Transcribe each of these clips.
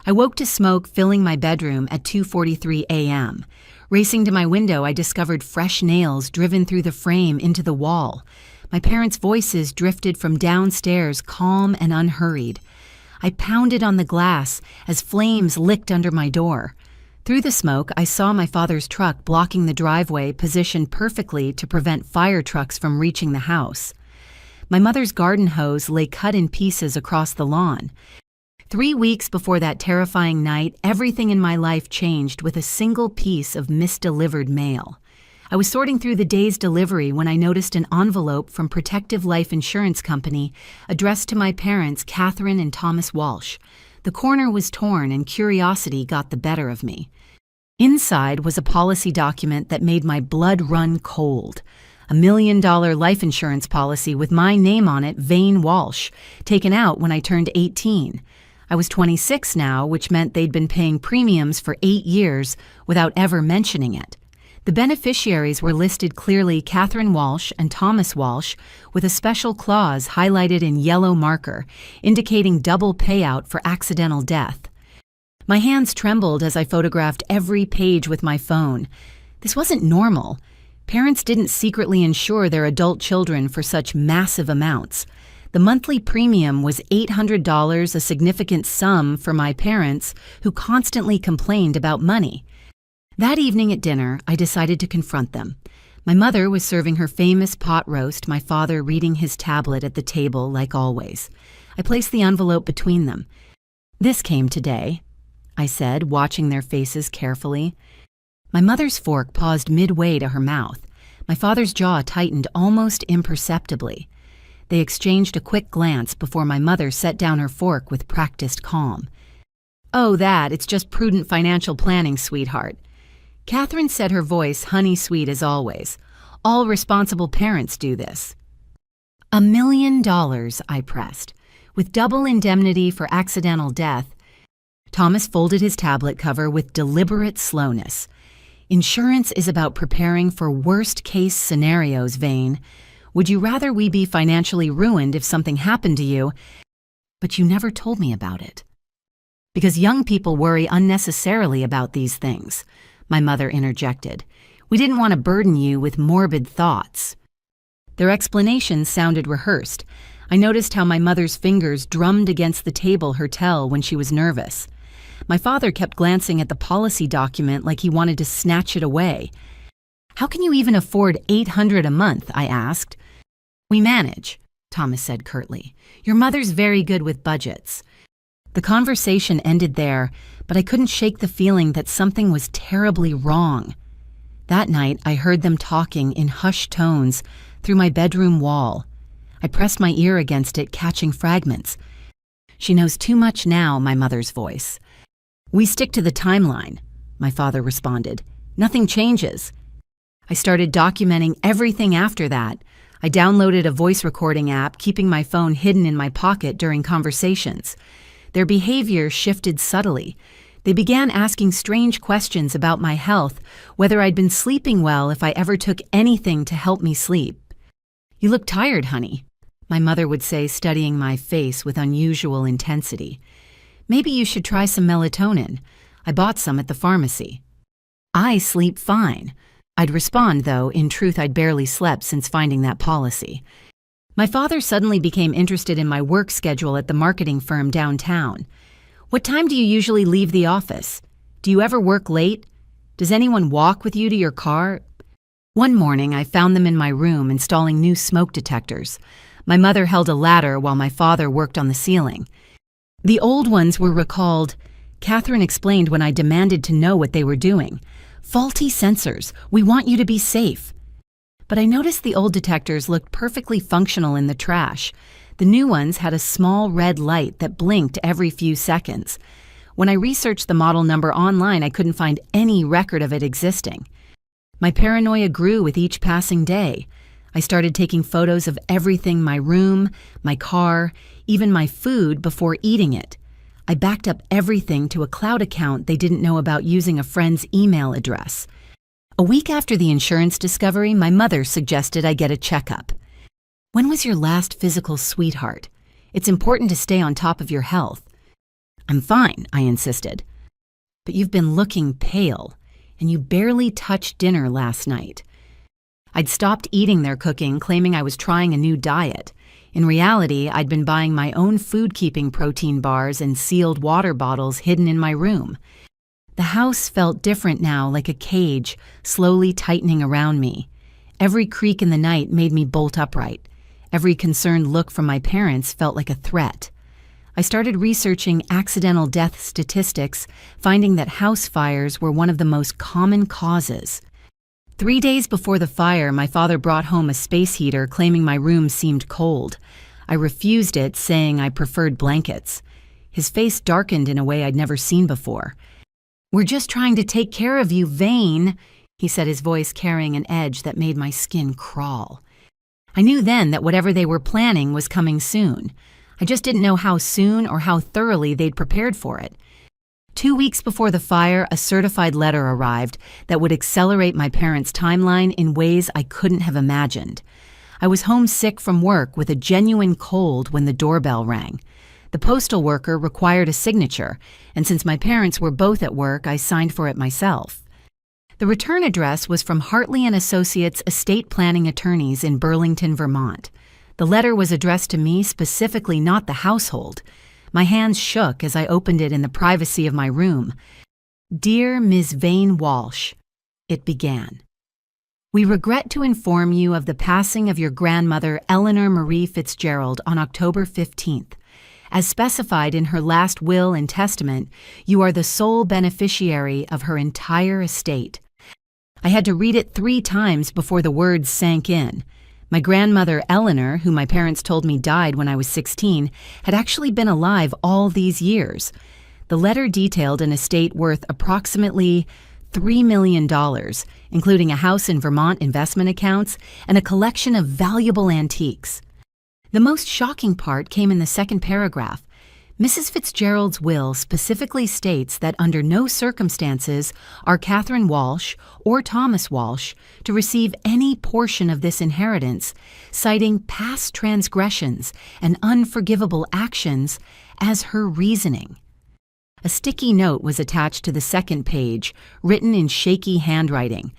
I woke to smoke filling my bedroom at 2:43 a.m. Racing to my window, I discovered fresh nails driven through the frame into the wall. My parents' voices drifted from downstairs, calm and unhurried. I pounded on the glass as flames licked under my door. Through the smoke, I saw my father's truck blocking the driveway, positioned perfectly to prevent fire trucks from reaching the house. My mother's garden hose lay cut in pieces across the lawn. 3 weeks before that terrifying night, everything in my life changed with a single piece of misdelivered mail. I was sorting through the day's delivery when I noticed an envelope from Protective Life Insurance Company addressed to my parents, Catherine and Thomas Walsh. The corner was torn and curiosity got the better of me. Inside was a policy document that made my blood run cold. A $1 million life insurance policy with my name on it, Vane Walsh, taken out when I turned 18. I was 26 now, which meant they'd been paying premiums for 8 years without ever mentioning it. The beneficiaries were listed clearly Catherine Walsh and Thomas Walsh, with a special clause highlighted in yellow marker, indicating double payout for accidental death. My hands trembled as I photographed every page with my phone. This wasn't normal. Parents didn't secretly insure their adult children for such massive amounts. The monthly premium was $800, a significant sum for my parents, who constantly complained about money. That evening at dinner, I decided to confront them. My mother was serving her famous pot roast, my father reading his tablet at the table like always. I placed the envelope between them. "This came today," I said, watching their faces carefully. My mother's fork paused midway to her mouth. My father's jaw tightened almost imperceptibly. They exchanged a quick glance before my mother set down her fork with practiced calm. "Oh, it's just prudent financial planning, sweetheart." Catherine said, her voice honey-sweet as always. "All responsible parents do this." $1 million, I pressed, with double indemnity for accidental death. Thomas folded his tablet cover with deliberate slowness. "Insurance is about preparing for worst-case scenarios, Vane. Would you rather we be financially ruined if something happened to you? But you never told me about it." "Because young people worry unnecessarily about these things," my mother interjected. "We didn't want to burden you with morbid thoughts." Their explanations sounded rehearsed. I noticed how my mother's fingers drummed against the table her tell when she was nervous. My father kept glancing at the policy document like he wanted to snatch it away. "How can you even afford $800 a month?" I asked. "We manage," Thomas said curtly. "Your mother's very good with budgets." The conversation ended there, but I couldn't shake the feeling that something was terribly wrong. That night, I heard them talking in hushed tones through my bedroom wall. I pressed my ear against it, catching fragments. "She knows too much now," my mother's voice. "We stick to the timeline," my father responded. "Nothing changes." I started documenting everything after that. I downloaded a voice recording app, keeping my phone hidden in my pocket during conversations. Their behavior shifted subtly. They began asking strange questions about my health, whether I'd been sleeping well, if I ever took anything to help me sleep. "You look tired, honey," my mother would say, studying my face with unusual intensity. "Maybe you should try some melatonin. I bought some at the pharmacy." "I sleep fine." I'd respond, though, in truth I'd barely slept since finding that policy. My father suddenly became interested in my work schedule at the marketing firm downtown. "What time do you usually leave the office? Do you ever work late? Does anyone walk with you to your car?" One morning, I found them in my room installing new smoke detectors. My mother held a ladder while my father worked on the ceiling. The old ones were recalled. Catherine explained when I demanded to know what they were doing. "Faulty sensors. We want you to be safe." But I noticed the old detectors looked perfectly functional in the trash. The new ones had a small red light that blinked every few seconds. When I researched the model number online, I couldn't find any record of it existing. My paranoia grew with each passing day. I started taking photos of everything: my room, my car, even my food before eating it. I backed up everything to a cloud account they didn't know about using a friend's email address. A week after the insurance discovery, my mother suggested I get a checkup. "When was your last physical sweetheart? It's important to stay on top of your health." I'm fine, I insisted. But you've been looking pale, and you barely touched dinner last night. I'd stopped eating their cooking, claiming I was trying a new diet. In reality, I'd been buying my own food-keeping protein bars and sealed water bottles hidden in my room. The house felt different now, like a cage, slowly tightening around me. Every creak in the night made me bolt upright. Every concerned look from my parents felt like a threat. I started researching accidental death statistics, finding that house fires were one of the most common causes. 3 days before the fire, my father brought home a space heater, claiming my room seemed cold. I refused it, saying I preferred blankets. His face darkened in a way I'd never seen before. "We're just trying to take care of you, Vane," he said, his voice carrying an edge that made my skin crawl. I knew then that whatever they were planning was coming soon. I just didn't know how soon or how thoroughly they'd prepared for it. 2 weeks before the fire, a certified letter arrived that would accelerate my parents' timeline in ways I couldn't have imagined. I was homesick from work with a genuine cold when the doorbell rang. The postal worker required a signature, and since my parents were both at work, I signed for it myself. The return address was from Hartley & Associates estate planning attorneys in Burlington, Vermont. The letter was addressed to me specifically, not the household. My hands shook as I opened it in the privacy of my room. "Dear Ms. Vane Walsh," it began. "We regret to inform you of the passing of your grandmother, Eleanor Marie Fitzgerald, on October 15th. As specified in her last will and testament, you are the sole beneficiary of her entire estate." I had to read it 3 times before the words sank in. My grandmother, Eleanor, who my parents told me died when I was 16, had actually been alive all these years. The letter detailed an estate worth approximately $3 million, including a house in Vermont investment accounts and a collection of valuable antiques. The most shocking part came in the second paragraph. Mrs. Fitzgerald's will specifically states that under no circumstances are Catherine Walsh or Thomas Walsh to receive any portion of this inheritance, citing past transgressions and unforgivable actions as her reasoning. A sticky note was attached to the second page, written in shaky handwriting.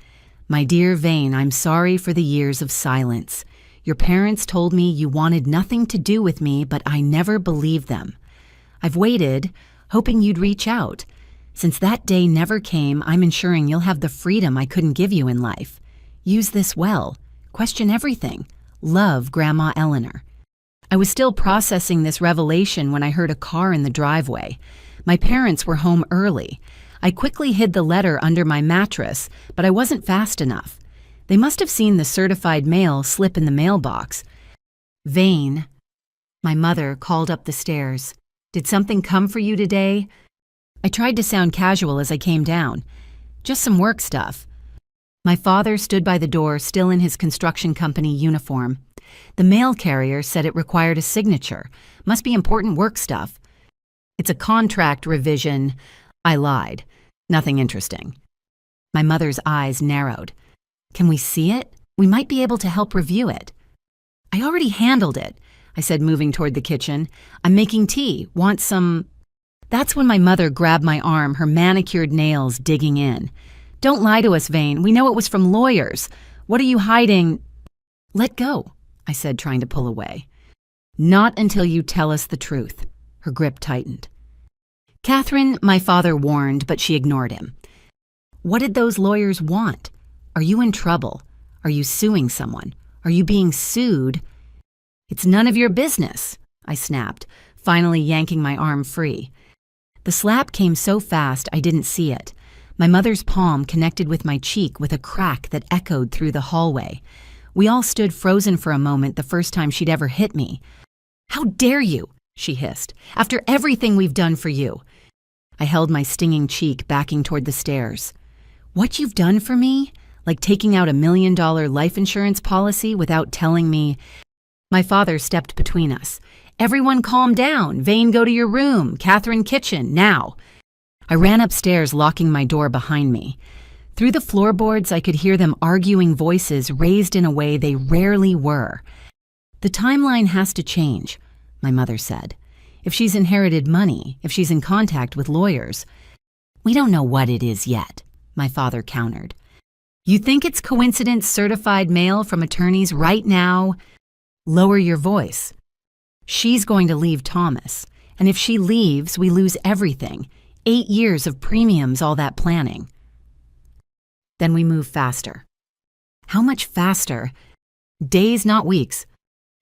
"My dear Vane, I'm sorry for the years of silence. Your parents told me you wanted nothing to do with me, but I never believed them. I've waited, hoping you'd reach out. Since that day never came, I'm ensuring you'll have the freedom I couldn't give you in life. Use this well. Question everything. Love, Grandma Eleanor." I was still processing this revelation when I heard a car in the driveway. My parents were home early. I quickly hid the letter under my mattress, but I wasn't fast enough. They must have seen the certified mail slip in the mailbox. "Vane," my mother called up the stairs. "Did something come for you today?" I tried to sound casual as I came down. "Just some work stuff." My father stood by the door, still in his construction company uniform. The mail carrier said it required a signature. Must be important work stuff. "It's a contract revision." I lied. "Nothing interesting." My mother's eyes narrowed. "Can we see it? We might be able to help review it." "I already handled it," I said, moving toward the kitchen. "I'm making tea. Want some—" That's when my mother grabbed my arm, her manicured nails digging in. "Don't lie to us, Vane. We know it was from lawyers. What are you hiding?" "Let go," I said, trying to pull away. "Not until you tell us the truth." Her grip tightened. "Catherine," my father warned, but she ignored him. "What did those lawyers want? Are you in trouble? Are you suing someone? Are you being sued?" "It's none of your business," I snapped, finally yanking my arm free. The slap came so fast I didn't see it. My mother's palm connected with my cheek with a crack that echoed through the hallway. We all stood frozen for a moment, the first time she'd ever hit me. "How dare you?" she hissed. "After everything we've done for you." I held my stinging cheek, backing toward the stairs. "What you've done for me? Like taking out $1 million life insurance policy without telling me—" My father stepped between us. "Everyone calm down. Vane, go to your room. Catherine, kitchen, now." I ran upstairs, locking my door behind me. Through the floorboards, I could hear them arguing, voices raised in a way they rarely were. "The timeline has to change," my mother said. if she's inherited money, if she's in contact with lawyers. We don't know what it is yet, my father countered. You think it's coincidence certified mail from attorneys right now? Lower your voice. She's going to leave Thomas, and if she leaves, we lose everything. 8 years of premiums, all that planning. Then we move faster. How much faster? Days, not weeks.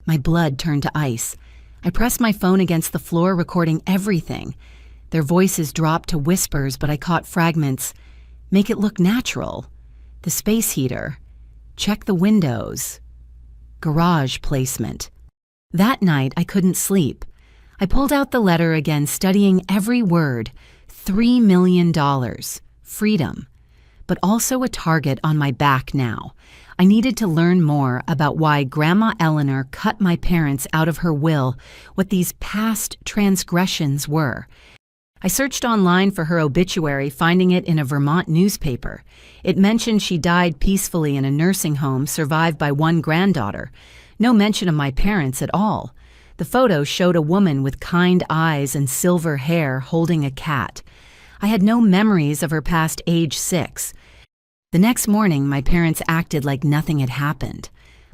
My blood turned to ice. I pressed my phone against the floor, recording everything. Their voices dropped to whispers, but I caught fragments. Make it look natural. The space heater. Check the windows. Garage placement. That night, I couldn't sleep. I pulled out the letter again, studying every word. $3 million. Freedom. But also a target on my back now. I needed to learn more about why Grandma Eleanor cut my parents out of her will, what these past transgressions were. I searched online for her obituary, finding it in a Vermont newspaper. It mentioned she died peacefully in a nursing home, survived by one granddaughter. No mention of my parents at all. The photo showed a woman with kind eyes and silver hair holding a cat. I had no memories of her past age 6. The next morning, my parents acted like nothing had happened.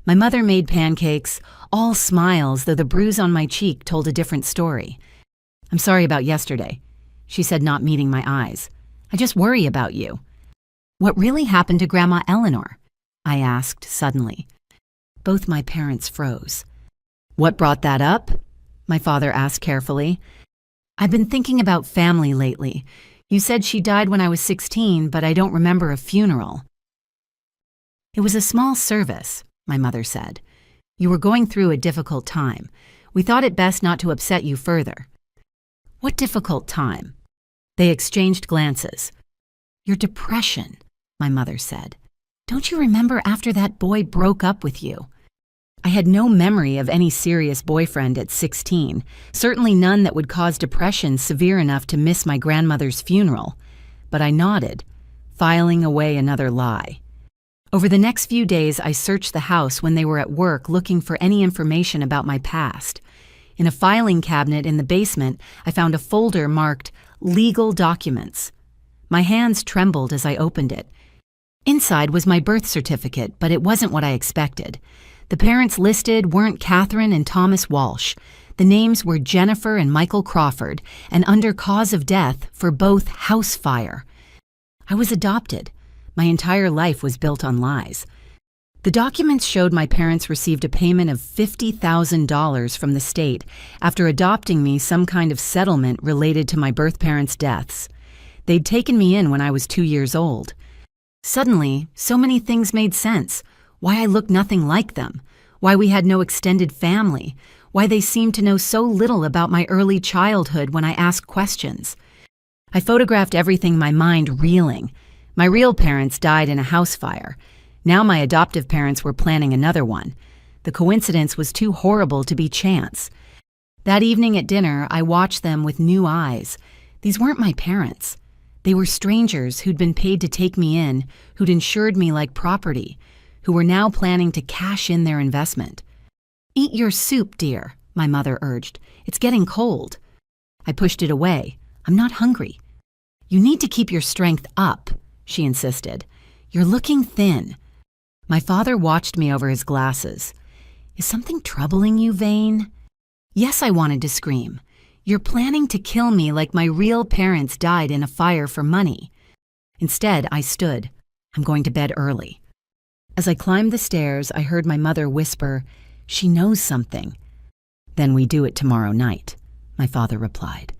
My mother made pancakes, all smiles, though the bruise on my cheek told a different story. I'm sorry about yesterday, she said, not meeting my eyes. I just worry about you. What really happened to Grandma Eleanor? I asked suddenly. Both my parents froze. What brought that up? My father asked carefully. I've been thinking about family lately. You said she died when I was 16, but I don't remember a funeral. It was a small service, my mother said. You were going through a difficult time. We thought it best not to upset you further. What difficult time? They exchanged glances. Your depression, my mother said. Don't you remember after that boy broke up with you? I had no memory of any serious boyfriend at 16, certainly none that would cause depression severe enough to miss my grandmother's funeral. But I nodded, filing away another lie. Over the next few days, I searched the house when they were at work looking for any information about my past. In a filing cabinet in the basement, I found a folder marked Legal Documents. My hands trembled as I opened it. Inside was my birth certificate, but it wasn't what I expected. The parents listed weren't Catherine and Thomas Walsh. The names were Jennifer and Michael Crawford, and under cause of death for both house fire. I was adopted. My entire life was built on lies. The documents showed my parents received a payment of $50,000 from the state after adopting me, some kind of settlement related to my birth parents' deaths. They'd taken me in when I was 2 years old. Suddenly, so many things made sense. Why I looked nothing like them, why we had no extended family, why they seemed to know so little about my early childhood when I asked questions. I photographed everything, my mind reeling. My real parents died in a house fire. Now my adoptive parents were planning another one. The coincidence was too horrible to be chance. That evening at dinner, I watched them with new eyes. These weren't my parents. They were strangers who'd been paid to take me in, who'd insured me like property, who were now planning to cash in their investment. Eat your soup, dear, my mother urged. It's getting cold. I pushed it away. I'm not hungry. You need to keep your strength up, she insisted. You're looking thin. My father watched me over his glasses. Is something troubling you, Vane? Yes, I wanted to scream. You're planning to kill me like my real parents died in a fire for money. Instead, I stood. I'm going to bed early. As I climbed the stairs, I heard my mother whisper, "She knows something." "Then we do it tomorrow night," my father replied.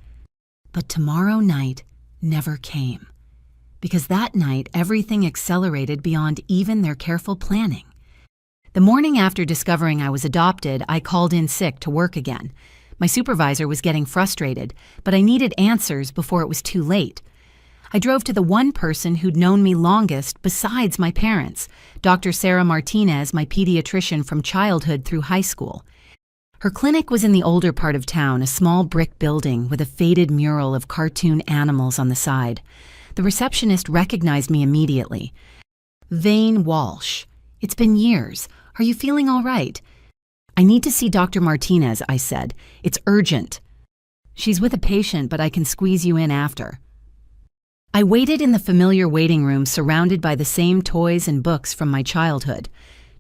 But tomorrow night never came. Because that night, everything accelerated beyond even their careful planning. The morning after discovering I was adopted, I called in sick to work again. My supervisor was getting frustrated, but I needed answers before it was too late. I drove to the one person who'd known me longest besides my parents, Dr. Sarah Martinez, my pediatrician from childhood through high school. Her clinic was in the older part of town, a small brick building with a faded mural of cartoon animals on the side. The receptionist recognized me immediately. "Vane Walsh. It's been years. Are you feeling all right?" "I need to see Dr. Martinez," I said. "It's urgent." She's with a patient, but I can squeeze you in after. I waited in the familiar waiting room surrounded by the same toys and books from my childhood.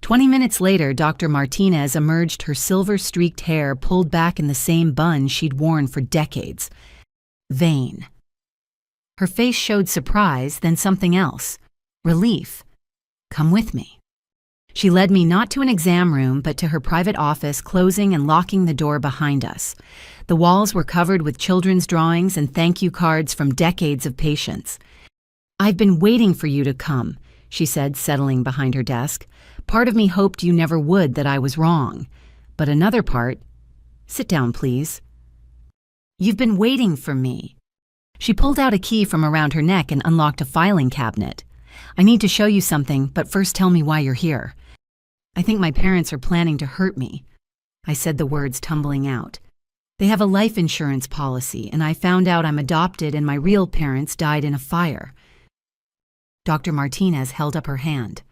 20 minutes later, Dr. Martinez emerged, her silver-streaked hair pulled back in the same bun she'd worn for decades. Vain. Her face showed surprise, then something else. Relief. Come with me. She led me not to an exam room, but to her private office, closing and locking the door behind us. The walls were covered with children's drawings and thank you cards from decades of patients. "I've been waiting for you to come," she said, settling behind her desk. "Part of me hoped you never would, that I was wrong. But another part—" "Sit down, please." "You've been waiting for me." She pulled out a key from around her neck and unlocked a filing cabinet. "I need to show you something, but first tell me why you're here." "I think my parents are planning to hurt me." I said the words tumbling out. "They have a life insurance policy, and I found out I'm adopted and my real parents died in a fire." Dr. Martinez held up her hand.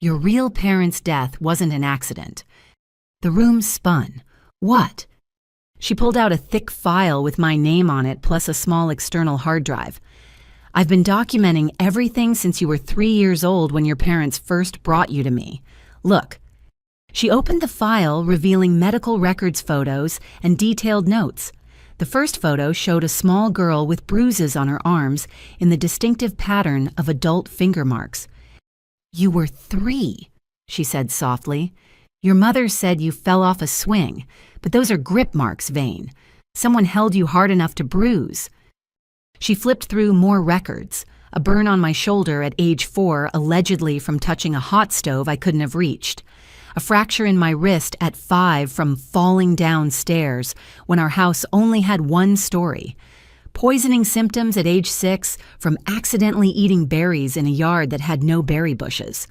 "Your real parents' death wasn't an accident." The room spun. "What?" She pulled out a thick file with my name on it, plus a small external hard drive. "I've been documenting everything since you were 3 years old when your parents first brought you to me. Look." She opened the file, revealing medical records photos and detailed notes. The first photo showed a small girl with bruises on her arms in the distinctive pattern of adult finger marks. "You were 3, she said softly. "Your mother said you fell off a swing, but those are grip marks, Vane. Someone held you hard enough to bruise." She flipped through more records. A burn on my shoulder at age 4, allegedly from touching a hot stove I couldn't have reached. A fracture in my wrist at 5 from falling downstairs when our house only had 1 story. Poisoning symptoms at age 6 from accidentally eating berries in a yard that had no berry bushes.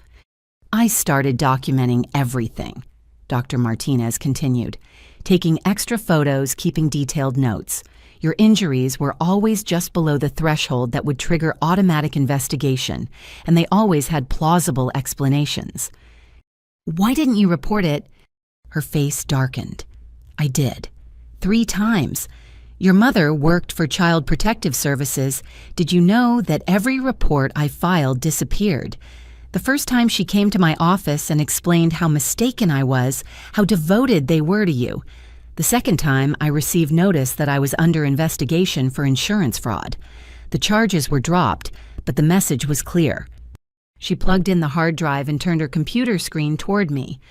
"I started documenting everything," Dr. Martinez continued, "taking extra photos, keeping detailed notes. Your injuries were always just below the threshold that would trigger automatic investigation, and they always had plausible explanations." "Why didn't you report it?" Her face darkened. "I did. 3 times. Your mother worked for Child Protective Services. Did you know that every report I filed disappeared? The first time she came to my office and explained how mistaken I was, how devoted they were to you. The second time, I received notice that I was under investigation for insurance fraud. The charges were dropped, but the message was clear." She plugged in the hard drive and turned her computer screen toward me.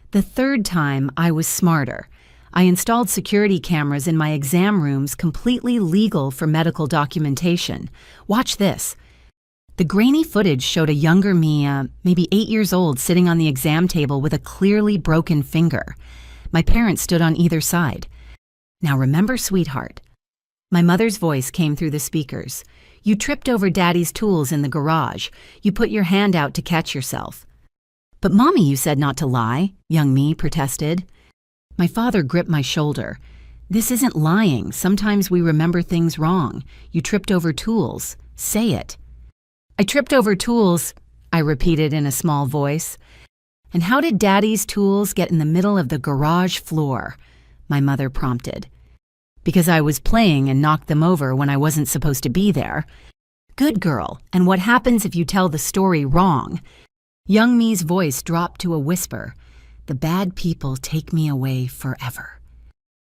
"The third time, I was smarter. I installed security cameras in my exam rooms, completely legal for medical documentation. Watch this." The grainy footage showed a younger me, maybe 8 years old, sitting on the exam table with a clearly broken finger. My parents stood on either side. "Now remember, sweetheart." My mother's voice came through the speakers. "You tripped over Daddy's tools in the garage. You put your hand out to catch yourself." "But Mommy, you said not to lie," young me protested. My father gripped my shoulder. "This isn't lying. Sometimes we remember things wrong. You tripped over tools. Say it." "I tripped over tools," I repeated in a small voice. "And how did Daddy's tools get in the middle of the garage floor?" my mother prompted. "Because I was playing and knocked them over when I wasn't supposed to be there." "Good girl. And what happens if you tell the story wrong?" Young me's voice dropped to a whisper. "The bad people take me away forever."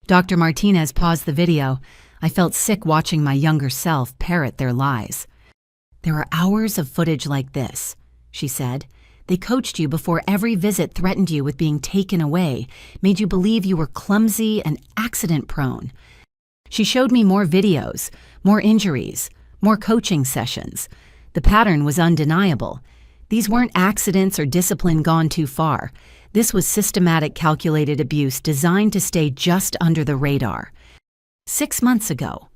Dr. Martinez paused the video. I felt sick watching my younger self parrot their lies. "There are hours of footage like this," she said. "They coached you before every visit, threatened you with being taken away, made you believe you were clumsy and accident-prone." She showed me more videos, more injuries, more coaching sessions. The pattern was undeniable. These weren't accidents or discipline gone too far. This was systematic, calculated abuse designed to stay just under the radar. 6 months ago.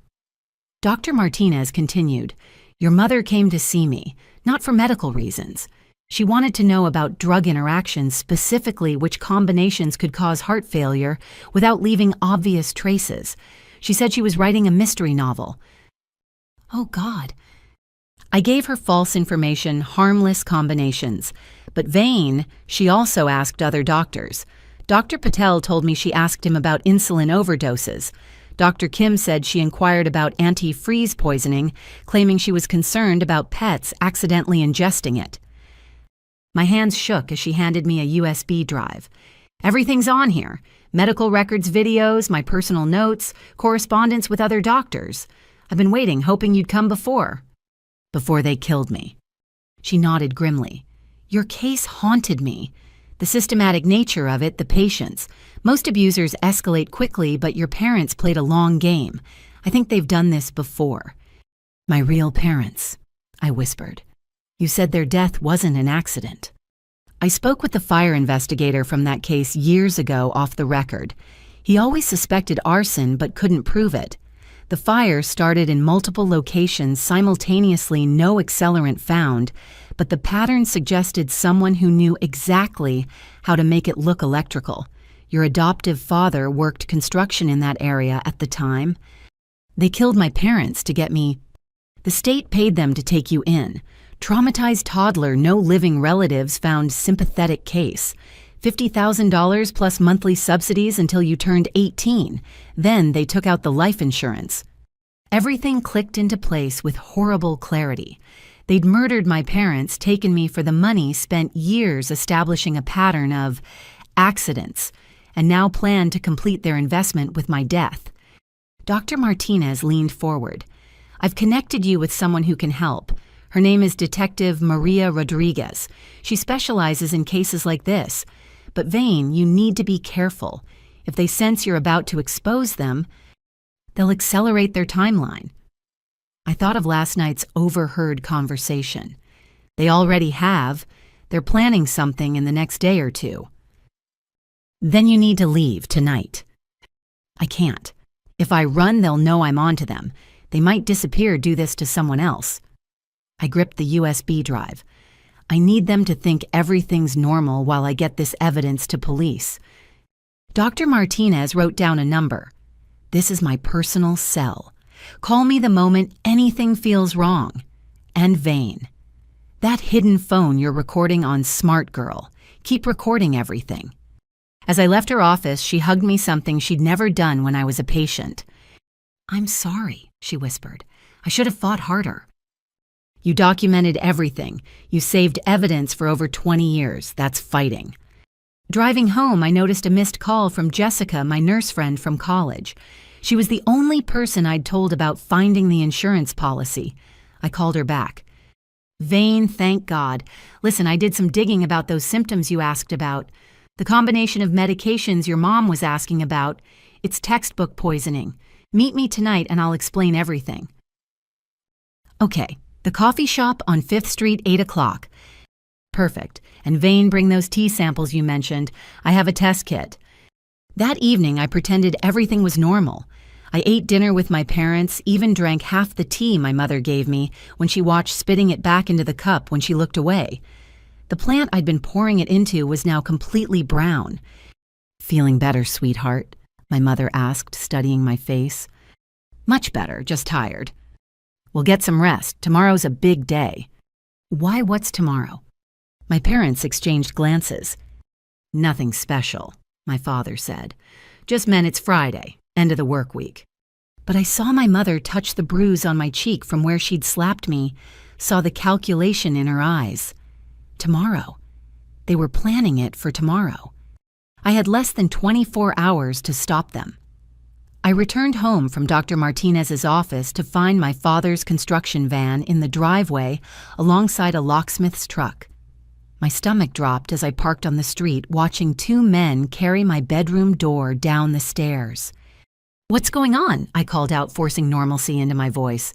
Dr. Martinez continued, "Your mother came to see me, not for medical reasons. She wanted to know about drug interactions, specifically which combinations could cause heart failure without leaving obvious traces. She said she was writing a mystery novel." Oh, God. I gave her false information, harmless combinations. But Vane, she also asked other doctors. Dr. Patel told me she asked him about insulin overdoses. Dr. Kim said she inquired about antifreeze poisoning, claiming she was concerned about pets accidentally ingesting it. My hands shook as she handed me a USB drive. Everything's on here. Medical records, videos, my personal notes, correspondence with other doctors. I've been waiting, hoping you'd come before they killed me. She nodded grimly. Your case haunted me. The systematic nature of it, the patience. Most abusers escalate quickly, but your parents played a long game. I think they've done this before. My real parents, I whispered. You said their death wasn't an accident. I spoke with the fire investigator from that case years ago off the record. He always suspected arson but couldn't prove it. The fire started in multiple locations simultaneously, no accelerant found, but the pattern suggested someone who knew exactly how to make it look electrical. Your adoptive father worked construction in that area at the time. They killed my parents to get me. The state paid them to take you in. Traumatized toddler, no living relatives found sympathetic case. $50,000 plus monthly subsidies until you turned 18. Then they took out the life insurance. Everything clicked into place with horrible clarity. They'd murdered my parents, taken me for the money, spent years establishing a pattern of accidents, and now planned to complete their investment with my death. Dr. Martinez leaned forward. I've connected you with someone who can help. Her name is Detective Maria Rodriguez. She specializes in cases like this. But Vane, you need to be careful. If they sense you're about to expose them, they'll accelerate their timeline. I thought of last night's overheard conversation. They already have. They're planning something in the next day or two. Then you need to leave tonight. I can't. If I run, they'll know I'm onto them. They might disappear, do this to someone else. I gripped the USB drive. I need them to think everything's normal while I get this evidence to police. Dr. Martinez wrote down a number. This is my personal cell. Call me the moment anything feels wrong. And Vane. That hidden phone you're recording on Smart Girl. Keep recording everything. As I left her office, she hugged me, something she'd never done when I was a patient. I'm sorry, she whispered. I should have fought harder. You documented everything. You saved evidence for over 20 years. That's fighting. Driving home, I noticed a missed call from Jessica, my nurse friend from college. She was the only person I'd told about finding the insurance policy. I called her back. Vane, thank God. Listen, I did some digging about those symptoms you asked about. The combination of medications your mom was asking about. It's textbook poisoning. Meet me tonight and I'll explain everything. Okay, the coffee shop on 5th Street, 8 o'clock. Perfect. And Vane, bring those tea samples you mentioned. I have a test kit. That evening, I pretended everything was normal. I ate dinner with my parents, even drank half the tea my mother gave me when she watched spitting it back into the cup when she looked away. The plant I'd been pouring it into was now completely brown. Feeling better, sweetheart? My mother asked, studying my face. Much better, just tired. We'll get some rest. Tomorrow's a big day. Why, what's tomorrow? My parents exchanged glances. Nothing special, my father said. Just meant it's Friday, end of the work week. But I saw my mother touch the bruise on my cheek from where she'd slapped me, saw the calculation in her eyes. Tomorrow. They were planning it for tomorrow. I had less than 24 hours to stop them. I returned home from Dr. Martinez's office to find my father's construction van in the driveway alongside a locksmith's truck. My stomach dropped as I parked on the street, watching two men carry my bedroom door down the stairs. What's going on? I called out, forcing normalcy into my voice.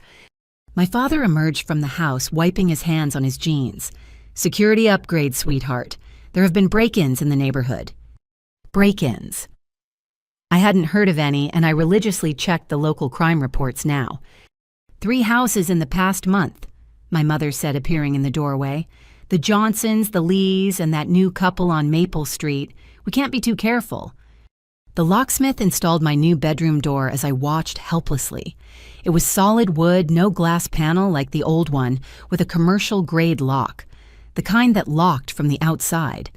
My father emerged from the house, wiping his hands on his jeans. Security upgrade, sweetheart. There have been break-ins in the neighborhood. Break-ins. I hadn't heard of any, and I religiously checked the local crime reports now. 3 houses in the past month, my mother said, appearing in the doorway. The Johnsons, the Lees, and that new couple on Maple Street. We can't be too careful. The locksmith installed my new bedroom door as I watched helplessly. It was solid wood, no glass panel like the old one, with a commercial-grade lock, the kind that locked from the outside.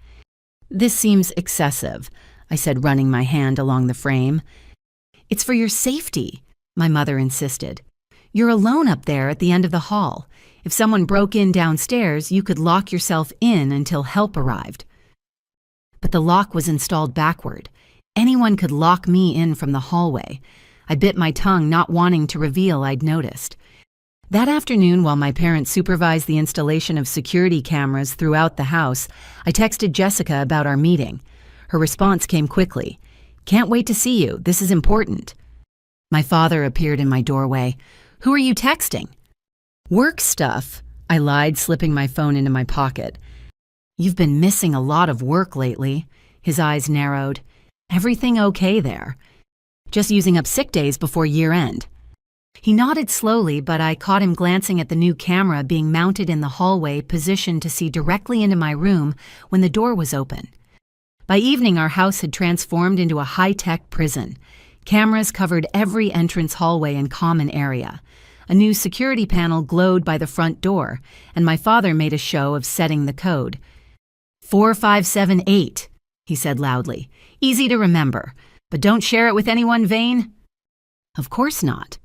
This seems excessive, I said, running my hand along the frame. It's for your safety, my mother insisted. You're alone up there at the end of the hall. If someone broke in downstairs, you could lock yourself in until help arrived. But the lock was installed backward. Anyone could lock me in from the hallway. I bit my tongue, not wanting to reveal I'd noticed. That afternoon, while my parents supervised the installation of security cameras throughout the house, I texted Jessica about our meeting. Her response came quickly. "Can't wait to see you. This is important." My father appeared in my doorway. "Who are you texting?" "Work stuff," I lied, slipping my phone into my pocket. "You've been missing a lot of work lately." His eyes narrowed. "Everything okay there?" "Just using up sick days before year end." He nodded slowly, but I caught him glancing at the new camera being mounted in the hallway, positioned to see directly into my room when the door was open. By evening, our house had transformed into a high-tech prison. Cameras covered every entrance hallway and common area. A new security panel glowed by the front door, and my father made a show of setting the code. 4578, he said loudly. "Easy to remember, but don't share it with anyone, Vane?" "Of course not."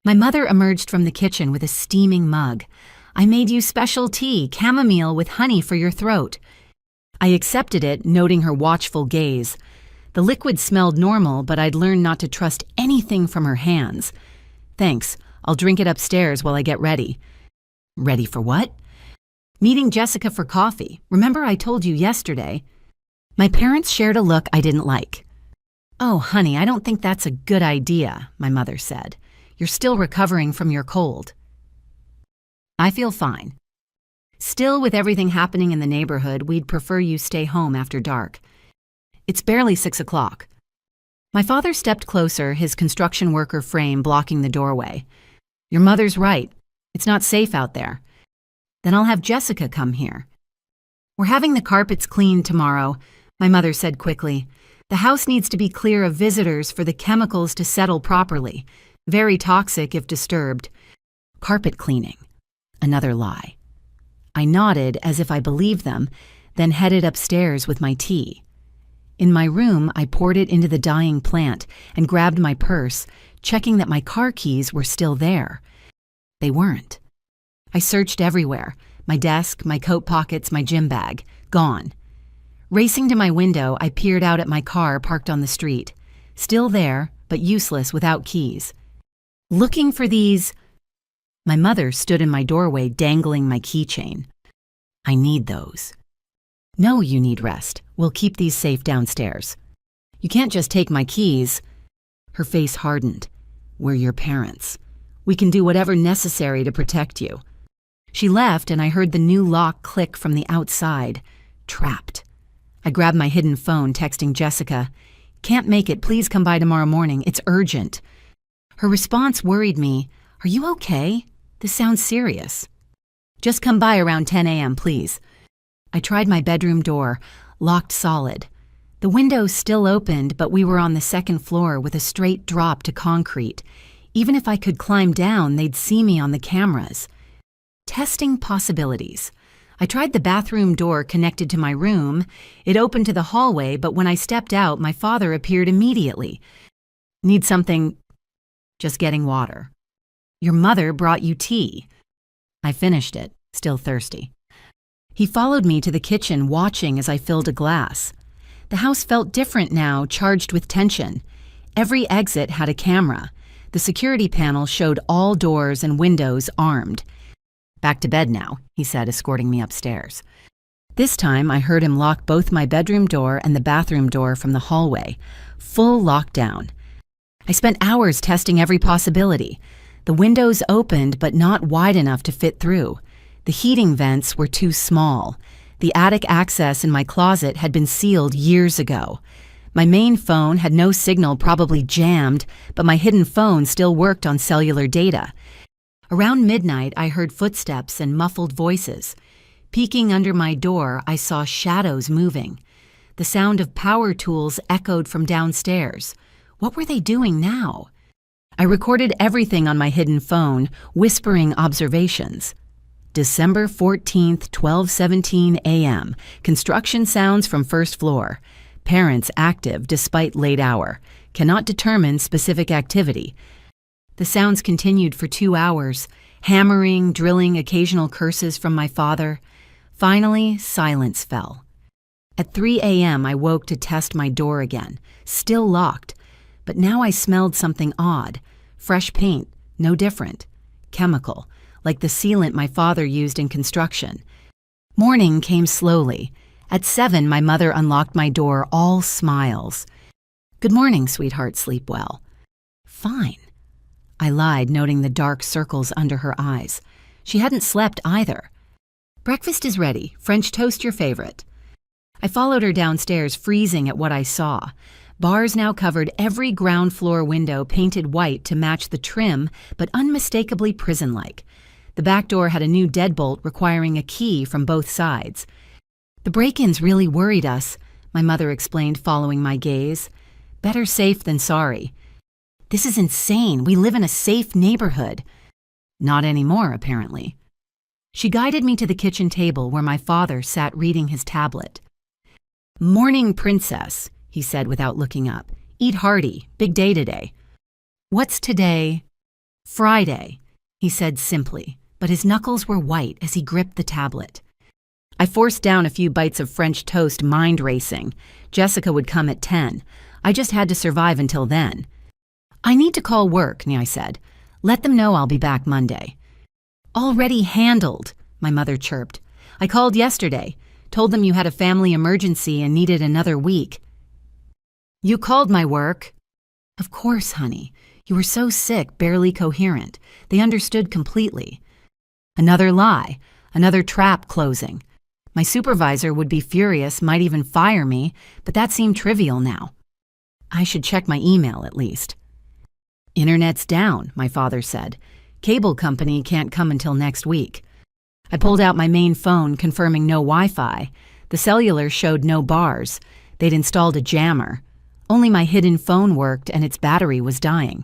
My mother emerged from the kitchen with a steaming mug. "I made you special tea, chamomile with honey for your throat." I accepted it, noting her watchful gaze. The liquid smelled normal, but I'd learned not to trust anything from her hands. "Thanks. I'll drink it upstairs while I get ready." "Ready for what?" "Meeting Jessica for coffee. Remember I told you yesterday?" My parents shared a look I didn't like. "Oh, honey, I don't think that's a good idea," my mother said. "You're still recovering from your cold." "I feel fine. Still, with everything happening in the neighborhood, we'd prefer you stay home after dark. It's barely 6 o'clock." My father stepped closer, his construction worker frame blocking the doorway. "Your mother's right. It's not safe out there." "Then I'll have Jessica come here." "We're having the carpets cleaned tomorrow," my mother said quickly. "The house needs to be clear of visitors for the chemicals to settle properly. Very toxic if disturbed." Carpet cleaning. Another lie. I nodded as if I believed them, then headed upstairs with my tea. In my room, I poured it into the dying plant and grabbed my purse, checking that my car keys were still there. They weren't. I searched everywhere, my desk, my coat pockets, my gym bag. Gone. Racing to my window, I peered out at my car parked on the street. Still there, but useless without keys. Looking for these... My mother stood in my doorway dangling my keychain. "I need those." "No, you need rest. We'll keep these safe downstairs." "You can't just take my keys." Her face hardened. "We're your parents. We can do whatever necessary to protect you." She left, and I heard the new lock click from the outside. Trapped. I grabbed my hidden phone, texting Jessica. "Can't make it. Please come by tomorrow morning. It's urgent." Her response worried me. "Are you okay? This sounds serious." "Just come by around 10 a.m., please." I tried my bedroom door, locked solid. The window still opened, but we were on the second floor with a straight drop to concrete. Even if I could climb down, they'd see me on the cameras. Testing possibilities. I tried the bathroom door connected to my room. It opened to the hallway, but when I stepped out, my father appeared immediately. "Need something?" "Just getting water." "Your mother brought you tea." I finished it, still thirsty. He followed me to the kitchen, watching as I filled a glass. The house felt different now, charged with tension. Every exit had a camera. The security panel showed all doors and windows armed. "Back to bed now," he said, escorting me upstairs. This time, I heard him lock both my bedroom door and the bathroom door from the hallway. Full lockdown. I spent hours testing every possibility. The windows opened, but not wide enough to fit through. The heating vents were too small. The attic access in my closet had been sealed years ago. My main phone had no signal, probably jammed, but my hidden phone still worked on cellular data. Around midnight, I heard footsteps and muffled voices. Peeking under my door, I saw shadows moving. The sound of power tools echoed from downstairs. What were they doing now? I recorded everything on my hidden phone, whispering observations. December 14th, 12:17 a.m. Construction sounds from first floor. Parents active despite late hour. Cannot determine specific activity. The sounds continued for 2 hours, hammering, drilling, occasional curses from my father. Finally, silence fell. At 3 a.m., I woke to test my door again, still locked, but now I smelled something odd. Fresh paint, no different. Chemical, like the sealant my father used in construction. Morning came slowly. At 7, my mother unlocked my door, all smiles. "Good morning, sweetheart, sleep well." "Fine." I lied, noting the dark circles under her eyes. She hadn't slept either. "Breakfast is ready. French toast your favorite." I followed her downstairs, freezing at what I saw. Bars now covered every ground floor window, painted white to match the trim, but unmistakably prison-like. The back door had a new deadbolt requiring a key from both sides. "The break-ins really worried us," my mother explained, following my gaze. "Better safe than sorry." "This is insane. We live in a safe neighborhood." Not anymore, apparently. She guided me to the kitchen table where my father sat reading his tablet. "Morning, princess," he said without looking up. "Eat hearty. Big day today." "What's today?" "Friday," he said simply, but his knuckles were white as he gripped the tablet. I forced down a few bites of French toast, mind racing. Jessica would come at 10. I just had to survive until then. "I need to call work," I said. "Let them know I'll be back Monday." "Already handled," my mother chirped. "I called yesterday. Told them you had a family emergency and needed another week." "You called my work." "Of course, honey. You were so sick, barely coherent. They understood completely." Another lie. Another trap closing. My supervisor would be furious, might even fire me, but that seemed trivial now. I should check my email at least. "Internet's down," my father said. "Cable company can't come until next week." I pulled out my main phone, confirming no Wi-Fi. The cellular showed no bars. They'd installed a jammer. Only my hidden phone worked and its battery was dying.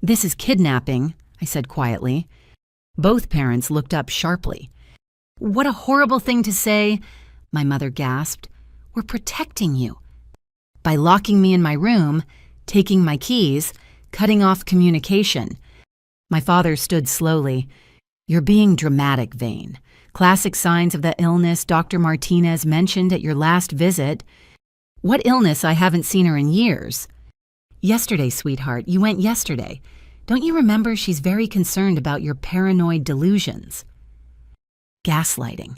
"This is kidnapping," I said quietly. Both parents looked up sharply. "What a horrible thing to say," my mother gasped. "We're protecting you." By locking me in my room, taking my keys, cutting off communication. My father stood slowly. "You're being dramatic, Vane. Classic signs of the illness Dr. Martinez mentioned at your last visit." "What illness? I haven't seen her in years." "Yesterday, sweetheart. You went yesterday. Don't you remember she's very concerned about your paranoid delusions?" Gaslighting.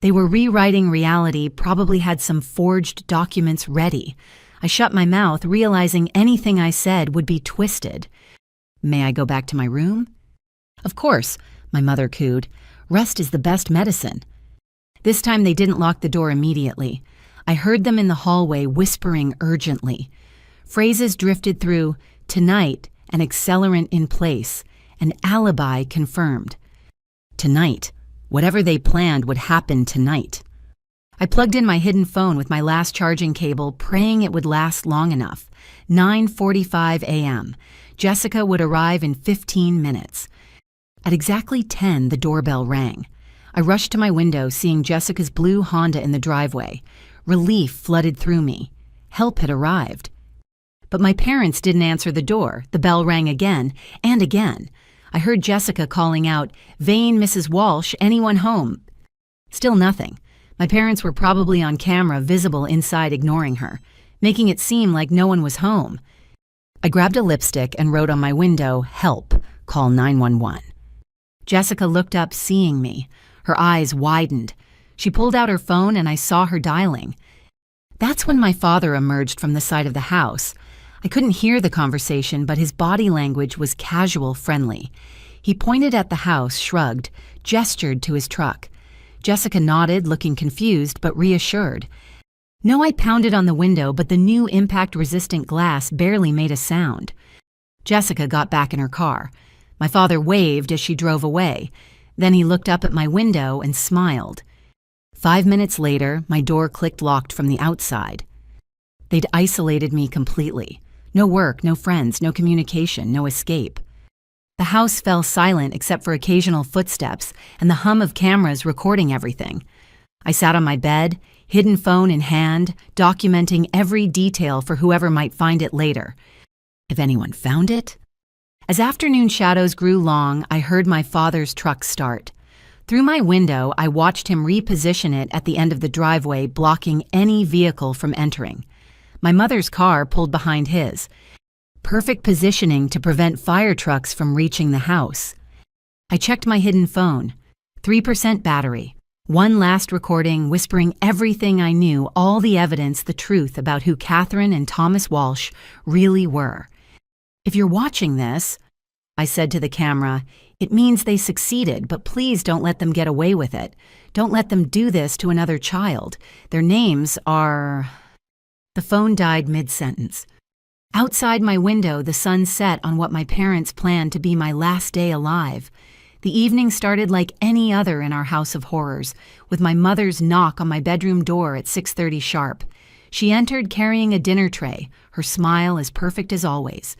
They were rewriting reality, probably had some forged documents ready. I shut my mouth, realizing anything I said would be twisted. "May I go back to my room?" "Of course," my mother cooed. "Rest is the best medicine." This time they didn't lock the door immediately. I heard them in the hallway whispering urgently. Phrases drifted through: "tonight," an accelerant in place, an alibi confirmed. Tonight. Whatever they planned would happen tonight. I plugged in my hidden phone with my last charging cable, praying it would last long enough. 9:45 a.m. Jessica would arrive in 15 minutes. At exactly 10, the doorbell rang. I rushed to my window, seeing Jessica's blue Honda in the driveway. Relief flooded through me. Help had arrived. But my parents didn't answer the door. The bell rang again and again. I heard Jessica calling out, "Vane, Mrs. Walsh, anyone home?" Still nothing. My parents were probably on camera, visible inside, ignoring her, making it seem like no one was home. I grabbed a lipstick and wrote on my window, "Help, call 911." Jessica looked up, seeing me. Her eyes widened. She pulled out her phone and I saw her dialing. That's when my father emerged from the side of the house. I couldn't hear the conversation, but his body language was casual, friendly. He pointed at the house, shrugged, gestured to his truck. Jessica nodded, looking confused but reassured. No, I pounded on the window, but the new impact-resistant glass barely made a sound. Jessica got back in her car. My father waved as she drove away. Then he looked up at my window and smiled. 5 minutes later, my door clicked locked from the outside. They'd isolated me completely. No work, no friends, no communication, no escape. The house fell silent except for occasional footsteps and the hum of cameras recording everything. I sat on my bed, hidden phone in hand, documenting every detail for whoever might find it later. If anyone found it? As afternoon shadows grew long, I heard my father's truck start. Through my window, I watched him reposition it at the end of the driveway, blocking any vehicle from entering. My mother's car pulled behind his. Perfect positioning to prevent fire trucks from reaching the house. I checked my hidden phone. 3% battery. One last recording whispering everything I knew, all the evidence, the truth about who Catherine and Thomas Walsh really were. If you're watching this, I said to the camera, it means they succeeded, but please don't let them get away with it. Don't let them do this to another child. Their names are... The phone died mid-sentence. Outside my window, the sun set on what my parents planned to be my last day alive. The evening started like any other in our house of horrors, with my mother's knock on my bedroom door at 6:30 sharp. She entered carrying a dinner tray, her smile as perfect as always.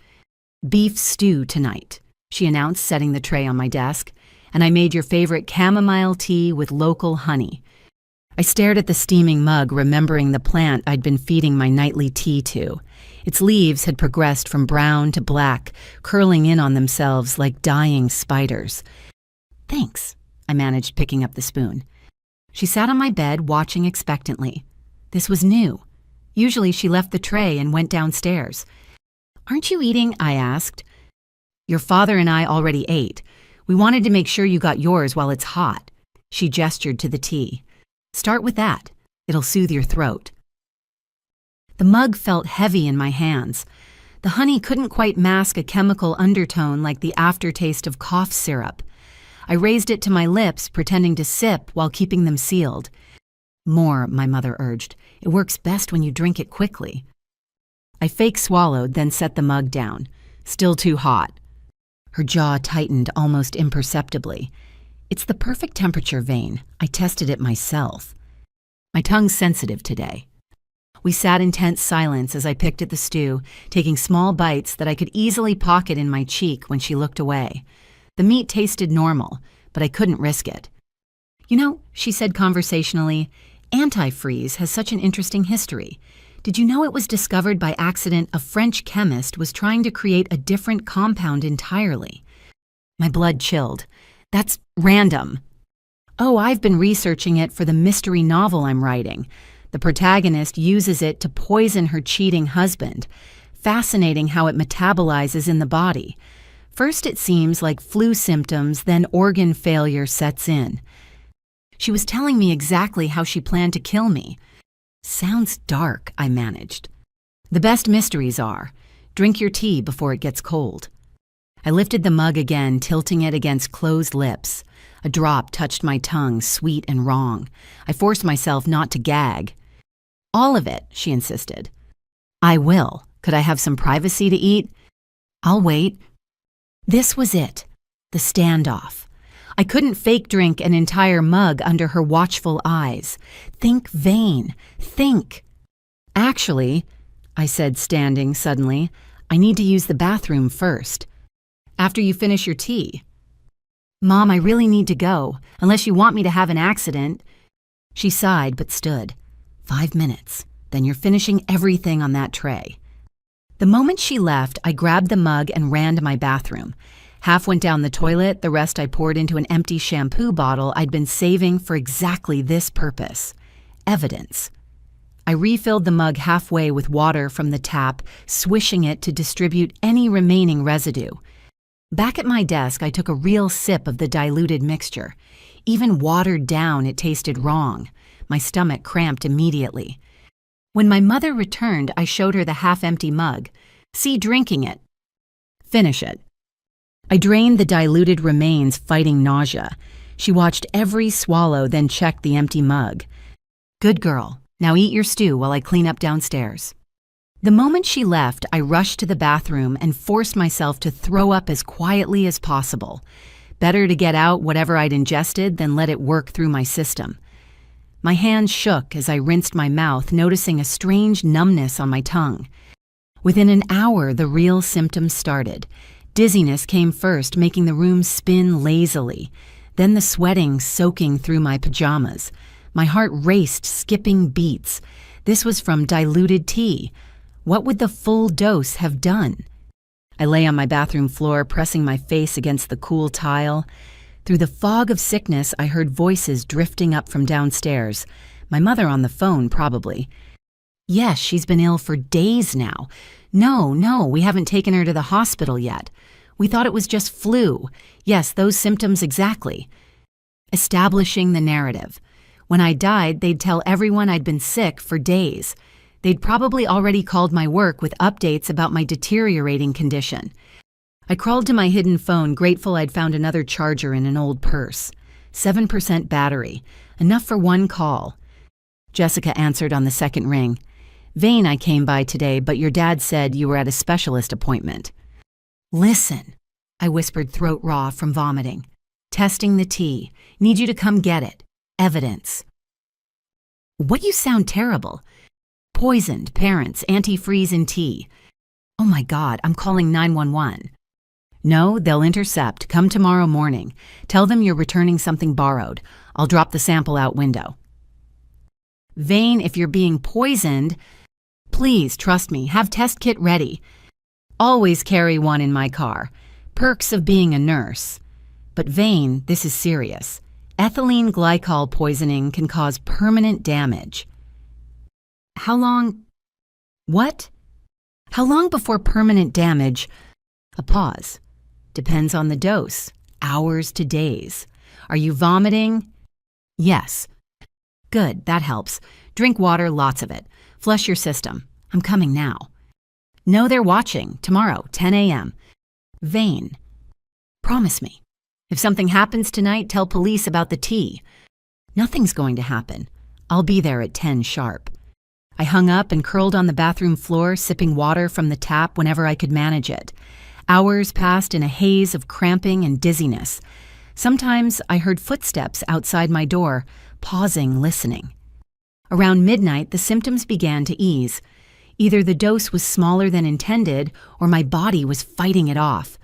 "Beef stew tonight," she announced, setting the tray on my desk, "and I made your favorite chamomile tea with local honey." I stared at the steaming mug, remembering the plant I'd been feeding my nightly tea to. Its leaves had progressed from brown to black, curling in on themselves like dying spiders. "Thanks," I managed, picking up the spoon. She sat on my bed, watching expectantly. This was new. Usually she left the tray and went downstairs. "Aren't you eating?" I asked. "Your father and I already ate. We wanted to make sure you got yours while it's hot." She gestured to the tea. "Start with that. It'll soothe your throat." The mug felt heavy in my hands. The honey couldn't quite mask a chemical undertone like the aftertaste of cough syrup. I raised it to my lips, pretending to sip while keeping them sealed. "More," my mother urged. "It works best when you drink it quickly." I fake swallowed, then set the mug down. "Still too hot." Her jaw tightened almost imperceptibly. "It's the perfect temperature, Vane. I tested it myself." My tongue's sensitive today. We sat in tense silence as I picked at the stew, taking small bites that I could easily pocket in my cheek when she looked away. The meat tasted normal, but I couldn't risk it. "You know," she said conversationally, "antifreeze has such an interesting history. Did you know it was discovered by accident? A French chemist was trying to create a different compound entirely." My blood chilled. "That's random." "Oh, I've been researching it for the mystery novel I'm writing. The protagonist uses it to poison her cheating husband. Fascinating how it metabolizes in the body. First it seems like flu symptoms, then organ failure sets in." She was telling me exactly how she planned to kill me. "Sounds dark," I managed. "The best mysteries are. Drink your tea before it gets cold." I lifted the mug again, tilting it against closed lips. A drop touched my tongue, sweet and wrong. I forced myself not to gag. "All of it," she insisted. "I will. Could I have some privacy to eat?" "I'll wait." This was it. The standoff. I couldn't fake drink an entire mug under her watchful eyes. "Think, Vane. Think." "Actually," I said, standing suddenly, "I need to use the bathroom first." "After you finish your tea." "Mom, I really need to go, unless you want me to have an accident." She sighed but stood. 5 minutes. Then you're finishing everything on that tray." The moment she left, I grabbed the mug and ran to my bathroom. Half went down the toilet, the rest I poured into an empty shampoo bottle I'd been saving for exactly this purpose. Evidence. I refilled the mug halfway with water from the tap, swishing it to distribute any remaining residue. Back at my desk, I took a real sip of the diluted mixture. Even watered down, it tasted wrong. My stomach cramped immediately. When my mother returned, I showed her the half-empty mug. "See, drinking it." "Finish it." I drained the diluted remains, fighting nausea. She watched every swallow, then checked the empty mug. "Good girl. Now eat your stew while I clean up downstairs." The moment she left, I rushed to the bathroom and forced myself to throw up as quietly as possible. Better to get out whatever I'd ingested than let it work through my system. My hands shook as I rinsed my mouth, noticing a strange numbness on my tongue. Within an hour, the real symptoms started. Dizziness came first, making the room spin lazily. Then the sweating soaking through my pajamas. My heart raced, skipping beats. This was from diluted tea. What would the full dose have done? I lay on my bathroom floor, pressing my face against the cool tile. Through the fog of sickness, I heard voices drifting up from downstairs. My mother on the phone, probably. Yes, she's been ill for days now. No, we haven't taken her to the hospital yet. We thought it was just flu. Yes, those symptoms exactly. Establishing the narrative. When I died, they'd tell everyone I'd been sick for days. They'd probably already called my work with updates about my deteriorating condition. I crawled to my hidden phone, grateful I'd found another charger in an old purse. 7% battery, enough for one call. Jessica answered on the second ring. Vane, I came by today, but your dad said you were at a specialist appointment. Listen, I whispered, throat raw from vomiting. Testing the tea. Need you to come get it. Evidence. What, you sound terrible. Poisoned, parents, antifreeze in tea. Oh my God, I'm calling 911. No, they'll intercept. Come tomorrow morning. Tell them you're returning something borrowed. I'll drop the sample out window. Vane, if you're being poisoned, please trust me. Have test kit ready. Always carry one in my car. Perks of being a nurse. But Vane, this is serious. Ethylene glycol poisoning can cause permanent damage. How long? What? How long before permanent damage? A pause. Depends on the dose. Hours to days. Are you vomiting? Yes. Good, that helps. Drink water, lots of it. Flush your system. I'm coming now. No, they're watching. Tomorrow, 10 a.m. Vane. Promise me. If something happens tonight, tell police about the tea. Nothing's going to happen. I'll be there at 10 sharp. I hung up and curled on the bathroom floor, sipping water from the tap whenever I could manage it. Hours passed in a haze of cramping and dizziness. Sometimes I heard footsteps outside my door, pausing, listening. Around midnight, the symptoms began to ease. Either the dose was smaller than intended, or my body was fighting it off.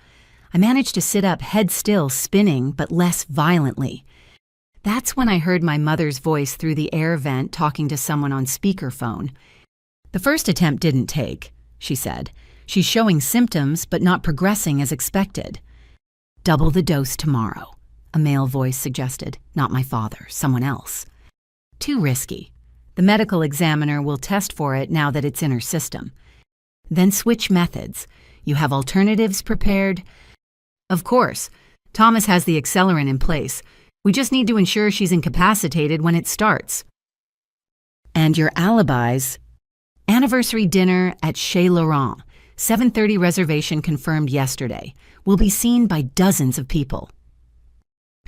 I managed to sit up, head still, spinning, but less violently. That's when I heard my mother's voice through the air vent talking to someone on speakerphone. The first attempt didn't take, she said. She's showing symptoms, but not progressing as expected. Double the dose tomorrow, a male voice suggested. Not my father, someone else. Too risky. The medical examiner will test for it now that it's in her system. Then switch methods. You have alternatives prepared? Of course. Thomas has the accelerant in place. We just need to ensure she's incapacitated when it starts. And your alibis? Anniversary dinner at Chez Laurent. 7:30 reservation confirmed yesterday. Will be seen by dozens of people.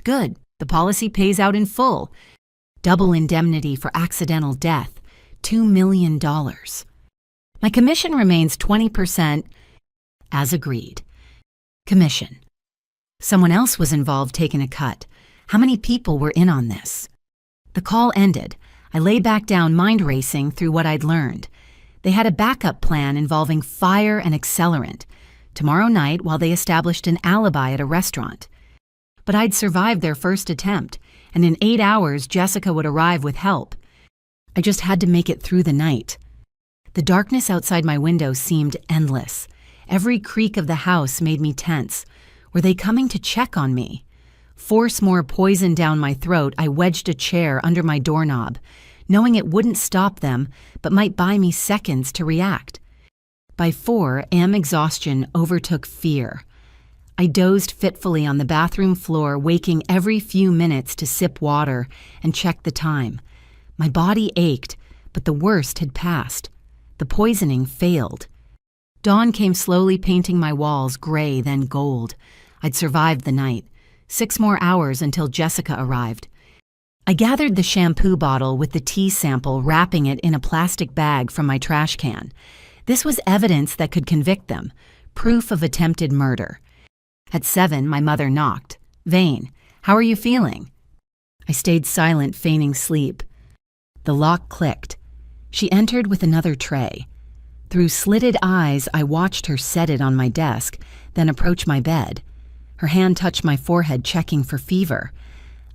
Good. The policy pays out in full. Double indemnity for accidental death. $2 million. My commission remains 20%, as agreed. Commission. Someone else was involved taking a cut. How many people were in on this? The call ended. I lay back down, mind racing through what I'd learned. They had a backup plan involving fire and accelerant. Tomorrow night, while they established an alibi at a restaurant. But I'd survived their first attempt, and in 8 hours, Jessica would arrive with help. I just had to make it through the night. The darkness outside my window seemed endless. Every creak of the house made me tense. Were they coming to check on me? Force more poison down my throat, I wedged a chair under my doorknob, knowing it wouldn't stop them, but might buy me seconds to react. By 4 a.m. exhaustion overtook fear. I dozed fitfully on the bathroom floor, waking every few minutes to sip water and check the time. My body ached, but the worst had passed. The poisoning failed. Dawn came slowly, painting my walls gray, then gold. I'd survived the night. 6 more hours until Jessica arrived. I gathered the shampoo bottle with the tea sample, wrapping it in a plastic bag from my trash can. This was evidence that could convict them, proof of attempted murder. At 7, my mother knocked. Vane, how are you feeling? I stayed silent, feigning sleep. The lock clicked. She entered with another tray. Through slitted eyes, I watched her set it on my desk, then approach my bed. Her hand touched my forehead, checking for fever.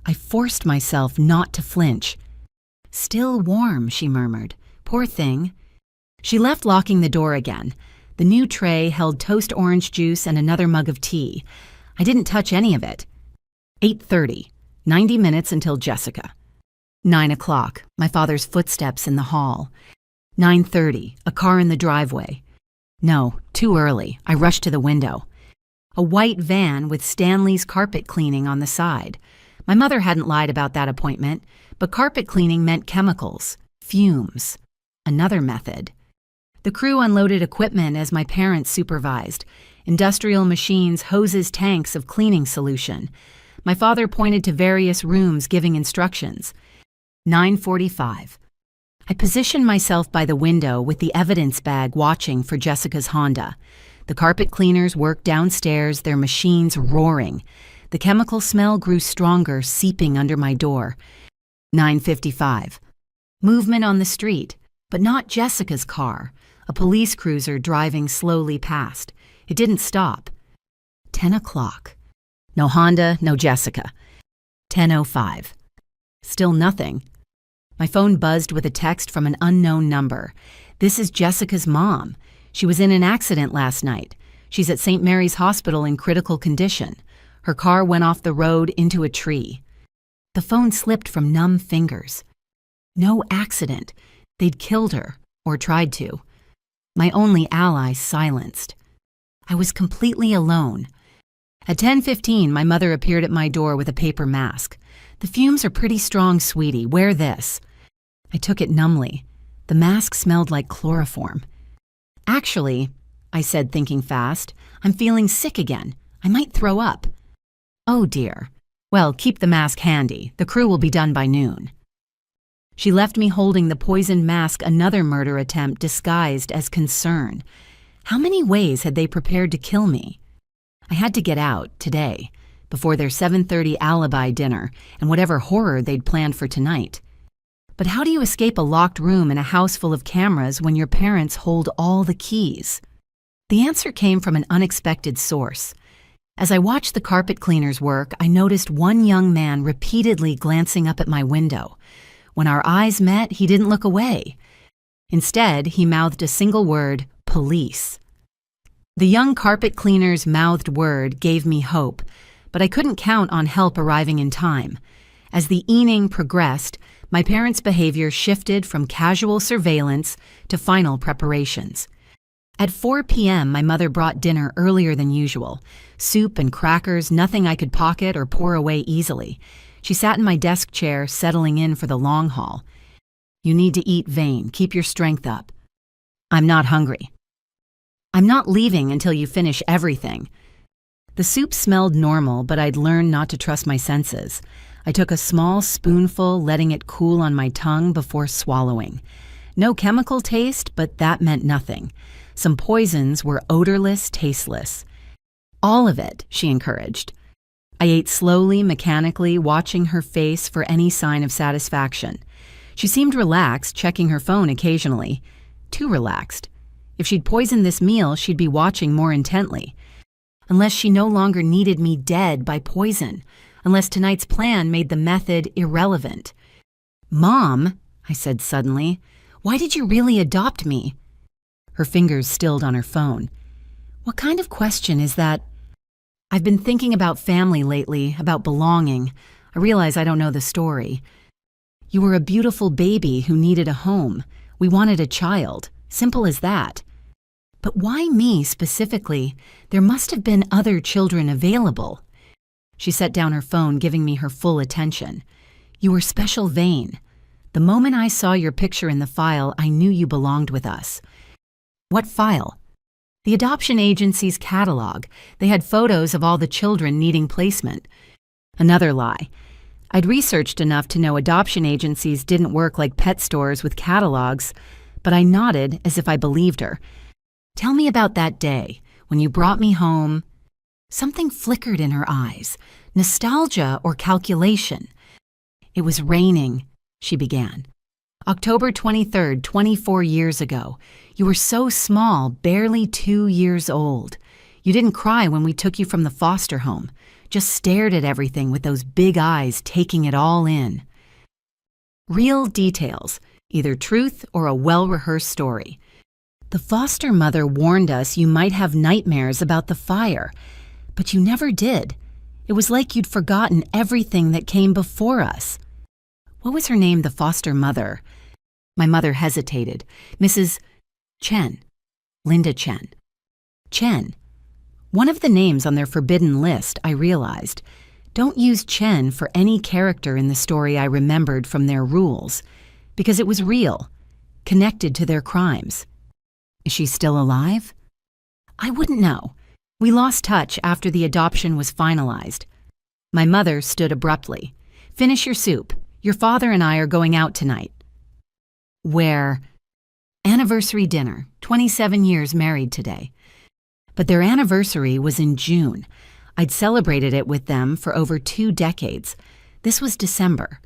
I forced myself not to flinch. Still warm, she murmured. Poor thing. She left, locking the door again. The new tray held toast orange juice and another mug of tea. I didn't touch any of it. 8:30, 90 minutes until Jessica. 9 o'clock, my father's footsteps in the hall. 9:30, a car in the driveway. No, too early. I rushed to the window. A white van with Stanley's carpet cleaning on the side. My mother hadn't lied about that appointment, but carpet cleaning meant chemicals, fumes. Another method. The crew unloaded equipment as my parents supervised. Industrial machines, hoses, tanks of cleaning solution. My father pointed to various rooms giving instructions. 9:45. I positioned myself by the window with the evidence bag watching for Jessica's Honda. The carpet cleaners worked downstairs, their machines roaring. The chemical smell grew stronger, seeping under my door. 9:55. Movement on the street, but not Jessica's car. A police cruiser driving slowly past. It didn't stop. 10 o'clock. No Honda, no Jessica. 10:05. Still nothing. My phone buzzed with a text from an unknown number. This is Jessica's mom. She was in an accident last night. She's at St. Mary's Hospital in critical condition. Her car went off the road into a tree. The phone slipped from numb fingers. No accident. They'd killed her, or tried to. My only ally silenced. I was completely alone. At 10:15, my mother appeared at my door with a paper mask. The fumes are pretty strong, sweetie. Wear this. I took it numbly. The mask smelled like chloroform. Actually, I said, thinking fast, I'm feeling sick again. I might throw up. Oh dear. Well, keep the mask handy. The crew will be done by noon. She left me holding the poisoned mask, another murder attempt disguised as concern. How many ways had they prepared to kill me? I had to get out, today, before their 7:30 alibi dinner and whatever horror they'd planned for tonight. But how do you escape a locked room in a house full of cameras when your parents hold all the keys? The answer came from an unexpected source. As I watched the carpet cleaners work, I noticed one young man repeatedly glancing up at my window. When our eyes met, he didn't look away. Instead, he mouthed a single word, police. The young carpet cleaner's mouthed word gave me hope, but I couldn't count on help arriving in time. As the evening progressed, my parents' behavior shifted from casual surveillance to final preparations. At 4 p.m., my mother brought dinner earlier than usual. Soup and crackers, nothing I could pocket or pour away easily. She sat in my desk chair, settling in for the long haul. You need to eat, Vane. Keep your strength up. I'm not hungry. I'm not leaving until you finish everything. The soup smelled normal, but I'd learned not to trust my senses. I took a small spoonful, letting it cool on my tongue before swallowing. No chemical taste, but that meant nothing. Some poisons were odorless, tasteless. All of it, she encouraged. I ate slowly, mechanically, watching her face for any sign of satisfaction. She seemed relaxed, checking her phone occasionally. Too relaxed. If she'd poisoned this meal, she'd be watching more intently. Unless she no longer needed me dead by poison. Unless tonight's plan made the method irrelevant. Mom, I said suddenly, why did you really adopt me? Her fingers stilled on her phone. What kind of question is that? I've been thinking about family lately, about belonging. I realize I don't know the story. You were a beautiful baby who needed a home. We wanted a child. Simple as that. But why me specifically? There must have been other children available. She set down her phone, giving me her full attention. You were special, Vane. The moment I saw your picture in the file, I knew you belonged with us. What file? The adoption agency's catalog. They had photos of all the children needing placement. Another lie. I'd researched enough to know adoption agencies didn't work like pet stores with catalogs, but I nodded as if I believed her. Tell me about that day, when you brought me home. Something flickered in her eyes. Nostalgia or calculation. It was raining, she began. October 23rd, 24 years ago. You were so small, barely 2 years old. You didn't cry when we took you from the foster home. Just stared at everything with those big eyes, taking it all in. Real details, either truth or a well-rehearsed story. The foster mother warned us you might have nightmares about the fire, but you never did. It was like you'd forgotten everything that came before us. What was her name, the foster mother? My mother hesitated. Mrs. Chen. Linda Chen. Chen. One of the names on their forbidden list, I realized. Don't use Chen for any character in the story I remembered from their rules, because it was real, connected to their crimes. Is she still alive? I wouldn't know. We lost touch after the adoption was finalized. My mother stood abruptly. Finish your soup. Your father and I are going out tonight. Where? Anniversary dinner. 27 years married today. But their anniversary was in June. I'd celebrated it with them for over 2 decades. This was December.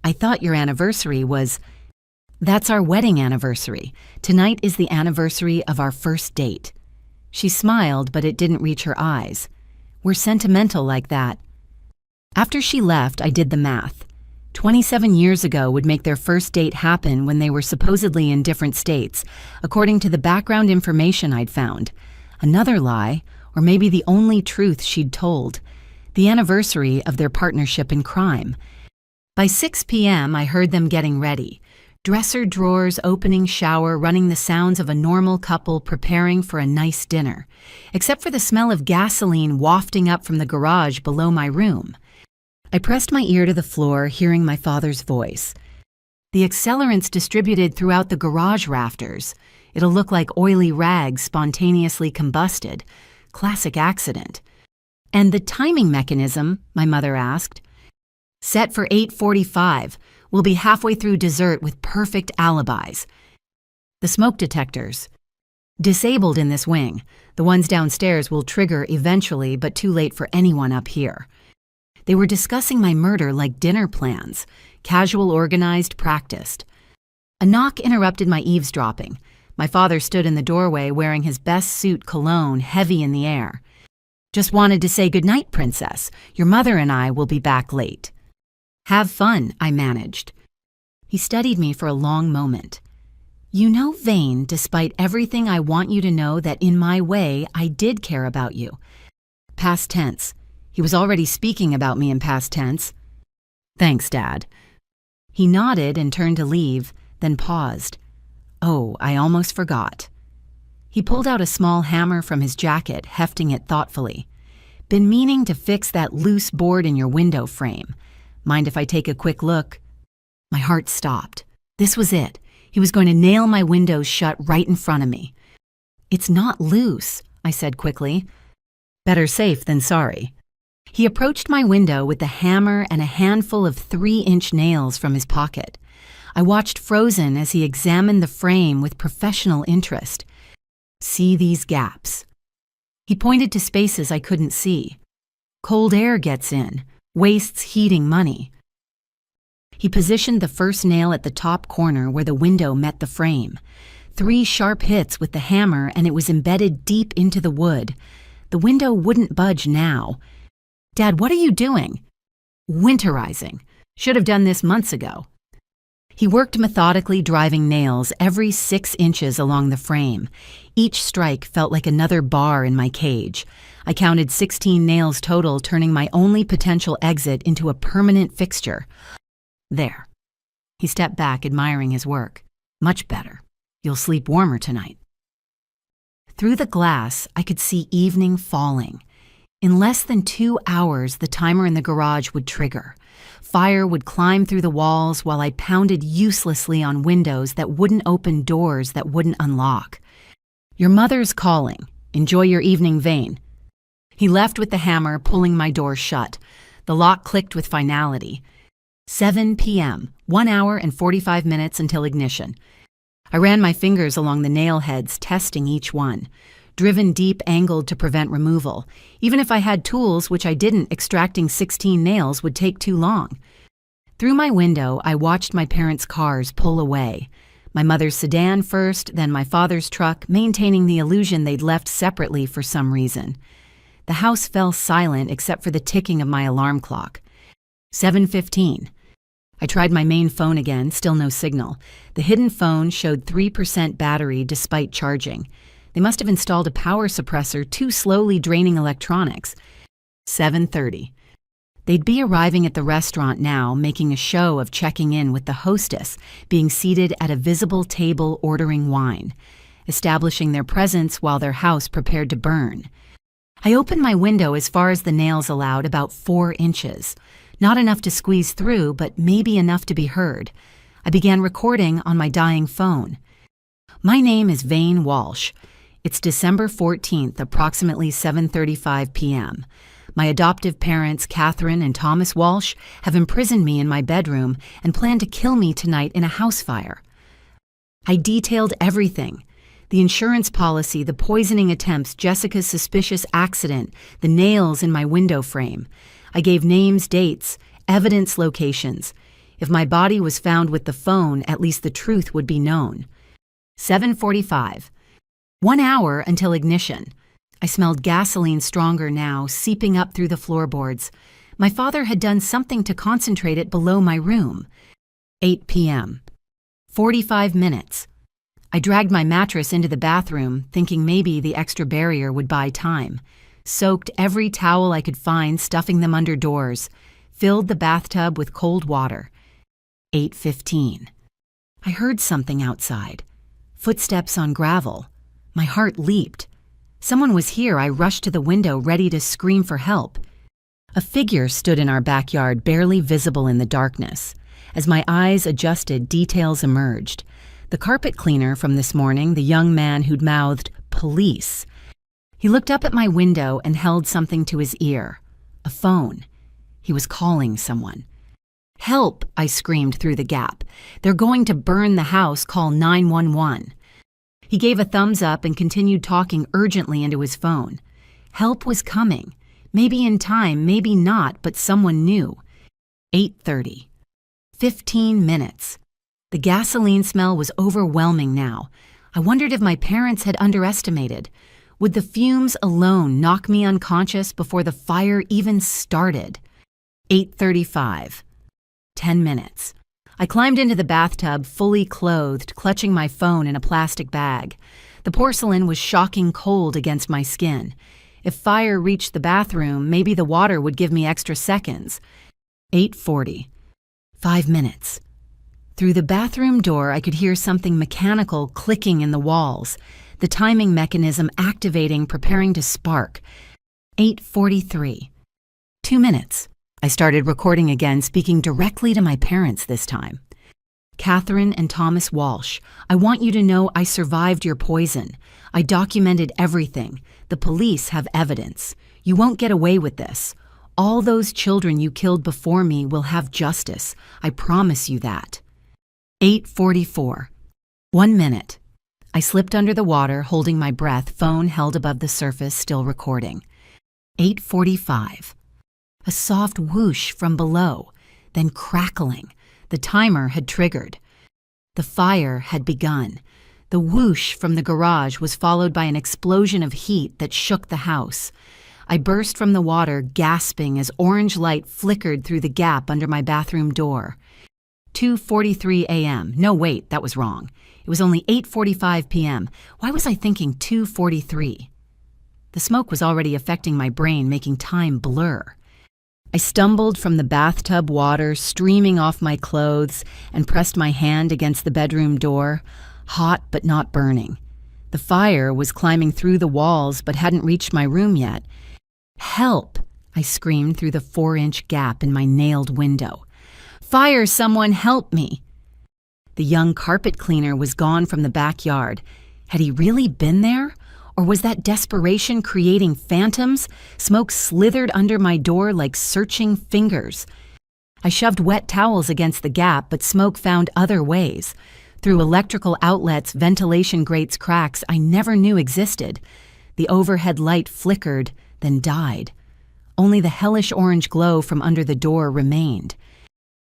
I thought your anniversary was... That's our wedding anniversary. Tonight is the anniversary of our first date. She smiled, but it didn't reach her eyes. We're sentimental like that. After she left, I did the math. 27 years ago would make their first date happen when they were supposedly in different states, according to the background information I'd found. Another lie, or maybe the only truth she'd told. The anniversary of their partnership in crime. By 6 p.m., I heard them getting ready. Dresser drawers, opening, shower, running the sounds of a normal couple preparing for a nice dinner, except for the smell of gasoline wafting up from the garage below my room. I pressed my ear to the floor, hearing my father's voice. The accelerants distributed throughout the garage rafters. It'll look like oily rags spontaneously combusted. Classic accident. And the timing mechanism, my mother asked. Set for 8:45. We'll be halfway through dessert with perfect alibis. The smoke detectors. Disabled in this wing. The ones downstairs will trigger eventually, but too late for anyone up here. They were discussing my murder like dinner plans. Casual, organized, practiced. A knock interrupted my eavesdropping. My father stood in the doorway wearing his best suit cologne, heavy in the air. Just wanted to say goodnight, Princess. Your mother and I will be back late. Have fun, I managed. He studied me for a long moment. You know, Vane, despite everything, I want you to know that in my way, I did care about you. Past tense. He was already speaking about me in past tense. Thanks, Dad. He nodded and turned to leave, then paused. Oh, I almost forgot. He pulled out a small hammer from his jacket, hefting it thoughtfully. Been meaning to fix that loose board in your window frame. Mind if I take a quick look? My heart stopped. This was it. He was going to nail my windows shut right in front of me. It's not loose, I said quickly. Better safe than sorry. He approached my window with the hammer and a handful of 3-inch nails from his pocket. I watched frozen as he examined the frame with professional interest. See these gaps. He pointed to spaces I couldn't see. Cold air gets in. Wastes heating money. He positioned the first nail at the top corner where the window met the frame. 3 sharp hits with the hammer and it was embedded deep into the wood. The window wouldn't budge now. Dad, what are you doing? Winterizing. Should have done this months ago. He worked methodically, driving nails every 6 inches along the frame. Each strike felt like another bar in my cage. I counted 16 nails total, turning my only potential exit into a permanent fixture. There. He stepped back, admiring his work. Much better. You'll sleep warmer tonight. Through the glass, I could see evening falling. In less than 2 hours, the timer in the garage would trigger. Fire would climb through the walls while I pounded uselessly on windows that wouldn't open, doors that wouldn't unlock. Your mother's calling. Enjoy your evening, Vane. He left with the hammer, pulling my door shut. The lock clicked with finality. 7 p.m., 1 hour and 45 minutes until ignition. I ran my fingers along the nail heads, testing each one. Driven deep, angled to prevent removal. Even if I had tools, which I didn't, extracting 16 nails would take too long. Through my window, I watched my parents' cars pull away. My mother's sedan first, then my father's truck, maintaining the illusion they'd left separately for some reason. The house fell silent except for the ticking of my alarm clock. 7:15. I tried my main phone again, still no signal. The hidden phone showed 3% battery despite charging. They must have installed a power suppressor too slowly draining electronics. 7:30. They'd be arriving at the restaurant now, making a show of checking in with the hostess, being seated at a visible table ordering wine, establishing their presence while their house prepared to burn. I opened my window as far as the nails allowed, about 4 inches. Not enough to squeeze through, but maybe enough to be heard. I began recording on my dying phone. My name is Vane Walsh. It's December 14th, approximately 7:35 p.m. My adoptive parents, Catherine and Thomas Walsh, have imprisoned me in my bedroom and plan to kill me tonight in a house fire. I detailed everything. The insurance policy, the poisoning attempts, Jessica's suspicious accident, the nails in my window frame. I gave names, dates, evidence, locations. If my body was found with the phone, at least the truth would be known. 7:45. 1 hour until ignition. I smelled gasoline stronger now, seeping up through the floorboards. My father had done something to concentrate it below my room. 8 p.m. 45 minutes. I dragged my mattress into the bathroom, thinking maybe the extra barrier would buy time. Soaked every towel I could find, stuffing them under doors. Filled the bathtub with cold water. 8:15. I heard something outside. Footsteps on gravel. My heart leaped. Someone was here. I rushed to the window, ready to scream for help. A figure stood in our backyard, barely visible in the darkness. As my eyes adjusted, details emerged. The carpet cleaner from this morning, the young man who'd mouthed, "Police." He looked up at my window and held something to his ear. A phone. He was calling someone. "Help!" I screamed through the gap. "They're going to burn the house. Call 911. He gave a thumbs up and continued talking urgently into his phone. Help was coming. Maybe in time, maybe not, but someone knew. 8:30. 15 minutes. The gasoline smell was overwhelming now. I wondered if my parents had underestimated. Would the fumes alone knock me unconscious before the fire even started? 8:35. 10 minutes. I climbed into the bathtub, fully clothed, clutching my phone in a plastic bag. The porcelain was shocking cold against my skin. If fire reached the bathroom, maybe the water would give me extra seconds. 8:40. 5 minutes. Through the bathroom door, I could hear something mechanical clicking in the walls, the timing mechanism activating, preparing to spark. 8:43. 2 minutes. I started recording again, speaking directly to my parents this time. Catherine and Thomas Walsh, I want you to know I survived your poison. I documented everything. The police have evidence. You won't get away with this. All those children you killed before me will have justice. I promise you that. 8:44. 1 minute. I slipped under the water, holding my breath, phone held above the surface, still recording. 8:45. A soft whoosh from below, then crackling. The timer had triggered. The fire had begun. The whoosh from the garage was followed by an explosion of heat that shook the house. I burst from the water, gasping as orange light flickered through the gap under my bathroom door. 2:43 a.m. No, wait, that was wrong. It was only 8:45 p.m. Why was I thinking 2:43? The smoke was already affecting my brain, making time blur. I stumbled from the bathtub water, streaming off my clothes, and pressed my hand against the bedroom door, hot but not burning. The fire was climbing through the walls but hadn't reached my room yet. "Help!" I screamed through the 4-inch gap in my nailed window. "Fire, someone, help me!" The young carpet cleaner was gone from the backyard. Had he really been there? Or was that desperation creating phantoms? Smoke slithered under my door like searching fingers. I shoved wet towels against the gap, but smoke found other ways. Through electrical outlets, ventilation grates, cracks I never knew existed. The overhead light flickered, then died. Only the hellish orange glow from under the door remained.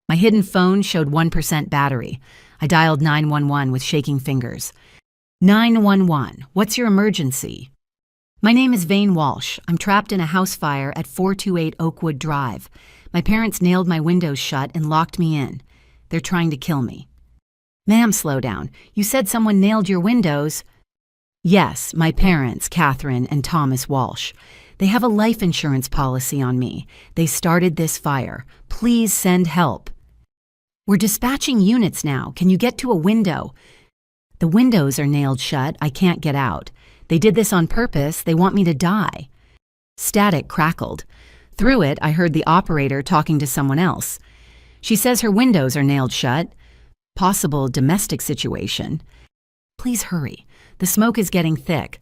My hidden phone showed 1% battery. I dialed 911 with shaking fingers. 911, what's your emergency? My name is Vane Walsh. I'm trapped in a house fire at 428 Oakwood Drive. My parents nailed my windows shut and locked me in. They're trying to kill me." "Ma'am, slow down. You said someone nailed your windows." "Yes, my parents, Catherine and Thomas Walsh. They have a life insurance policy on me. They started this fire. Please send help." "We're dispatching units now. Can you get to a window?" "The windows are nailed shut. I can't get out. They did this on purpose. They want me to die." Static crackled. Through it, I heard the operator talking to someone else. "She says her windows are nailed shut. Possible domestic situation. Please hurry. The smoke is getting thick."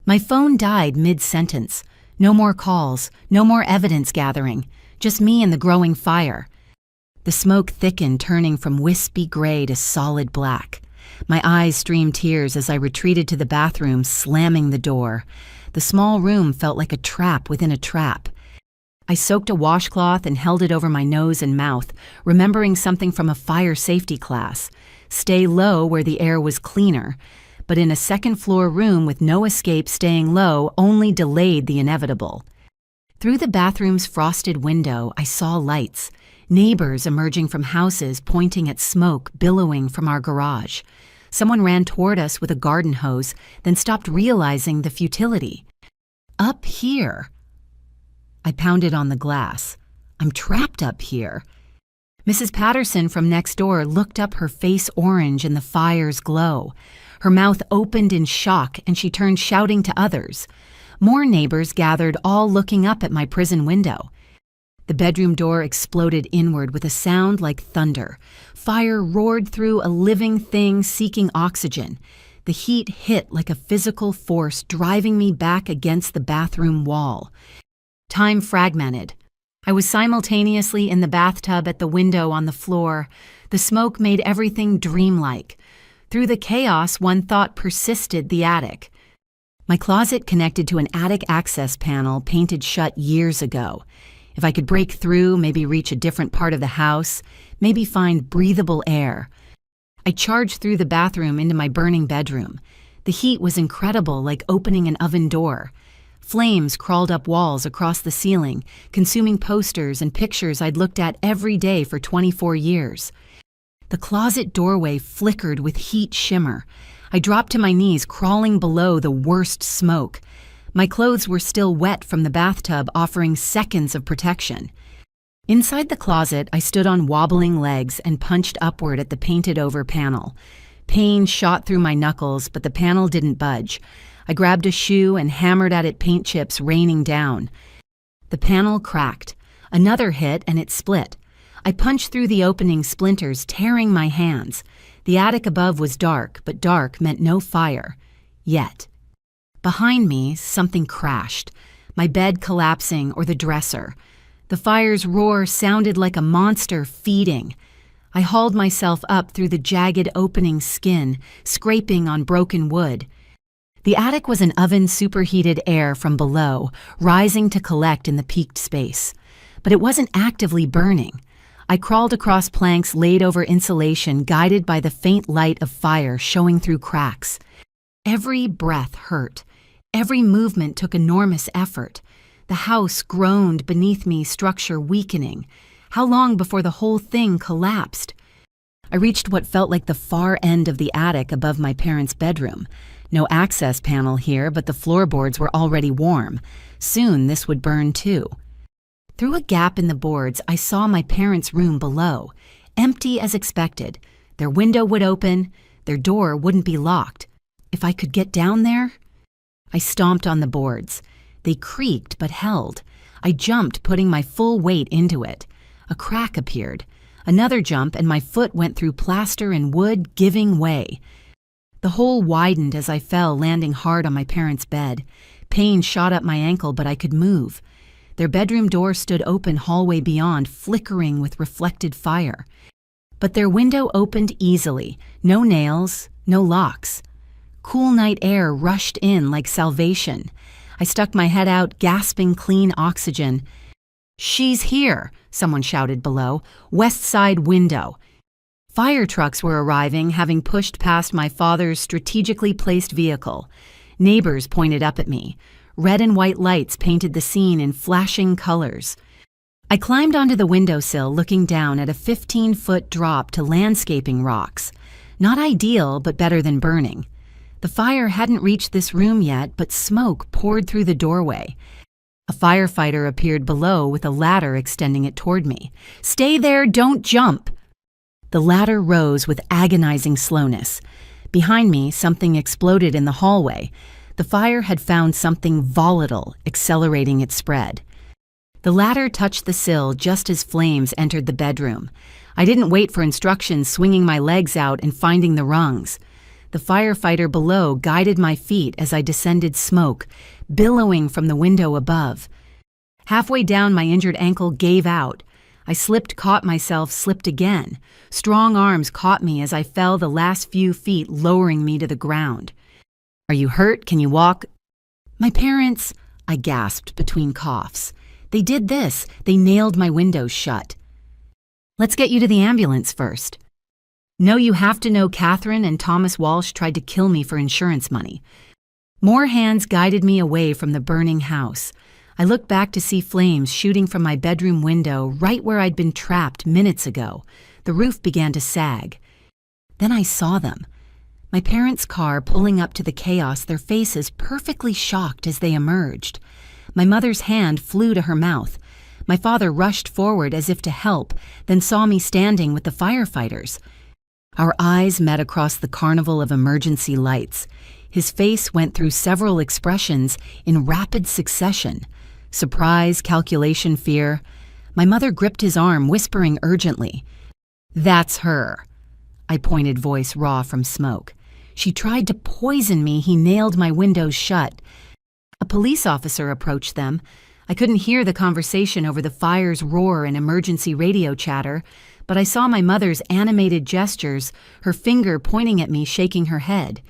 My phone died mid-sentence. No more calls, no more evidence gathering, just me and the growing fire. The smoke thickened, turning from wispy gray to solid black. My eyes streamed tears as I retreated to the bathroom, slamming the door. The small room felt like a trap within a trap. I soaked a washcloth and held it over my nose and mouth, remembering something from a fire safety class. Stay low where the air was cleaner. But in a second-floor room with no escape, staying low only delayed the inevitable. Through the bathroom's frosted window, I saw lights. Neighbors emerging from houses, pointing at smoke billowing from our garage. Someone ran toward us with a garden hose, then stopped, realizing the futility. "Up here." I pounded on the glass. "I'm trapped up here." Mrs. Patterson from next door looked up, her face orange in the fire's glow. Her mouth opened in shock, and she turned, shouting to others. More neighbors gathered, all looking up at my prison window. The bedroom door exploded inward with a sound like thunder. Fire roared through, a living thing seeking oxygen. The heat hit like a physical force, driving me back against the bathroom wall. Time fragmented. I was simultaneously in the bathtub, at the window, on the floor. The smoke made everything dreamlike. Through the chaos, one thought persisted: the attic. My closet connected to an attic access panel painted shut years ago. If I could break through, maybe reach a different part of the house, maybe find breathable air. I charged through the bathroom into my burning bedroom. The heat was incredible, like opening an oven door. Flames crawled up walls across the ceiling, consuming posters and pictures I'd looked at every day for 24 years. The closet doorway flickered with heat shimmer. I dropped to my knees, crawling below the worst smoke. My clothes were still wet from the bathtub, offering seconds of protection. Inside the closet, I stood on wobbling legs and punched upward at the painted-over panel. Pain shot through my knuckles, but the panel didn't budge. I grabbed a shoe and hammered at it, paint chips raining down. The panel cracked. Another hit, and it split. I punched through the opening, splinters tearing my hands. The attic above was dark, but dark meant no fire. Yet. Behind me, something crashed. My bed collapsing, or the dresser. The fire's roar sounded like a monster feeding. I hauled myself up through the jagged opening skin, scraping on broken wood. The attic was an oven, superheated air from below, rising to collect in the peaked space. But it wasn't actively burning. I crawled across planks laid over insulation, guided by the faint light of fire showing through cracks. Every breath hurt. Every movement took enormous effort. The house groaned beneath me, structure weakening. How long before the whole thing collapsed? I reached what felt like the far end of the attic above my parents' bedroom. No access panel here, but the floorboards were already warm. Soon this would burn too. Through a gap in the boards, I saw my parents' room below, empty as expected. Their window would open, their door wouldn't be locked. If I could get down there? I stomped on the boards. They creaked but held. I jumped, putting my full weight into it. A crack appeared. Another jump, and my foot went through plaster and wood, giving way. The hole widened as I fell, landing hard on my parents' bed. Pain shot up my ankle, but I could move. Their bedroom door stood open, hallway beyond, flickering with reflected fire. But their window opened easily. No nails, no locks. Cool night air rushed in like salvation. I stuck my head out, gasping clean oxygen. "She's here," someone shouted below. "West side window." Fire trucks were arriving, having pushed past my father's strategically placed vehicle. Neighbors pointed up at me. Red and white lights painted the scene in flashing colors. I climbed onto the windowsill, looking down at a 15-foot drop to landscaping rocks. Not ideal, but better than burning. The fire hadn't reached this room yet, but smoke poured through the doorway. A firefighter appeared below with a ladder extending it toward me. "Stay there, don't jump!" The ladder rose with agonizing slowness. Behind me, something exploded in the hallway. The fire had found something volatile, accelerating its spread. The ladder touched the sill just as flames entered the bedroom. I didn't wait for instructions, swinging my legs out and finding the rungs. The firefighter below guided my feet as I descended smoke, billowing from the window above. Halfway down, my injured ankle gave out. I slipped, caught myself, slipped again. Strong arms caught me as I fell the last few feet, lowering me to the ground. "Are you hurt? Can you walk?" "My parents," I gasped between coughs. "They did this. They nailed my windows shut." "Let's get you to the ambulance first." "No, you have to know Catherine and Thomas Walsh tried to kill me for insurance money." More hands guided me away from the burning house. I looked back to see flames shooting from my bedroom window right where I'd been trapped minutes ago. The roof began to sag. Then I saw them. My parents' car pulling up to the chaos, their faces perfectly shocked as they emerged. My mother's hand flew to her mouth. My father rushed forward as if to help, then saw me standing with the firefighters. Our eyes met across the carnival of emergency lights. His face went through several expressions in rapid succession: surprise, calculation, fear. My mother gripped his arm, whispering urgently, "That's her." I pointed, voice raw from smoke. "She tried to poison me. He nailed my windows shut." A police officer approached them. I couldn't hear the conversation over the fire's roar and emergency radio chatter, but I saw my mother's animated gestures, her finger pointing at me, shaking her head.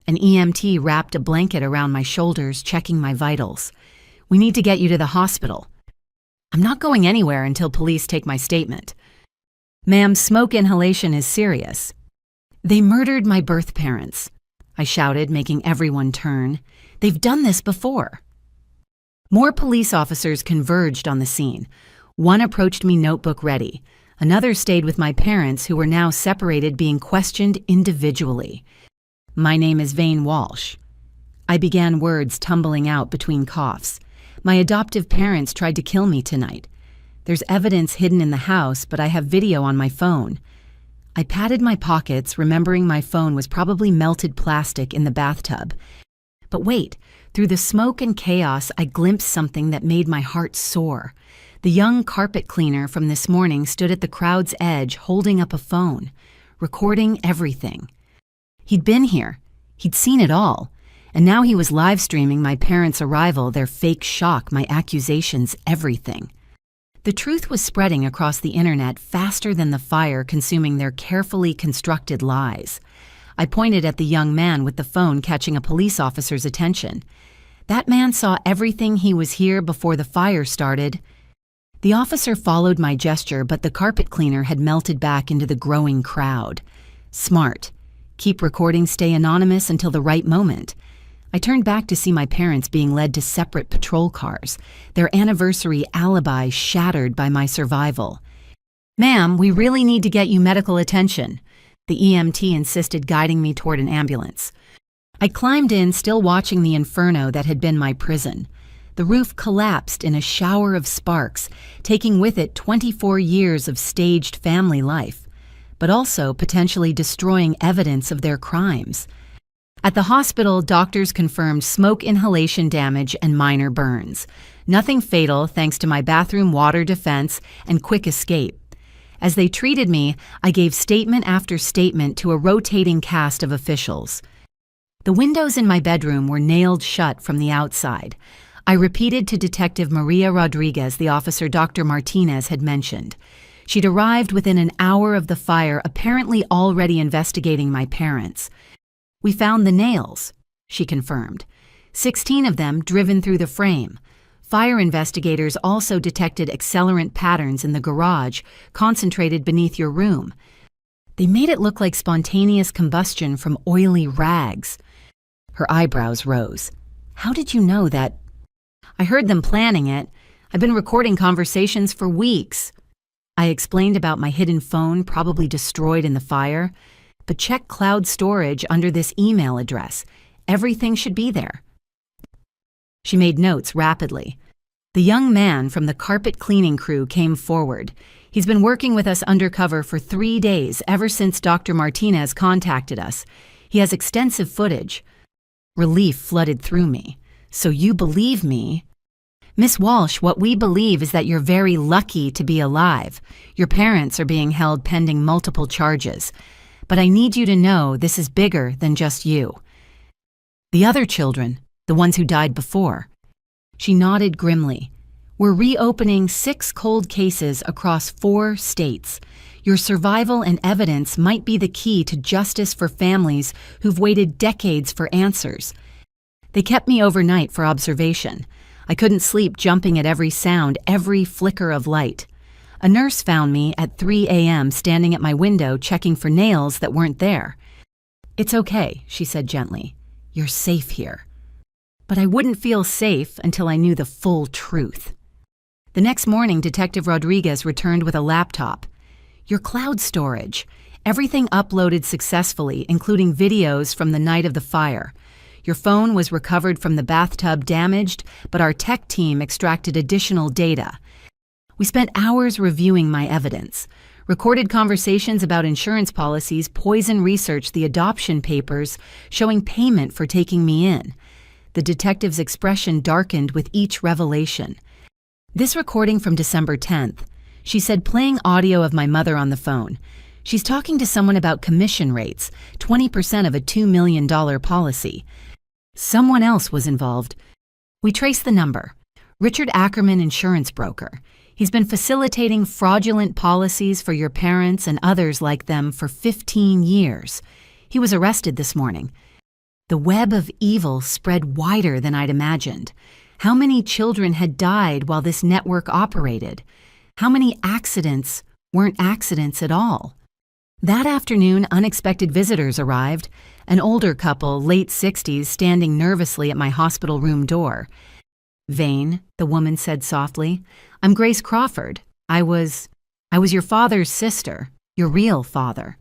An EMT wrapped a blanket around my shoulders, checking my vitals. "We need to get you to the hospital." "I'm not going anywhere until police take my statement." "Ma'am, smoke inhalation is serious." "They murdered my birth parents," I shouted, making everyone turn. "They've done this before." More police officers converged on the scene. One approached me, notebook ready. Another stayed with my parents, who were now separated, being questioned individually. "My name is Vane Walsh." I began, words tumbling out between coughs. "My adoptive parents tried to kill me tonight. There's evidence hidden in the house, but I have video on my phone." I patted my pockets, remembering my phone was probably melted plastic in the bathtub. But wait, through the smoke and chaos, I glimpsed something that made my heart soar. The young carpet cleaner from this morning stood at the crowd's edge, holding up a phone, recording everything. He'd been here. He'd seen it all. And now he was live streaming my parents' arrival, their fake shock, my accusations, everything. The truth was spreading across the internet faster than the fire consuming their carefully constructed lies. I pointed at the young man with the phone, catching a police officer's attention. That man saw everything. He was here before the fire started. The officer followed my gesture, but the carpet cleaner had melted back into the growing crowd. Smart. Keep recording, stay anonymous until the right moment. I turned back to see my parents being led to separate patrol cars, their anniversary alibi shattered by my survival. "Ma'am, we really need to get you medical attention," the EMT insisted, guiding me toward an ambulance. I climbed in, still watching the inferno that had been my prison. The roof collapsed in a shower of sparks, taking with it 24 years of staged family life, but also potentially destroying evidence of their crimes. At the hospital, doctors confirmed smoke inhalation damage and minor burns. Nothing fatal thanks to my bathroom water defense and quick escape. As they treated me, I gave statement after statement to a rotating cast of officials. The windows in my bedroom were nailed shut from the outside. I repeated to Detective Maria Rodriguez the officer Dr. Martinez had mentioned. She'd arrived within an hour of the fire, apparently already investigating my parents. "We found the nails," she confirmed. 16 of them driven through the frame. Fire investigators also detected accelerant patterns in the garage, concentrated beneath your room. They made it look like spontaneous combustion from oily rags. Her eyebrows rose. "How did you know that?" "I heard them planning it. I've been recording conversations for weeks. I explained about my hidden phone probably destroyed in the fire, but check cloud storage under this email address. Everything should be there. She made notes rapidly. The young man from the carpet cleaning crew came forward. He's been working with us undercover for 3 days, ever since Dr. Martinez contacted us. He has extensive footage. Relief flooded through me. So you believe me? Miss Walsh, what we believe is that you're very lucky to be alive. Your parents are being held pending multiple charges. But I need you to know this is bigger than just you. The other children, the ones who died before. She nodded grimly. We're reopening 6 cold cases across 4 states. Your survival and evidence might be the key to justice for families who've waited decades for answers. They kept me overnight for observation. I couldn't sleep, jumping at every sound, every flicker of light. A nurse found me at 3 a.m. standing at my window checking for nails that weren't there. It's okay, she said gently. You're safe here. But I wouldn't feel safe until I knew the full truth. The next morning, Detective Rodriguez returned with a laptop. Your cloud storage. Everything uploaded successfully, including videos from the night of the fire. Your phone was recovered from the bathtub damaged, but our tech team extracted additional data. We spent hours reviewing my evidence. Recorded conversations about insurance policies, Poison researched the adoption papers, showing payment for taking me in. The detective's expression darkened with each revelation. This recording from December 10th. She said playing audio of my mother on the phone. She's talking to someone about commission rates, 20% of a $2 million policy. Someone else was involved. We traced the number. Richard Ackerman, insurance broker. He's been facilitating fraudulent policies for your parents and others like them for 15 years. He was arrested this morning. The web of evil spread wider than I'd imagined. How many children had died while this network operated? How many accidents weren't accidents at all? That afternoon, unexpected visitors arrived. An older couple, late 60s, standing nervously at my hospital room door. Vane, the woman said softly. I'm Grace Crawford. I was your father's sister, your real father.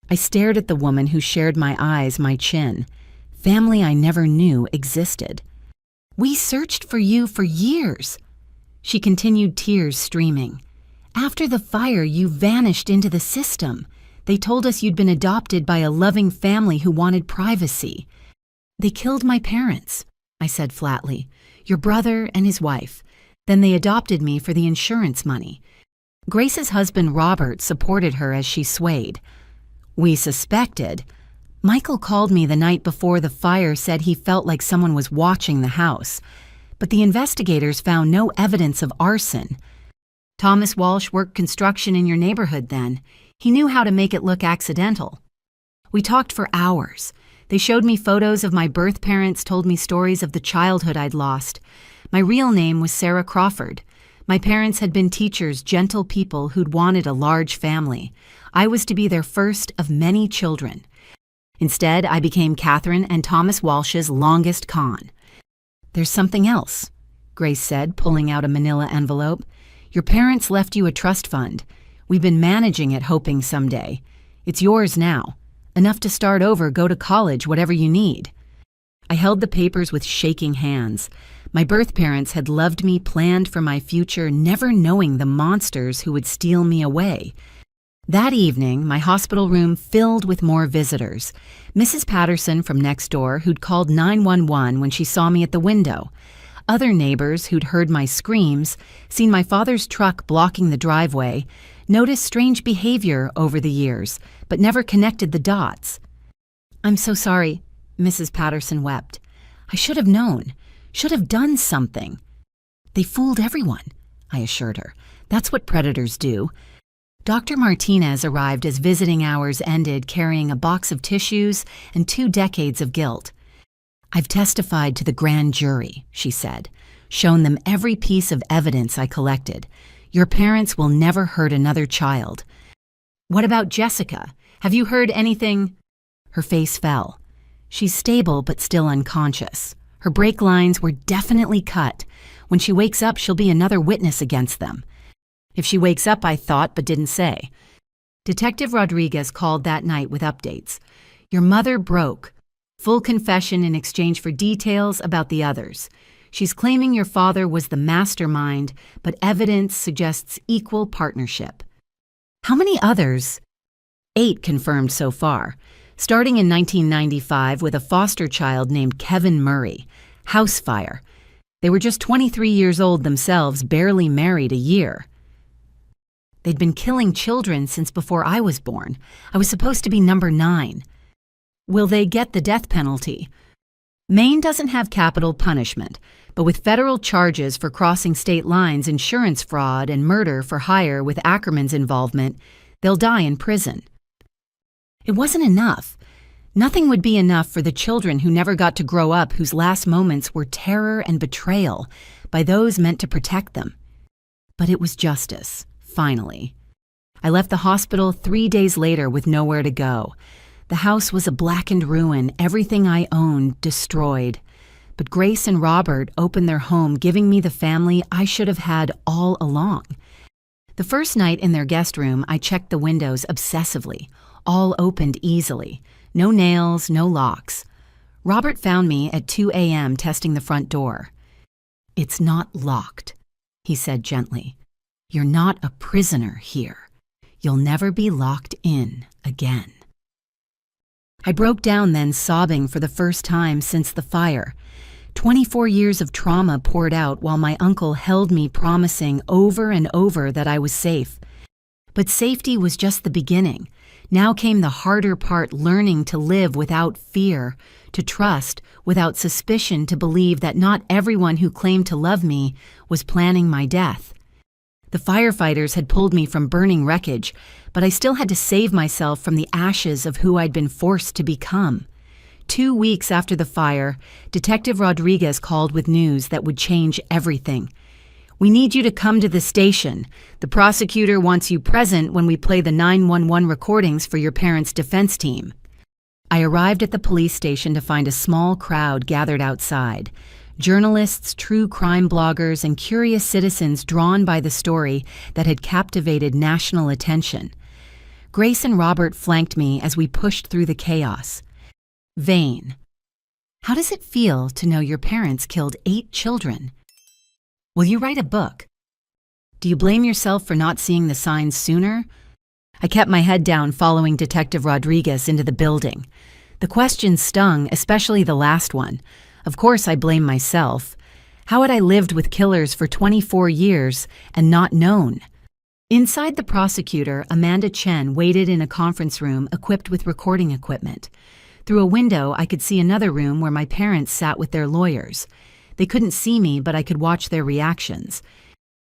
I stared at the woman who shared my eyes, my chin. Family I never knew existed. We searched for you for years. She continued, tears streaming. After the fire, you vanished into the system. They told us you'd been adopted by a loving family who wanted privacy. They killed my parents, I said flatly. Your brother and his wife. Then they adopted me for the insurance money. Grace's husband, Robert, supported her as she swayed. We suspected. Michael called me the night before the fire, said he felt like someone was watching the house. But the investigators found no evidence of arson. Thomas Walsh worked construction in your neighborhood then. He knew how to make it look accidental. We talked for hours. They showed me photos of my birth parents, told me stories of the childhood I'd lost. My real name was Sarah Crawford. My parents had been teachers, gentle people who'd wanted a large family. I was to be their first of many children. Instead, I became Catherine and Thomas Walsh's longest con. There's something else, Grace said, pulling out a manila envelope. Your parents left you a trust fund. We've been managing it, hoping someday. It's yours now. Enough to start over, go to college, whatever you need. I held the papers with shaking hands. My birth parents had loved me, planned for my future, never knowing the monsters who would steal me away. That evening, my hospital room filled with more visitors. Mrs. Patterson from next door, who'd called 911 when she saw me at the window. Other neighbors who'd heard my screams, seen my father's truck blocking the driveway, noticed strange behavior over the years, but never connected the dots. I'm so sorry, Mrs. Patterson wept. I should have known, should have done something. They fooled everyone, I assured her. That's what predators do. Dr. Martinez arrived as visiting hours ended, carrying a box of tissues and 2 decades of guilt. I've testified to the grand jury, she said, shown them every piece of evidence I collected. Your parents will never hurt another child. What about Jessica? Have you heard anything? Her face fell. She's stable but still unconscious. Her brake lines were definitely cut. When she wakes up, she'll be another witness against them. If she wakes up, I thought, but didn't say. Detective Rodriguez called that night with updates. Your mother broke. Full confession in exchange for details about the others. She's claiming your father was the mastermind, but evidence suggests equal partnership. How many others? 8 confirmed so far, starting in 1995 with a foster child named Kevin Murray. House fire. They were just 23 years old themselves, barely married a year. They'd been killing children since before I was born. I was supposed to be number 9. Will they get the death penalty? Maine doesn't have capital punishment, but with federal charges for crossing state lines, insurance fraud, and murder for hire with Ackerman's involvement, they'll die in prison. It wasn't enough. Nothing would be enough for the children who never got to grow up, whose last moments were terror and betrayal by those meant to protect them. But it was justice. Finally. I left the hospital 3 days later with nowhere to go. The house was a blackened ruin, everything I owned destroyed. But Grace and Robert opened their home, giving me the family I should have had all along. The first night in their guest room, I checked the windows obsessively. All opened easily. No nails, no locks. Robert found me at 2 a.m. testing the front door. It's not locked, he said gently. You're not a prisoner here. You'll never be locked in again. I broke down then, sobbing for the first time since the fire. 24 years of trauma poured out while my uncle held me, promising over and over that I was safe. But safety was just the beginning. Now came the harder part, learning to live without fear, to trust without suspicion, to believe that not everyone who claimed to love me was planning my death. The firefighters had pulled me from burning wreckage, but I still had to save myself from the ashes of who I'd been forced to become. 2 weeks after the fire, Detective Rodriguez called with news that would change everything. We need you to come to the station. The prosecutor wants you present when we play the 911 recordings for your parents' defense team. I arrived at the police station to find a small crowd gathered outside. Journalists, true crime bloggers, and curious citizens drawn by the story that had captivated national attention. Grace and Robert flanked me as we pushed through the chaos. Vane. How does it feel to know your parents killed 8 children? Will you write a book? Do you blame yourself for not seeing the signs sooner? I kept my head down, following Detective Rodriguez into the building. The questions stung, especially the last one. Of course I blame myself. How had I lived with killers for 24 years and not known? Inside, the prosecutor, Amanda Chen, waited in a conference room equipped with recording equipment. Through a window, I could see another room where my parents sat with their lawyers. They couldn't see me, but I could watch their reactions.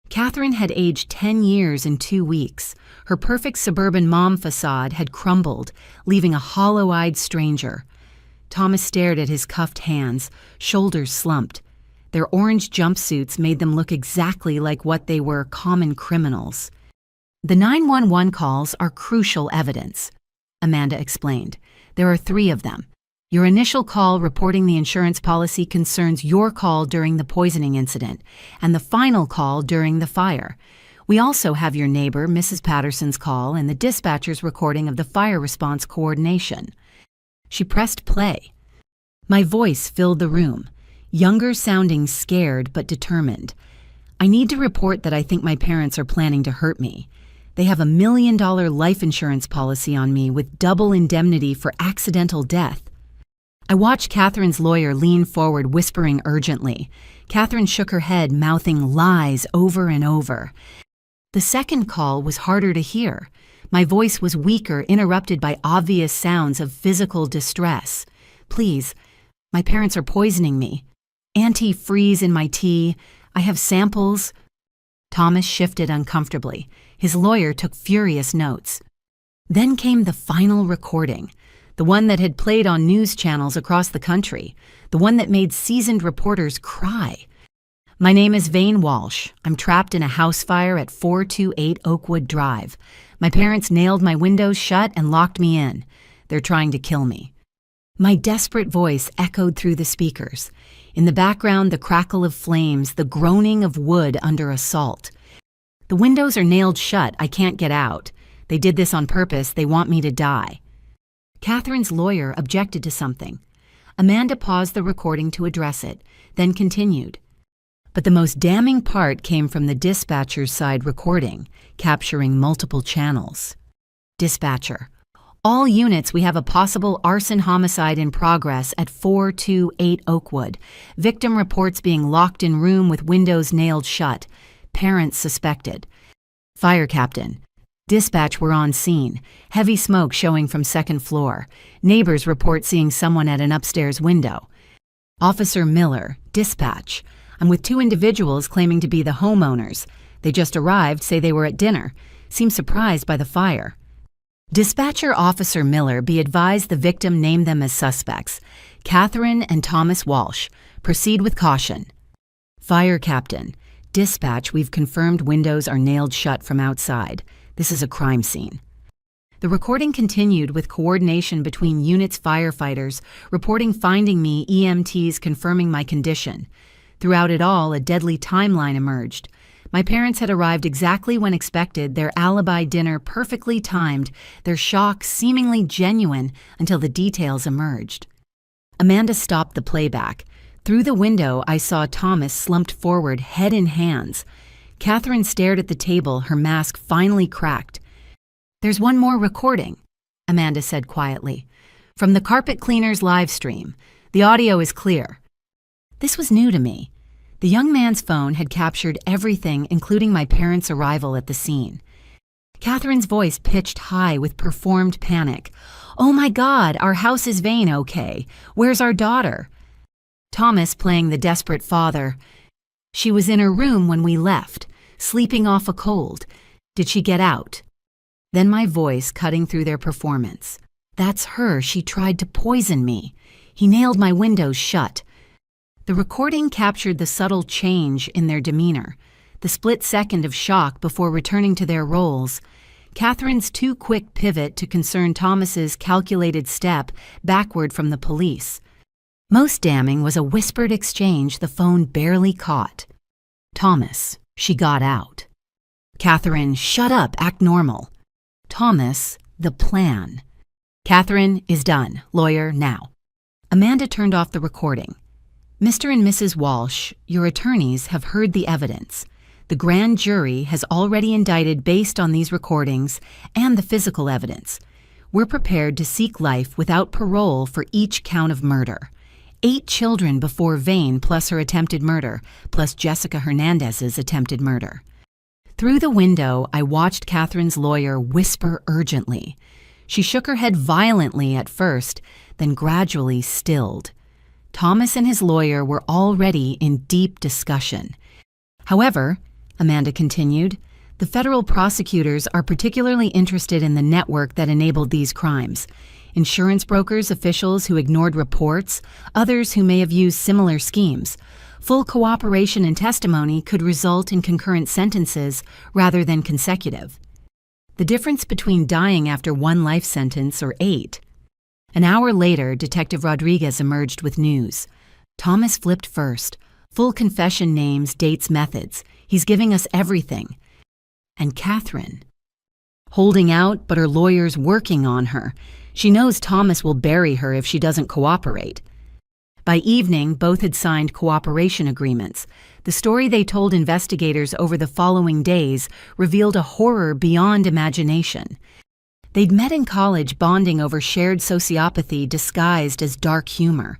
Catherine had aged 10 years in 2 weeks. Her perfect suburban mom facade had crumbled, leaving a hollow-eyed stranger. Thomas stared at his cuffed hands, shoulders slumped. Their orange jumpsuits made them look exactly like what they were, common criminals. The 911 calls are crucial evidence, Amanda explained. There are 3 of them. Your initial call reporting the insurance policy concerns your call during the poisoning incident, and the final call during the fire. We also have your neighbor, Mrs. Patterson's call, and the dispatcher's recording of the fire response coordination. She pressed play. My voice filled the room, younger sounding, scared but determined. I need to report that I think my parents are planning to hurt me. They have $1 million life insurance policy on me with double indemnity for accidental death. I watched Catherine's lawyer lean forward, whispering urgently. Catherine shook her head, mouthing lies over and over. The second call was harder to hear. My voice was weaker, interrupted by obvious sounds of physical distress. Please, my parents are poisoning me. Antifreeze in my tea. I have samples. Thomas shifted uncomfortably. His lawyer took furious notes. Then came the final recording, the one that had played on news channels across the country, the one that made seasoned reporters cry. My name is Vane Walsh. I'm trapped in a house fire at 428 Oakwood Drive. My parents nailed my windows shut and locked me in. They're trying to kill me. My desperate voice echoed through the speakers. In the background, the crackle of flames, the groaning of wood under assault. The windows are nailed shut. I can't get out. They did this on purpose. They want me to die. Catherine's lawyer objected to something. Amanda paused the recording to address it, then continued. But the most damning part came from the dispatcher's side recording, capturing multiple channels. Dispatcher: all units, we have a possible arson homicide in progress at 428 Oakwood. Victim reports being locked in room with windows nailed shut. Parents suspected. Fire captain: dispatch, we're on scene. Heavy smoke showing from second floor. Neighbors report seeing someone at an upstairs window. Officer Miller: dispatch: I'm with two individuals claiming to be the homeowners. They just arrived, say they were at dinner. Seem surprised by the fire. Dispatcher Officer Miller: be advised the victim named them as suspects. Catherine and Thomas Walsh. Proceed with caution. Fire captain: dispatch, we've confirmed windows are nailed shut from outside. This is a crime scene. The recording continued with coordination between units' firefighters reporting finding me, EMTs confirming my condition. Throughout it all, a deadly timeline emerged. My parents had arrived exactly when expected, their alibi dinner perfectly timed, their shock seemingly genuine until the details emerged. Amanda stopped the playback. Through the window, I saw Thomas slumped forward, head in hands. Catherine stared at the table, her mask finally cracked. There's one more recording, Amanda said quietly. From the carpet cleaner's live stream. The audio is clear. This was new to me. The young man's phone had captured everything, including my parents' arrival at the scene. Catherine's voice pitched high with performed panic. Oh my God, our house is vain, okay. Where's our daughter? Thomas playing the desperate father. She was in her room when we left, sleeping off a cold. Did she get out? Then my voice cutting through their performance. That's her. She tried to poison me. He nailed my windows shut. The recording captured the subtle change in their demeanor, the split second of shock before returning to their roles. Catherine's too quick pivot to concern Thomas's calculated step backward from the police. Most damning was a whispered exchange the phone barely caught. Thomas: she got out. Catherine: shut up, act normal. Thomas: the plan. Catherine is done. Lawyer, now. Amanda turned off the recording. Mr. and Mrs. Walsh, your attorneys have heard the evidence. The grand jury has already indicted based on these recordings and the physical evidence. We're prepared to seek life without parole for each count of murder. 8 children before Vane plus her attempted murder, plus Jessica Hernandez's attempted murder. Through the window, I watched Catherine's lawyer whisper urgently. She shook her head violently at first, then gradually stilled. Thomas and his lawyer were already in deep discussion. However, Amanda continued, the federal prosecutors are particularly interested in the network that enabled these crimes. Insurance brokers, officials who ignored reports, others who may have used similar schemes. Full cooperation and testimony could result in concurrent sentences rather than consecutive. The difference between dying after 1 life sentence or 8. An hour later, Detective Rodriguez emerged with news. Thomas flipped first. Full confession, names, dates, methods. He's giving us everything. And Catherine. Holding out, but her lawyer's working on her. She knows Thomas will bury her if she doesn't cooperate. By evening, both had signed cooperation agreements. The story they told investigators over the following days revealed a horror beyond imagination. They'd met in college, bonding over shared sociopathy disguised as dark humor.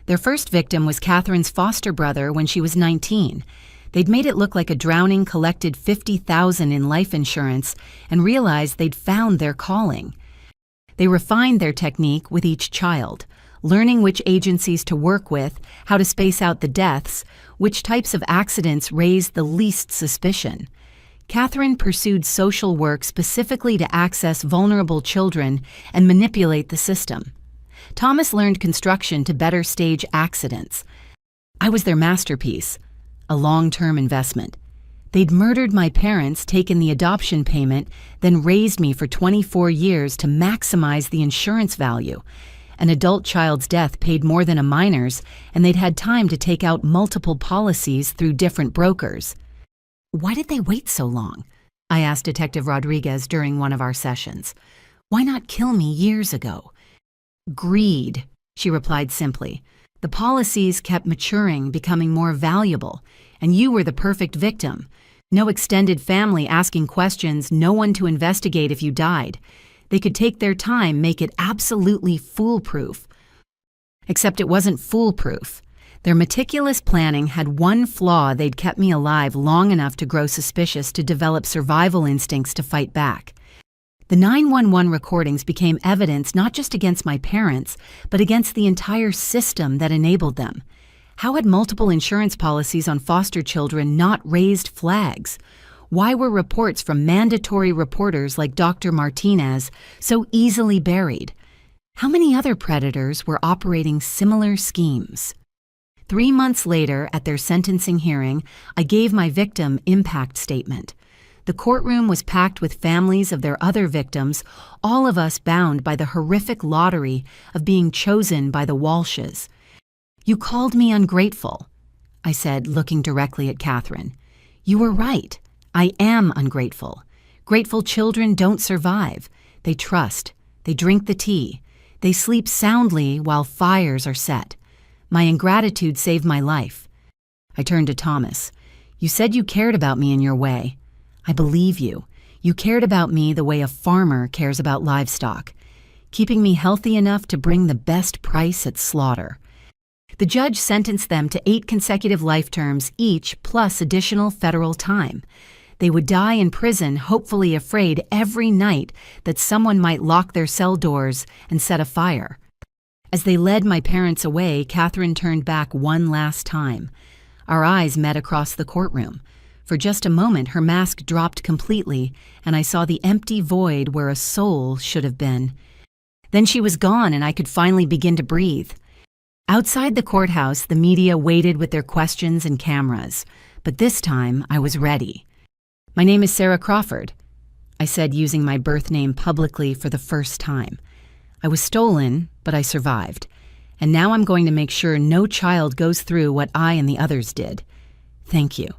Their first victim was Catherine's foster brother when she was 19. They'd made it look like a drowning collected $50,000 in life insurance and realized they'd found their calling. They refined their technique with each child, learning which agencies to work with, how to space out the deaths, which types of accidents raised the least suspicion. Catherine pursued social work specifically to access vulnerable children and manipulate the system. Thomas learned construction to better stage accidents. I was their masterpiece, a long-term investment. They'd murdered my parents, taken the adoption payment, then raised me for 24 years to maximize the insurance value. An adult child's death paid more than a minor's, and they'd had time to take out multiple policies through different brokers. Why did they wait so long? I asked Detective Rodriguez during one of our sessions. Why not kill me years ago? Greed, she replied simply. The policies kept maturing, becoming more valuable, and you were the perfect victim. No extended family asking questions, no one to investigate if you died. They could take their time, make it absolutely foolproof. Except it wasn't foolproof. Their meticulous planning had one flaw: they'd kept me alive long enough to grow suspicious, to develop survival instincts to fight back. The 911 recordings became evidence not just against my parents, but against the entire system that enabled them. How had multiple insurance policies on foster children not raised flags? Why were reports from mandatory reporters like Dr. Martinez so easily buried? How many other predators were operating similar schemes? 3 months later, at their sentencing hearing, I gave my victim impact statement. The courtroom was packed with families of their other victims, all of us bound by the horrific lottery of being chosen by the Walshes. You called me ungrateful, I said, looking directly at Catherine. You were right. I am ungrateful. Grateful children don't survive. They trust. They drink the tea. They sleep soundly while fires are set. My ingratitude saved my life. I turned to Thomas. You said you cared about me in your way. I believe you. You cared about me the way a farmer cares about livestock, keeping me healthy enough to bring the best price at slaughter. The judge sentenced them to 8 consecutive life terms each, plus additional federal time. They would die in prison, hopefully afraid every night that someone might lock their cell doors and set a fire. As they led my parents away, Catherine turned back one last time. Our eyes met across the courtroom. For just a moment, her mask dropped completely, and I saw the empty void where a soul should have been. Then she was gone, and I could finally begin to breathe. Outside the courthouse, the media waited with their questions and cameras, but this time I was ready. My name is Sarah Crawford, I said, using my birth name publicly for the first time. I was stolen, but I survived, and now I'm going to make sure no child goes through what I and the others did. Thank you.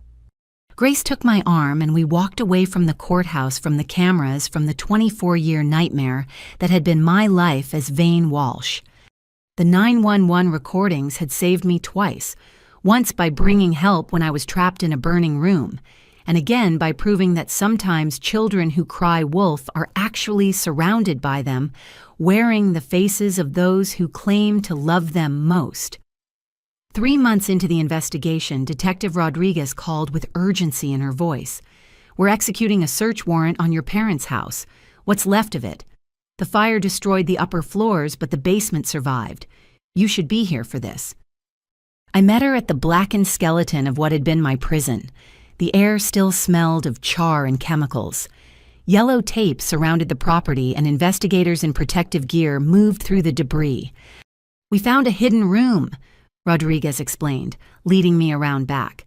Grace took my arm, and we walked away from the courthouse, from the cameras, from the 24-year nightmare that had been my life as Vane Walsh. The 911 recordings had saved me twice, once by bringing help when I was trapped in a burning room, and again by proving that sometimes children who cry wolf are actually surrounded by them, wearing the faces of those who claim to love them most. 3 months into the investigation, Detective Rodriguez called with urgency in her voice. We're executing a search warrant on your parents' house. What's left of it? The fire destroyed the upper floors, but the basement survived. You should be here for this. I met her at the blackened skeleton of what had been my prison. The air still smelled of char and chemicals. Yellow tape surrounded the property, and investigators in protective gear moved through the debris. We found a hidden room, Rodriguez explained, leading me around back.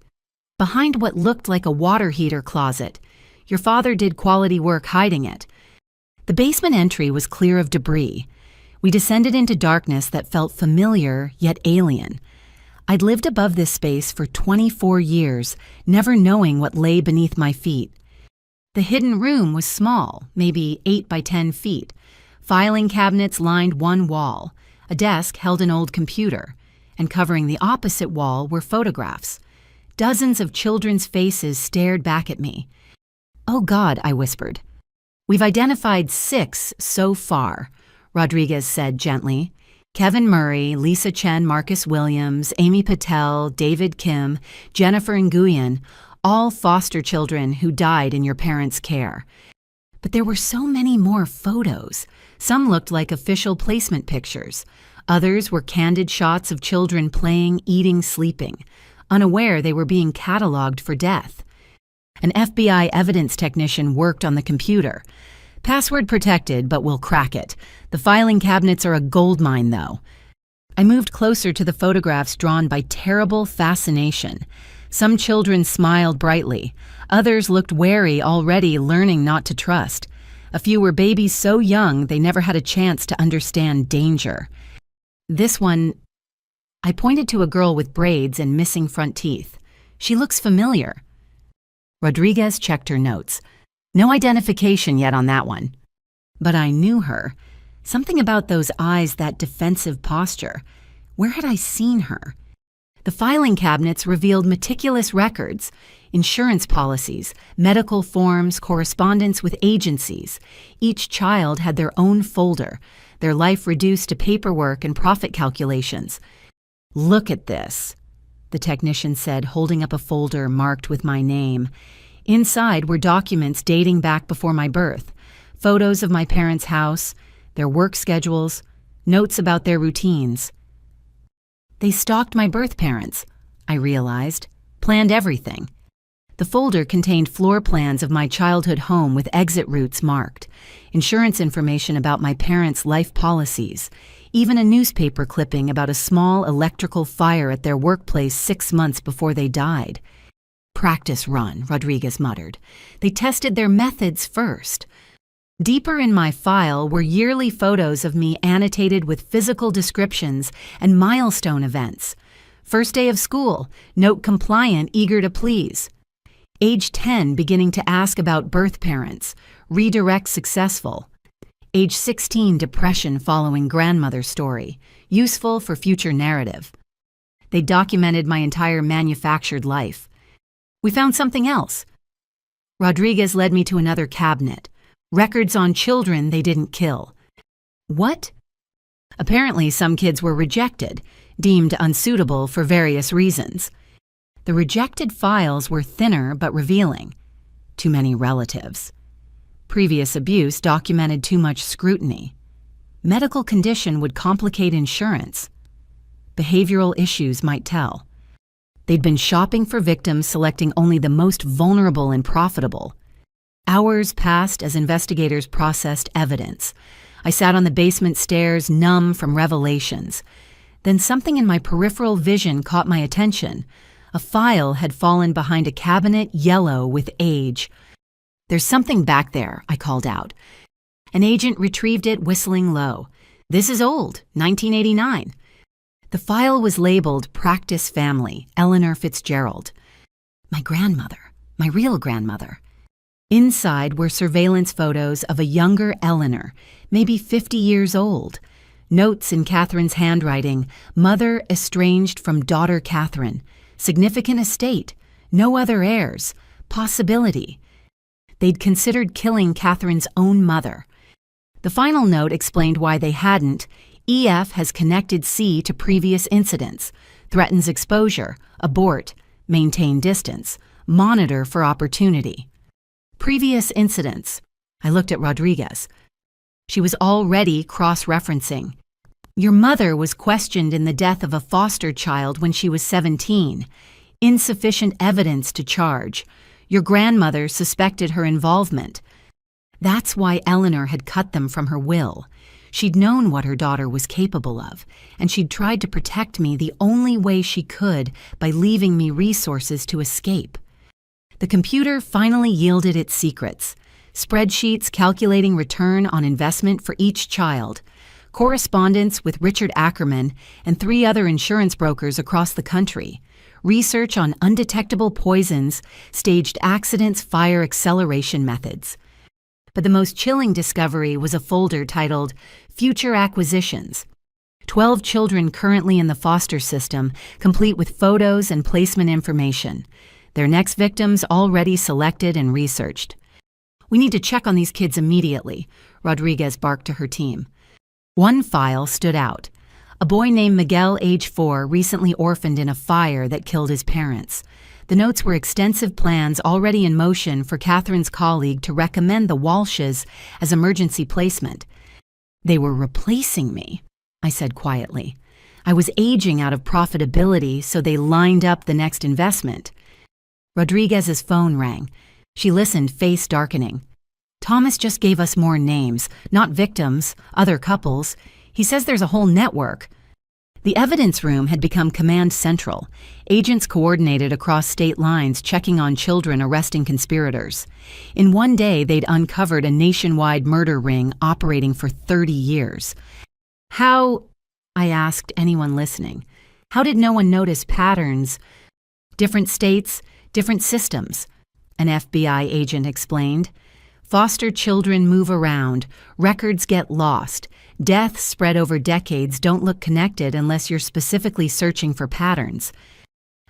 Behind what looked like a water heater closet. Your father did quality work hiding it. The basement entry was clear of debris. We descended into darkness that felt familiar yet alien. I'd lived above this space for 24 years, never knowing what lay beneath my feet. The hidden room was small, maybe 8 by 10 feet. Filing cabinets lined one wall. A desk held an old computer, and covering the opposite wall were photographs. Dozens of children's faces stared back at me. Oh God, I whispered. We've identified 6 so far, Rodriguez said gently. Kevin Murray, Lisa Chen, Marcus Williams, Amy Patel, David Kim, Jennifer Nguyen, all foster children who died in your parents' care. But there were so many more photos. Some looked like official placement pictures. Others were candid shots of children playing, eating, sleeping, unaware they were being cataloged for death. An FBI evidence technician worked on the computer. Password protected, but we'll crack it. The filing cabinets are a goldmine, though. I moved closer to the photographs, drawn by terrible fascination. Some children smiled brightly. Others looked wary, already learning not to trust. A few were babies so young they never had a chance to understand danger. This one, I pointed to a girl with braids and missing front teeth. She looks familiar. Rodriguez checked her notes. No identification yet on that one. But I knew her. Something about those eyes, that defensive posture. Where had I seen her? The filing cabinets revealed meticulous records, insurance policies, medical forms, correspondence with agencies. Each child had their own folder, their life reduced to paperwork and profit calculations. Look at this, the technician said, holding up a folder marked with my name. Inside were documents dating back before my birth, photos of my parents' house, their work schedules, notes about their routines. They stalked my birth parents, I realized, planned everything. The folder contained floor plans of my childhood home with exit routes marked, insurance information about my parents' life policies, even a newspaper clipping about a small electrical fire at their workplace 6 months before they died. Practice run, Rodriguez muttered. They tested their methods first. Deeper in my file were yearly photos of me annotated with physical descriptions and milestone events. First day of school, note compliant, eager to please. Age 10, beginning to ask about birth parents, redirect successful. Age 16, depression following grandmother story, useful for future narrative. They documented my entire manufactured life. We found something else. Rodriguez led me to another cabinet. Records on children they didn't kill. What? Apparently some kids were rejected, deemed unsuitable for various reasons. The rejected files were thinner but revealing. Too many relatives. Previous abuse documented too much scrutiny. Medical condition would complicate insurance. Behavioral issues might tell. They'd been shopping for victims, selecting only the most vulnerable and profitable. Hours passed as investigators processed evidence. I sat on the basement stairs, numb from revelations. Then something in my peripheral vision caught my attention. A file had fallen behind a cabinet, yellow with age. "There's something back there," I called out. An agent retrieved it, whistling low. "This is old, 1989. The file was labeled Practice Family, Eleanor Fitzgerald. My grandmother, my real grandmother. Inside were surveillance photos of a younger Eleanor, maybe 50 years old. Notes in Catherine's handwriting, mother estranged from daughter Catherine, significant estate, no other heirs, possibility. They'd considered killing Catherine's own mother. The final note explained why they hadn't. EF has connected C to previous incidents, threatens exposure, abort, maintain distance, monitor for opportunity. Previous incidents. I looked at Rodriguez. She was already cross-referencing. Your mother was questioned in the death of a foster child when she was 17. Insufficient evidence to charge. Your grandmother suspected her involvement. That's why Eleanor had cut them from her will. She'd known what her daughter was capable of, and she'd tried to protect me the only way she could by leaving me resources to escape. The computer finally yielded its secrets. Spreadsheets calculating return on investment for each child, correspondence with Richard Ackerman and 3 other insurance brokers across the country, research on undetectable poisons, staged accidents, fire acceleration methods. But the most chilling discovery was a folder titled Future Acquisitions. 12 children currently in the foster system, complete with photos and placement information. Their next victims already selected and researched. We need to check on these kids immediately, Rodriguez barked to her team. One file stood out. A boy named Miguel, age 4, recently orphaned in a fire that killed his parents. The notes were extensive plans already in motion for Catherine's colleague to recommend the Walshes as emergency placement. They were replacing me, I said quietly. I was aging out of profitability, so they lined up the next investment. Rodriguez's phone rang. She listened, face darkening. Thomas just gave us more names, not victims, other couples. He says there's a whole network. The evidence room had become command central. Agents coordinated across state lines, checking on children, arresting conspirators. In one day, they'd uncovered a nationwide murder ring operating for 30 years. How? I asked anyone listening. How did no one notice patterns? Different states, different systems, an FBI agent explained. Foster children move around, records get lost, deaths spread over decades don't look connected unless you're specifically searching for patterns.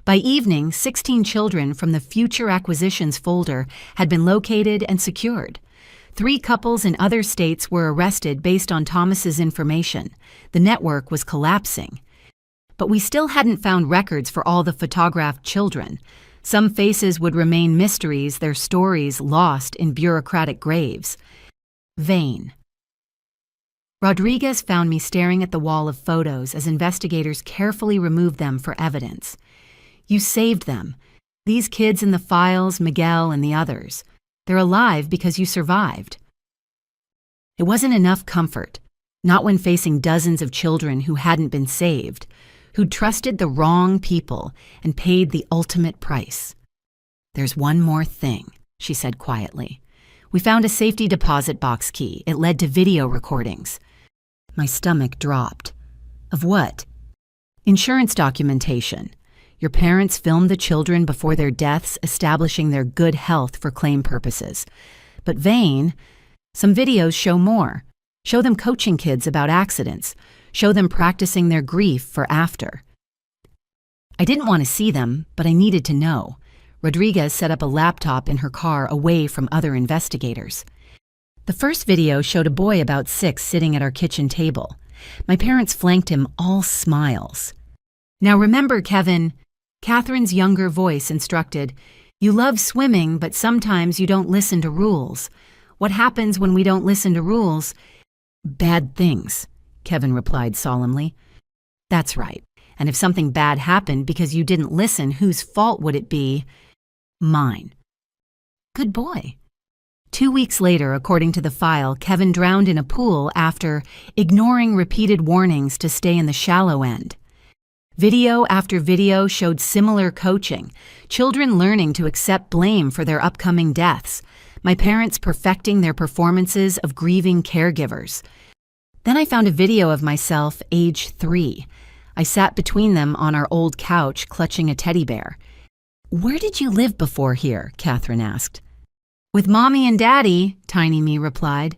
By evening, 16 children from the Future Acquisitions folder had been located and secured. 3 couples in other states were arrested based on Thomas's information. The network was collapsing. But we still hadn't found records for all the photographed children. Some faces would remain mysteries, their stories lost in bureaucratic graves. Vain. Rodriguez found me staring at the wall of photos as investigators carefully removed them for evidence. You saved them. These kids in the files, Miguel and the others. They're alive because you survived. It wasn't enough comfort, not when facing dozens of children who hadn't been saved, who'd trusted the wrong people and paid the ultimate price. There's one more thing, she said quietly. We found a safety deposit box key. It led to video recordings. My stomach dropped. Of what? Insurance documentation. Your parents filmed the children before their deaths, establishing their good health for claim purposes. But Vane, some videos show more. Show them coaching kids about accidents. Show them practicing their grief for after. I didn't want to see them, but I needed to know. Rodriguez set up a laptop in her car away from other investigators. The first video showed a boy about 6 sitting at our kitchen table. My parents flanked him, all smiles. Now remember, Kevin, Catherine's younger voice instructed, you love swimming, but sometimes you don't listen to rules. What happens when we don't listen to rules? Bad things, Kevin replied solemnly. That's right. And if something bad happened because you didn't listen, whose fault would it be? Mine. Good boy. 2 weeks later, according to the file, Kevin drowned in a pool after ignoring repeated warnings to stay in the shallow end. Video after video showed similar coaching, children learning to accept blame for their upcoming deaths, my parents perfecting their performances of grieving caregivers. Then I found a video of myself, age 3. I sat between them on our old couch, clutching a teddy bear. Where did you live before here? Catherine asked. With Mommy and Daddy, Tiny Me replied.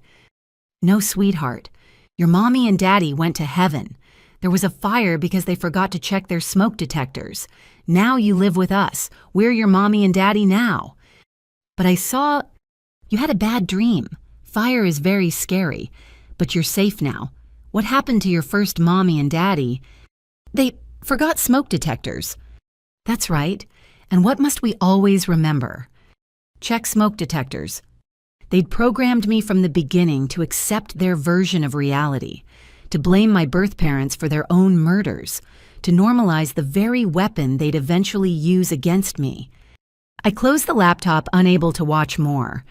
No, sweetheart. Your Mommy and Daddy went to heaven. There was a fire because they forgot to check their smoke detectors. Now you live with us. We're your Mommy and Daddy now. But I saw you had a bad dream. Fire is very scary, but you're safe now. What happened to your first Mommy and Daddy? They forgot smoke detectors. That's right. And what must we always remember? Check smoke detectors. They'd programmed me from the beginning to accept their version of reality, to blame my birth parents for their own murders, to normalize the very weapon they'd eventually use against me. I closed the laptop, unable to watch more.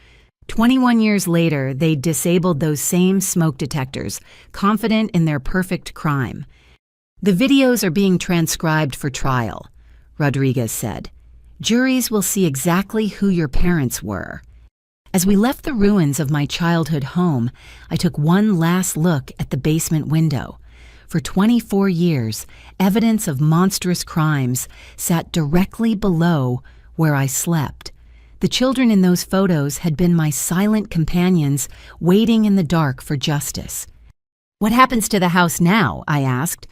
21 years later, they'd disabled those same smoke detectors, confident in their perfect crime. The videos are being transcribed for trial, Rodriguez said. Juries will see exactly who your parents were. As we left the ruins of my childhood home, I took one last look at the basement window. For 24 years, evidence of monstrous crimes sat directly below where I slept. The children in those photos had been my silent companions, waiting in the dark for justice. What happens to the house now? I asked.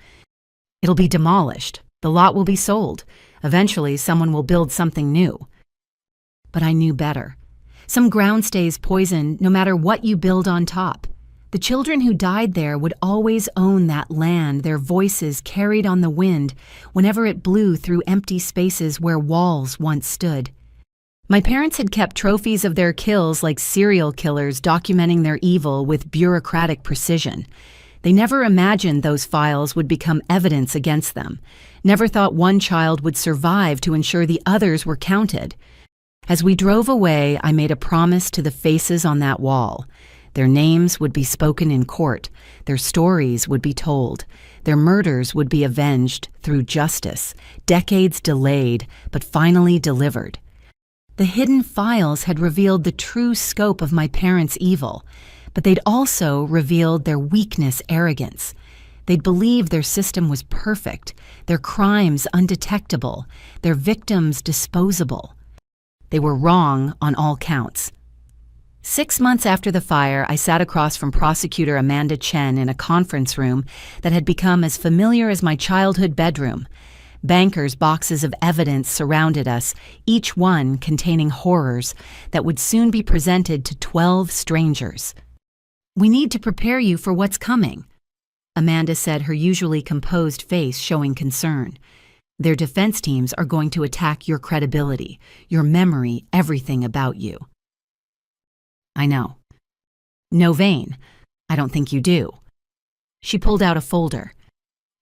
It'll be demolished. The lot will be sold. Eventually, someone will build something new. But I knew better. Some ground stays poisoned no matter what you build on top. The children who died there would always own that land, their voices carried on the wind whenever it blew through empty spaces where walls once stood. My parents had kept trophies of their kills like serial killers, documenting their evil with bureaucratic precision. They never imagined those files would become evidence against them, never thought one child would survive to ensure the others were counted. As we drove away, I made a promise to the faces on that wall. Their names would be spoken in court, their stories would be told, their murders would be avenged through justice, decades delayed, but finally delivered. The hidden files had revealed the true scope of my parents' evil, but they'd also revealed their weakness, arrogance. They'd believe their system was perfect, their crimes undetectable, their victims disposable. They were wrong on all counts. 6 months after the fire, I sat across from Prosecutor Amanda Chen in a conference room that had become as familiar as my childhood bedroom. Bankers' boxes of evidence surrounded us, each one containing horrors that would soon be presented to 12 strangers. "We need to prepare you for what's coming," Amanda said, her usually composed face showing concern. "Their defense teams are going to attack your credibility, your memory, everything about you." "I know." "No vein. I don't think you do." She pulled out a folder.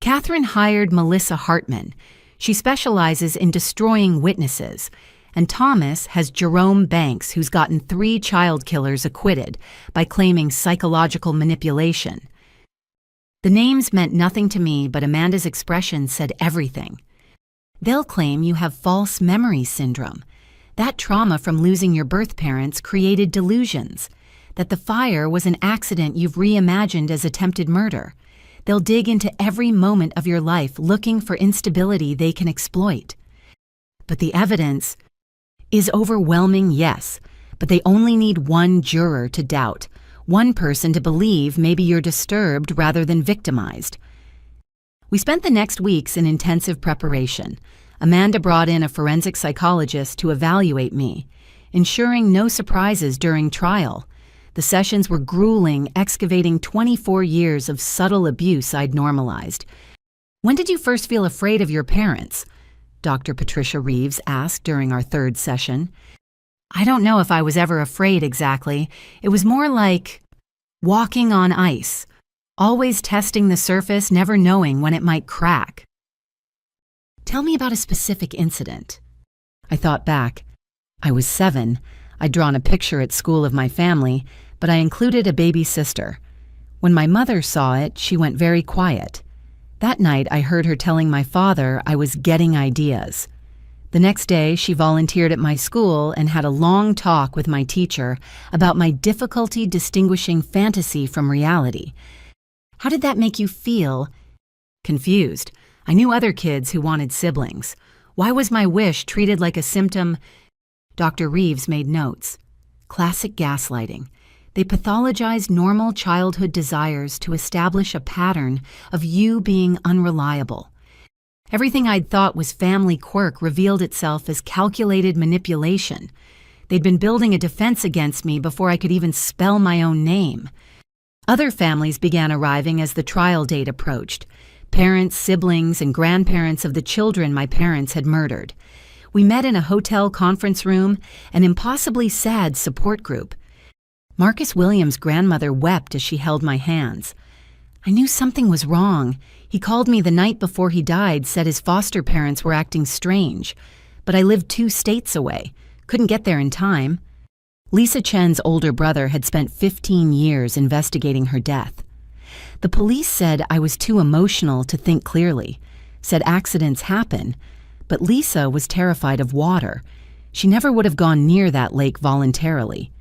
"Catherine hired Melissa Hartman. She specializes in destroying witnesses. And Thomas has Jerome Banks, who's gotten 3 child killers acquitted by claiming psychological manipulation." The names meant nothing to me, but Amanda's expression said everything. "They'll claim you have false memory syndrome. That trauma from losing your birth parents created delusions. That the fire was an accident you've reimagined as attempted murder. They'll dig into every moment of your life looking for instability they can exploit. But the evidence is overwhelming, yes, but they only need one juror to doubt, one person to believe maybe you're disturbed rather than victimized." We spent the next weeks in intensive preparation. Amanda brought in a forensic psychologist to evaluate me, ensuring no surprises during trial. The sessions were grueling, excavating 24 years of subtle abuse I'd normalized. "When did you first feel afraid of your parents?" Dr. Patricia Reeves asked during our 3rd session. "I don't know if I was ever afraid exactly. It was more like walking on ice, always testing the surface, never knowing when it might crack." "Tell me about a specific incident." I thought back. I was 7. I'd drawn a picture at school of my family, but I included a baby sister. When my mother saw it, she went very quiet. That night, I heard her telling my father I was getting ideas. The next day, she volunteered at my school and had a long talk with my teacher about my difficulty distinguishing fantasy from reality. "How did that make you feel?" "Confused. I knew other kids who wanted siblings. Why was my wish treated like a symptom?" Dr. Reeves made notes. Classic gaslighting. They pathologized normal childhood desires to establish a pattern of you being unreliable. Everything I'd thought was family quirk revealed itself as calculated manipulation. They'd been building a defense against me before I could even spell my own name. Other families began arriving as the trial date approached. Parents, siblings, and grandparents of the children my parents had murdered. We met in a hotel conference room, an impossibly sad support group. Marcus Williams' grandmother wept as she held my hands. I knew something was wrong. He called me the night before he died, said his foster parents were acting strange. But I lived 2 states away. Couldn't get there in time. Lisa Chen's older brother had spent 15 years investigating her death. The police said I was too emotional to think clearly, said accidents happen, but Lisa was terrified of water. She never would have gone near that lake voluntarily.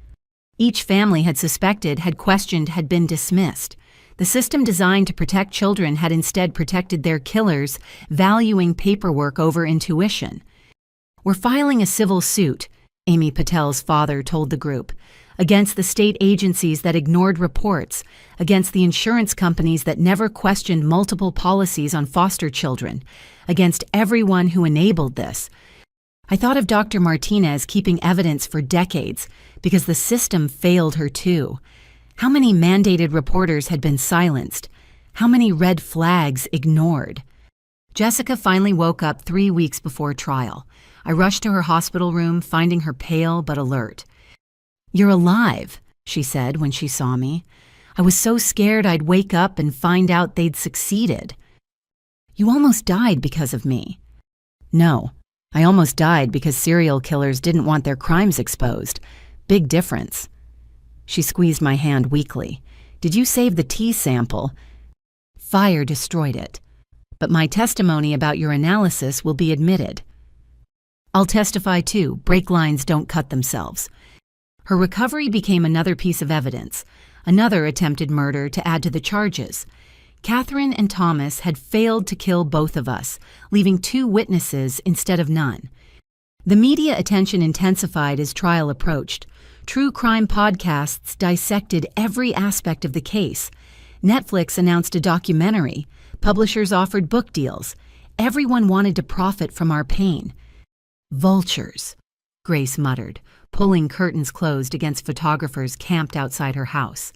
Each family had suspected, had questioned, had been dismissed. The system designed to protect children had instead protected their killers, valuing paperwork over intuition. "We're filing a civil suit," Amy Patel's father told the group, "against the state agencies that ignored reports, against the insurance companies that never questioned multiple policies on foster children, against everyone who enabled this." I thought of Dr. Martinez keeping evidence for decades because the system failed her too. How many mandated reporters had been silenced? How many red flags ignored? Jessica finally woke up 3 weeks before trial. I rushed to her hospital room, finding her pale but alert. "You're alive," she said when she saw me. "I was so scared I'd wake up and find out they'd succeeded." "You almost died because of me." "No, I almost died because serial killers didn't want their crimes exposed. Big difference." She squeezed my hand weakly. "Did you save the tea sample?" "Fire destroyed it. But my testimony about your analysis will be admitted." "I'll testify too. Brake lines don't cut themselves." Her recovery became another piece of evidence, another attempted murder to add to the charges. Catherine and Thomas had failed to kill both of us, leaving 2 witnesses instead of none. The media attention intensified as trial approached. True crime podcasts dissected every aspect of the case. Netflix announced a documentary. Publishers offered book deals. Everyone wanted to profit from our pain. Vultures, Grace muttered, pulling curtains closed against photographers camped outside her house.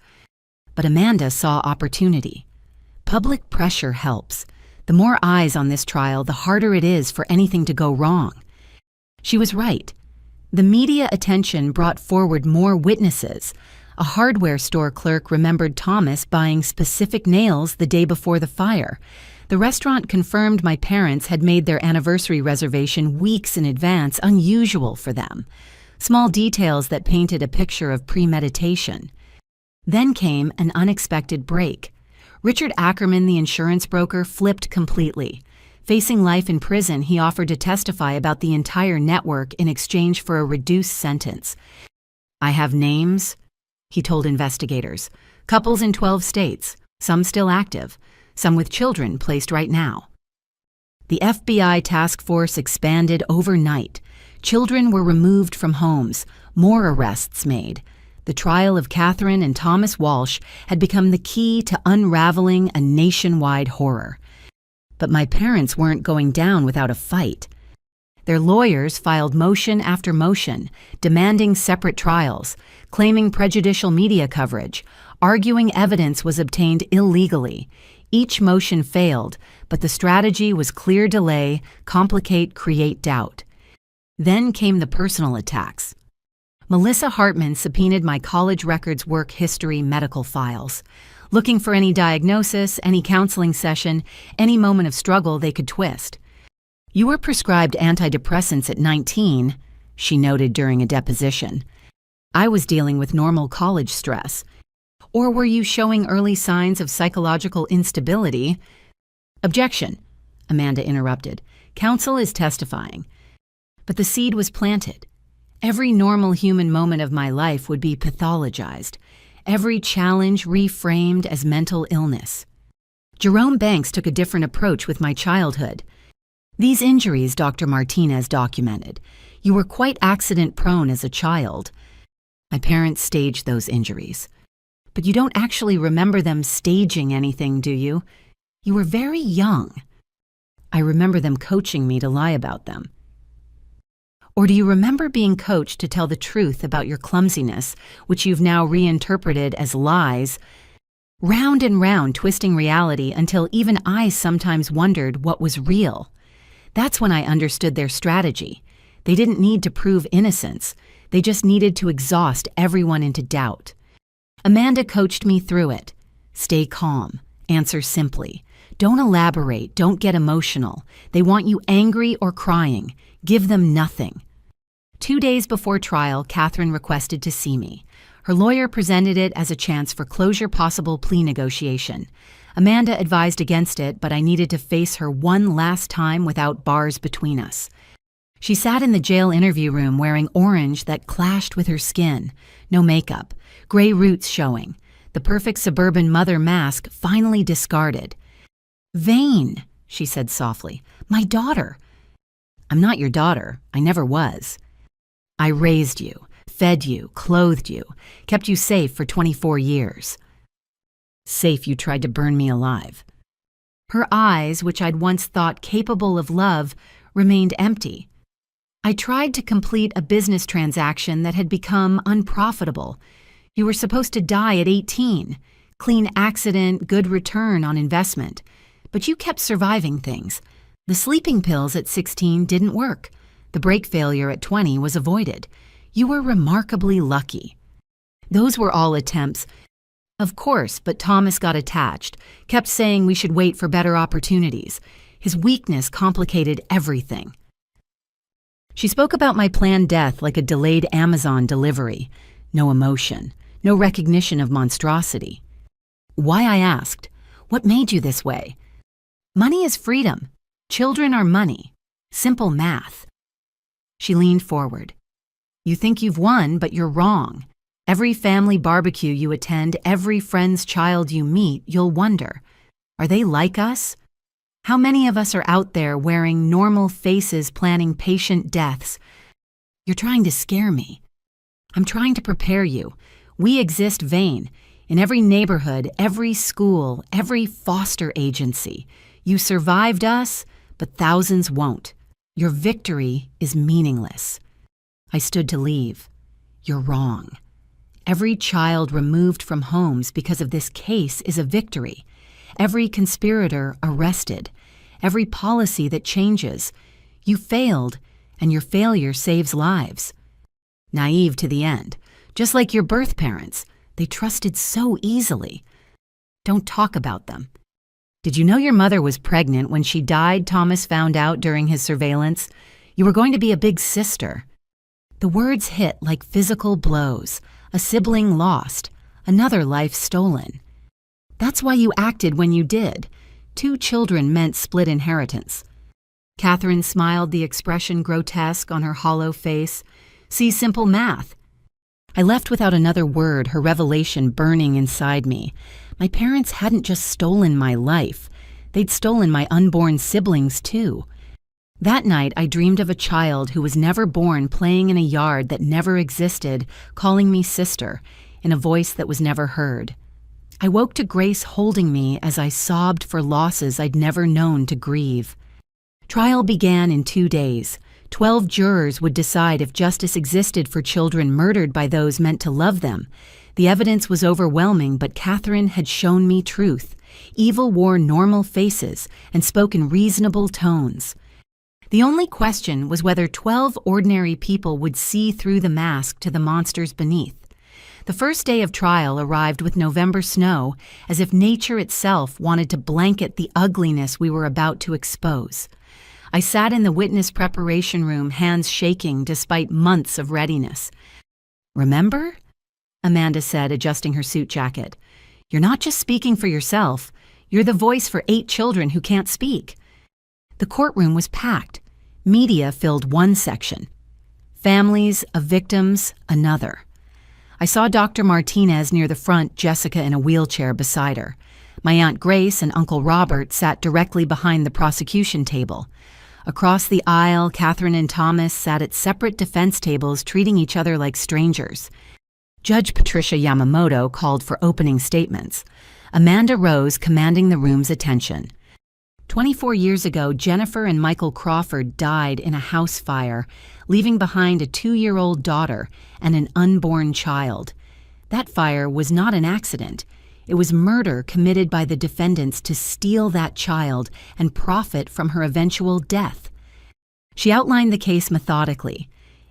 But Amanda saw opportunity. Public pressure helps. The more eyes on this trial, the harder it is for anything to go wrong. She was right. The media attention brought forward more witnesses. A hardware store clerk remembered Thomas buying specific nails the day before the fire. The restaurant confirmed my parents had made their anniversary reservation weeks in advance, unusual for them. Small details that painted a picture of premeditation. Then came an unexpected break. Richard Ackerman, the insurance broker, flipped completely. Facing life in prison, he offered to testify about the entire network in exchange for a reduced sentence. "I have names," he told investigators. "Couples in 12 states, some still active, some with children placed right now." The FBI task force expanded overnight. Children were removed from homes, more arrests made. The trial of Catherine and Thomas Walsh had become the key to unraveling a nationwide horror. But my parents weren't going down without a fight. Their lawyers filed motion after motion, demanding separate trials, claiming prejudicial media coverage, arguing evidence was obtained illegally. Each motion failed, but the strategy was clear delay, complicate, create doubt. Then came the personal attacks. Melissa Hartman subpoenaed my college records, work history, medical files, looking for any diagnosis, any counseling session, any moment of struggle they could twist. "You were prescribed antidepressants at 19, she noted during a deposition. "I was dealing with normal college stress. Or were you showing early signs of psychological instability?" "Objection," Amanda interrupted. "Counsel is testifying." But the seed was planted. Every normal human moment of my life would be pathologized. Every challenge reframed as mental illness. Jerome Banks took a different approach with my childhood. "These injuries," Dr. Martinez documented, "you were quite accident-prone as a child. My parents staged those injuries. But you don't actually remember them staging anything, do you? You were very young. I remember them coaching me to lie about them." Or do you remember being coached to tell the truth about your clumsiness, which you've now reinterpreted as lies, round and round twisting reality until even I sometimes wondered what was real? That's when I understood their strategy. They didn't need to prove innocence. They just needed to exhaust everyone into doubt. Amanda coached me through it. Stay calm. Answer simply. Don't elaborate. Don't get emotional. They want you angry or crying. Give them nothing. 2 days before trial, Catherine requested to see me. Her lawyer presented it as a chance for closure, possible plea negotiation. Amanda advised against it, but I needed to face her one last time without bars between us. She sat in the jail interview room wearing orange that clashed with her skin. No makeup, gray roots showing. The perfect suburban mother mask finally discarded. "Vain," she said softly. "My daughter." "I'm not your daughter. I never was. I raised you, fed you, clothed you, kept you safe for 24 years. Safe you tried to burn me alive." Her eyes, which I'd once thought capable of love, remained empty. "I tried to complete a business transaction that had become unprofitable. You were supposed to die at 18. Clean accident, good return on investment. But you kept surviving things. The sleeping pills at 16 didn't work. The brake failure at 20 was avoided. You were remarkably lucky." Those were all attempts. Of course, but Thomas got attached, kept saying we should wait for better opportunities. His weakness complicated everything. She spoke about my planned death like a delayed Amazon delivery. No emotion, no recognition of monstrosity. Why, I asked. What made you this way? Money is freedom. Children are money. Simple math. She leaned forward. You think you've won, but you're wrong. Every family barbecue you attend, every friend's child you meet, you'll wonder, Are they like us? How many of us are out there wearing normal faces planning patient deaths? You're trying to scare me. I'm trying to prepare you. We exist, Vane, in every neighborhood, every school, every foster agency. You survived us, but thousands won't. Your victory is meaningless. I stood to leave. You're wrong. Every child removed from homes because of this case is a victory. Every conspirator arrested. Every policy that changes. You failed, and your failure saves lives. Naive to the end. Just like your birth parents, they trusted so easily. Don't talk about them. Did you know your mother was pregnant when she died? Thomas found out during his surveillance. You were going to be a big sister. The words hit like physical blows. A sibling lost, another life stolen. That's why you acted when you did. 2 children meant split inheritance. Catherine smiled, the expression grotesque on her hollow face. See simple math. I left without another word, her revelation burning inside me. My parents hadn't just stolen my life. They'd stolen my unborn siblings, too. That night, I dreamed of a child who was never born playing in a yard that never existed, calling me sister, in a voice that was never heard. I woke to Grace holding me as I sobbed for losses I'd never known to grieve. Trial began in 2 days. 12 jurors would decide if justice existed for children murdered by those meant to love them. The evidence was overwhelming, but Catherine had shown me truth. Evil wore normal faces and spoke in reasonable tones. The only question was whether 12 ordinary people would see through the mask to the monsters beneath. The first day of trial arrived with November snow, as if nature itself wanted to blanket the ugliness we were about to expose. I sat in the witness preparation room, hands shaking despite months of readiness. "Remember?" Amanda said, adjusting her suit jacket. "You're not just speaking for yourself. You're the voice for 8 children who can't speak." The courtroom was packed. Media filled one section. Families of victims, another. I saw Dr. Martinez near the front, Jessica in a wheelchair beside her. My Aunt Grace and Uncle Robert sat directly behind the prosecution table. Across the aisle, Catherine and Thomas sat at separate defense tables, treating each other like strangers. Judge Patricia Yamamoto called for opening statements. Amanda rose, commanding the room's attention. 24 years ago, Jennifer and Michael Crawford died in a house fire, leaving behind a 2-year-old daughter and an unborn child. That fire was not an accident. It was murder committed by the defendants to steal that child and profit from her eventual death. She outlined the case methodically.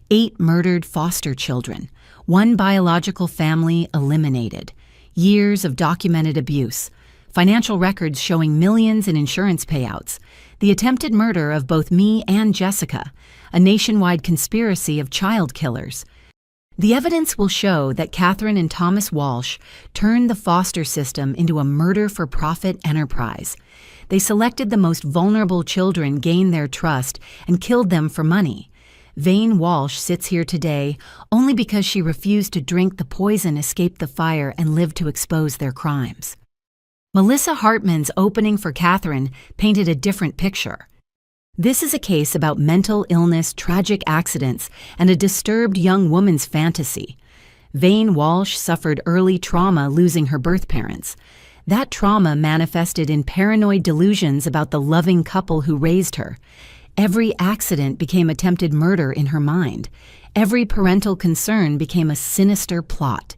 8 murdered foster children, 1 biological family eliminated, years of documented abuse, financial records showing millions in insurance payouts, the attempted murder of both me and Jessica, a nationwide conspiracy of child killers. The evidence will show that Catherine and Thomas Walsh turned the foster system into a murder-for-profit enterprise. They selected the most vulnerable children, gained their trust, and killed them for money. Vane Walsh sits here today only because she refused to drink the poison, escape the fire, and live to expose their crimes. Melissa Hartman's opening for Catherine painted a different picture. This is a case about mental illness, tragic accidents, and a disturbed young woman's fantasy. Vane Walsh suffered early trauma losing her birth parents. That trauma manifested in paranoid delusions about the loving couple who raised her. Every accident became attempted murder in her mind. Every parental concern became a sinister plot.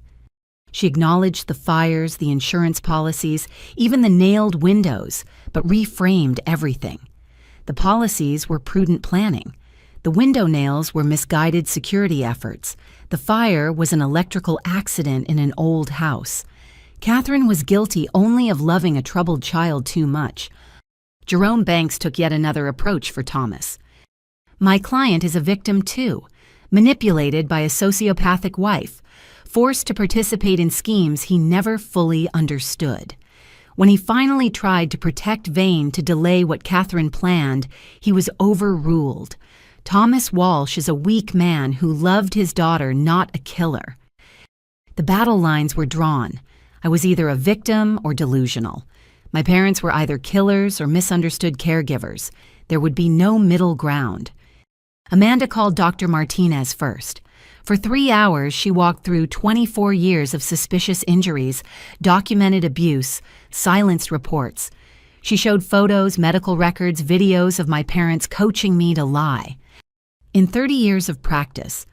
She acknowledged the fires, the insurance policies, even the nailed windows, but reframed everything. The policies were prudent planning. The window nails were misguided security efforts. The fire was an electrical accident in an old house. Catherine was guilty only of loving a troubled child too much. Jerome Banks took yet another approach for Thomas. My client is a victim too, manipulated by a sociopathic wife, forced to participate in schemes he never fully understood. When he finally tried to protect Vane to delay what Catherine planned, he was overruled. Thomas Walsh is a weak man who loved his daughter, not a killer. The battle lines were drawn. I was either a victim or delusional. My parents were either killers or misunderstood caregivers. There would be no middle ground. Amanda called Dr. Martinez first. For 3 hours, she walked through 24 years of suspicious injuries, documented abuse, silenced reports. She showed photos, medical records, videos of my parents coaching me to lie. In 30 years of practice,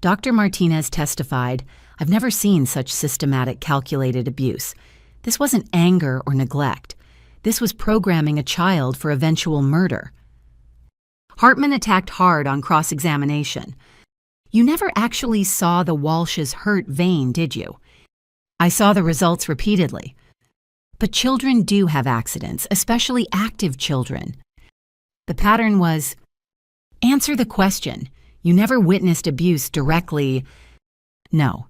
Dr. Martinez testified, "I've never seen such systematic, calculated abuse. This wasn't anger or neglect. This was programming a child for eventual murder." Hartman attacked hard on cross-examination. "You never actually saw the Walsh's hurt vein, did you?" "I saw the results repeatedly." "But children do have accidents, especially active children." The pattern was, "Answer the question. You never witnessed abuse directly." "No."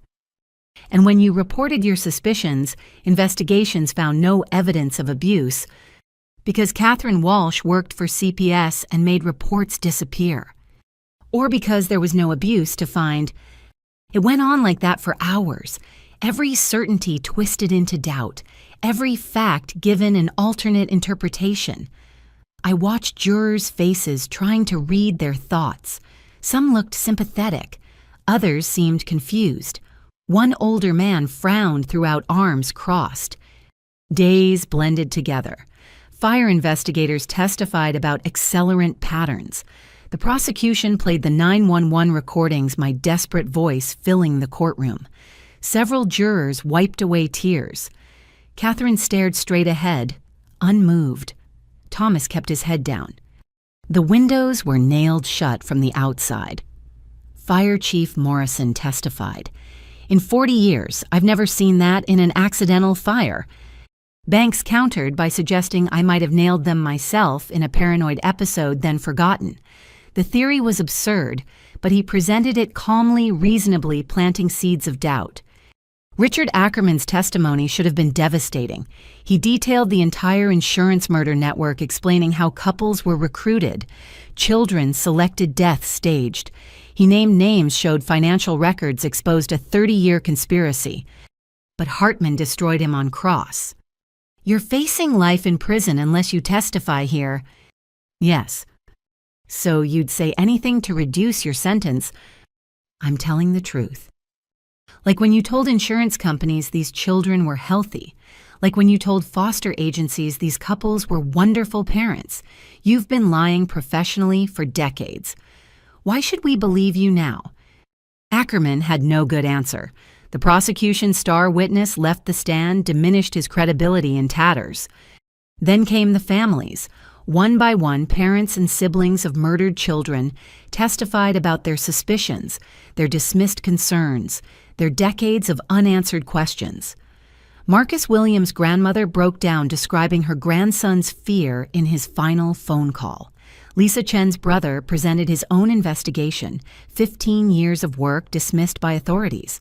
"And when you reported your suspicions, investigations found no evidence of abuse because Catherine Walsh worked for CPS and made reports disappear. Or because there was no abuse to find." It went on like that for hours. Every certainty twisted into doubt. Every fact given an alternate interpretation. I watched jurors' faces trying to read their thoughts. Some looked sympathetic. Others seemed confused. One older man frowned throughout arms crossed. Days blended together. Fire investigators testified about accelerant patterns. The prosecution played the 911 recordings, my desperate voice filling the courtroom. Several jurors wiped away tears. Catherine stared straight ahead, unmoved. Thomas kept his head down. The windows were nailed shut from the outside. Fire Chief Morrison testified, "In 40 years, I've never seen that in an accidental fire." Banks countered by suggesting I might have nailed them myself in a paranoid episode then forgotten. The theory was absurd, but he presented it calmly, reasonably, planting seeds of doubt. Richard Ackerman's testimony should have been devastating. He detailed the entire insurance murder network, explaining how couples were recruited, children selected, deaths staged. He named names, showed financial records, exposed a 30-year conspiracy. But Hartman destroyed him on cross. "You're facing life in prison unless you testify here." "Yes." "So you'd say anything to reduce your sentence." "I'm telling the truth." Like when you told insurance companies these children were healthy. Like when you told foster agencies these couples were wonderful parents. You've been lying professionally for decades. Why should we believe you now? Ackerman had no good answer. The prosecution's star witness left the stand, diminished his credibility in tatters. Then came the families. One by one, parents and siblings of murdered children testified about their suspicions, their dismissed concerns, their decades of unanswered questions. Marcus Williams' grandmother broke down, describing her grandson's fear in his final phone call. Lisa Chen's brother presented his own investigation, 15 years of work dismissed by authorities.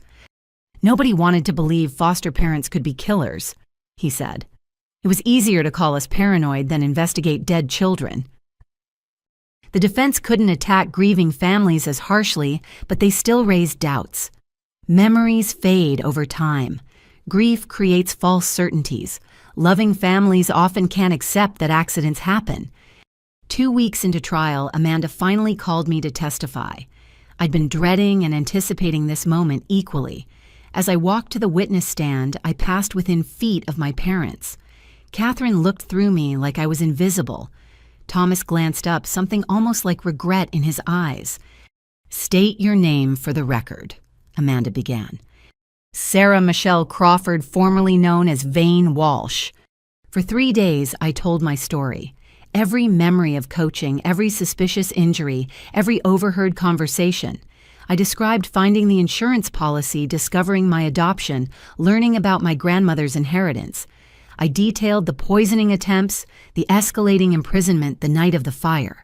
"Nobody wanted to believe foster parents could be killers," he said. "It was easier to call us paranoid than investigate dead children." The defense couldn't attack grieving families as harshly, but they still raised doubts. Memories fade over time. Grief creates false certainties. Loving families often can't accept that accidents happen. 2 weeks into trial, Amanda finally called me to testify. I'd been dreading and anticipating this moment equally. As I walked to the witness stand, I passed within feet of my parents. Catherine looked through me like I was invisible. Thomas glanced up, something almost like regret in his eyes. "State your name for the record," Amanda began. "Sarah Michelle Crawford, formerly known as Vane Walsh." For 3 days, I told my story. Every memory of coaching, every suspicious injury, every overheard conversation. I described finding the insurance policy, discovering my adoption, learning about my grandmother's inheritance. I detailed the poisoning attempts, the escalating imprisonment the night of the fire.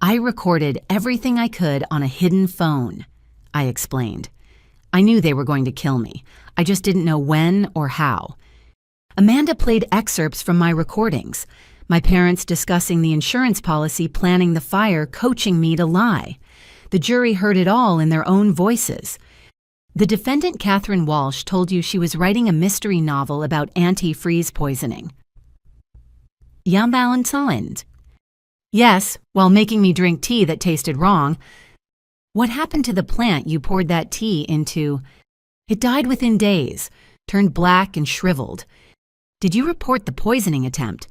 I recorded everything I could on a hidden phone, I explained. I knew they were going to kill me. I just didn't know when or how. Amanda played excerpts from my recordings. My parents discussing the insurance policy, planning the fire, coaching me to lie. The jury heard it all in their own voices. The defendant, Catherine Walsh, told you she was writing a mystery novel about antifreeze poisoning. Jamballand. Yes, while making me drink tea that tasted wrong. What happened to the plant you poured that tea into? It died within days, turned black and shriveled. Did you report the poisoning attempt?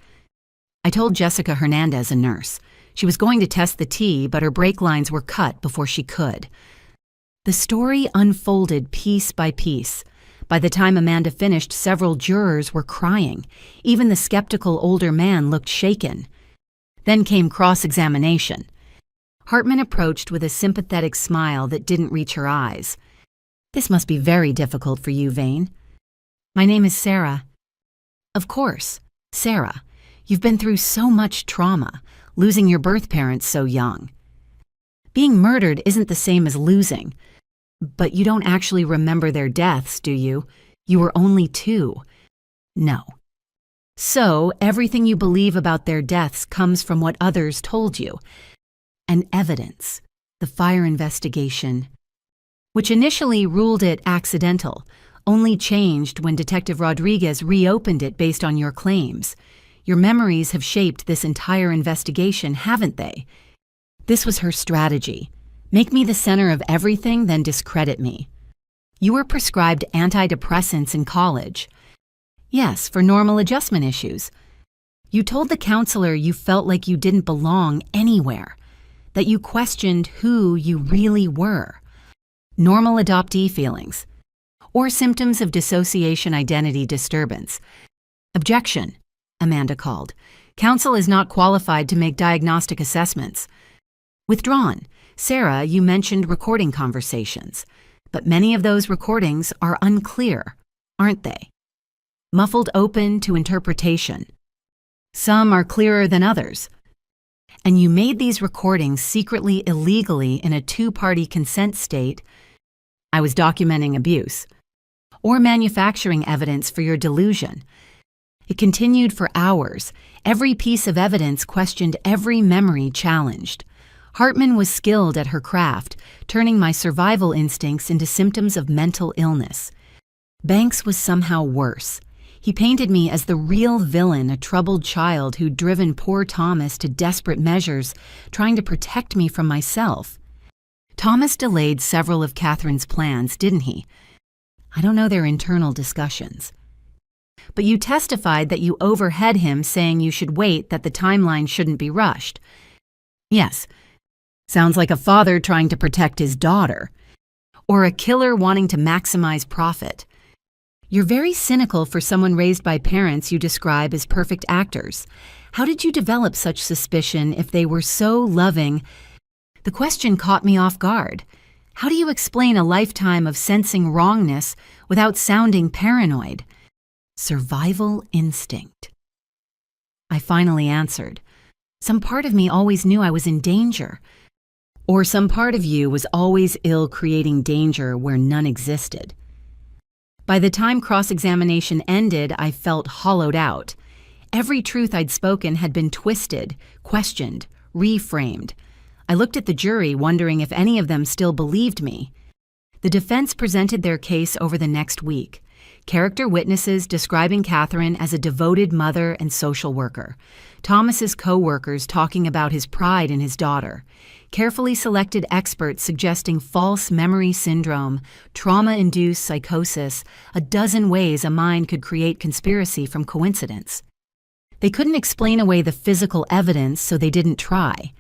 I told Jessica Hernandez, a nurse. She was going to test the tea, but her brake lines were cut before she could. The story unfolded piece by piece. By the time Amanda finished, several jurors were crying. Even the skeptical older man looked shaken. Then came cross-examination. Hartman approached with a sympathetic smile that didn't reach her eyes. This must be very difficult for you, Vane. My name is Sarah. Of course, Sarah. You've been through so much trauma, losing your birth parents so young. Being murdered isn't the same as losing. But you don't actually remember their deaths, do you? You were only 2. No. So, everything you believe about their deaths comes from what others told you. And evidence, the fire investigation, which initially ruled it accidental, only changed when Detective Rodriguez reopened it based on your claims. Your memories have shaped this entire investigation, haven't they? This was her strategy. Make me the center of everything, then discredit me. You were prescribed antidepressants in college. Yes, for normal adjustment issues. You told the counselor you felt like you didn't belong anywhere, that you questioned who you really were. Normal adoptee feelings, or symptoms of dissociation identity disturbance. Objection, Amanda called. Counsel is not qualified to make diagnostic assessments. Withdrawn. Sarah, you mentioned recording conversations, but many of those recordings are unclear, aren't they? Muffled open to interpretation. Some are clearer than others. And you made these recordings secretly illegally in a 2-party consent state. I was documenting abuse, or manufacturing evidence for your delusion. It continued for hours. Every piece of evidence questioned every memory challenged. Hartman was skilled at her craft, turning my survival instincts into symptoms of mental illness. Banks was somehow worse. He painted me as the real villain, a troubled child who'd driven poor Thomas to desperate measures, trying to protect me from myself. Thomas delayed several of Catherine's plans, didn't he? I don't know their internal discussions. But you testified that you overheard him saying you should wait, that the timeline shouldn't be rushed. Yes. Sounds like a father trying to protect his daughter. Or a killer wanting to maximize profit. You're very cynical for someone raised by parents you describe as perfect actors. How did you develop such suspicion if they were so loving? The question caught me off guard. How do you explain a lifetime of sensing wrongness without sounding paranoid? Survival instinct. I finally answered. Some part of me always knew I was in danger. Or some part of you was always ill creating danger where none existed. By the time cross-examination ended, I felt hollowed out. Every truth I'd spoken had been twisted, questioned, reframed. I looked at the jury, wondering if any of them still believed me. The defense presented their case over the next week. Character witnesses describing Catherine as a devoted mother and social worker. Thomas's co-workers talking about his pride in his daughter. Carefully selected experts suggesting false memory syndrome, trauma-induced psychosis, a dozen ways a mind could create conspiracy from coincidence. They couldn't explain away the physical evidence, so they didn't try.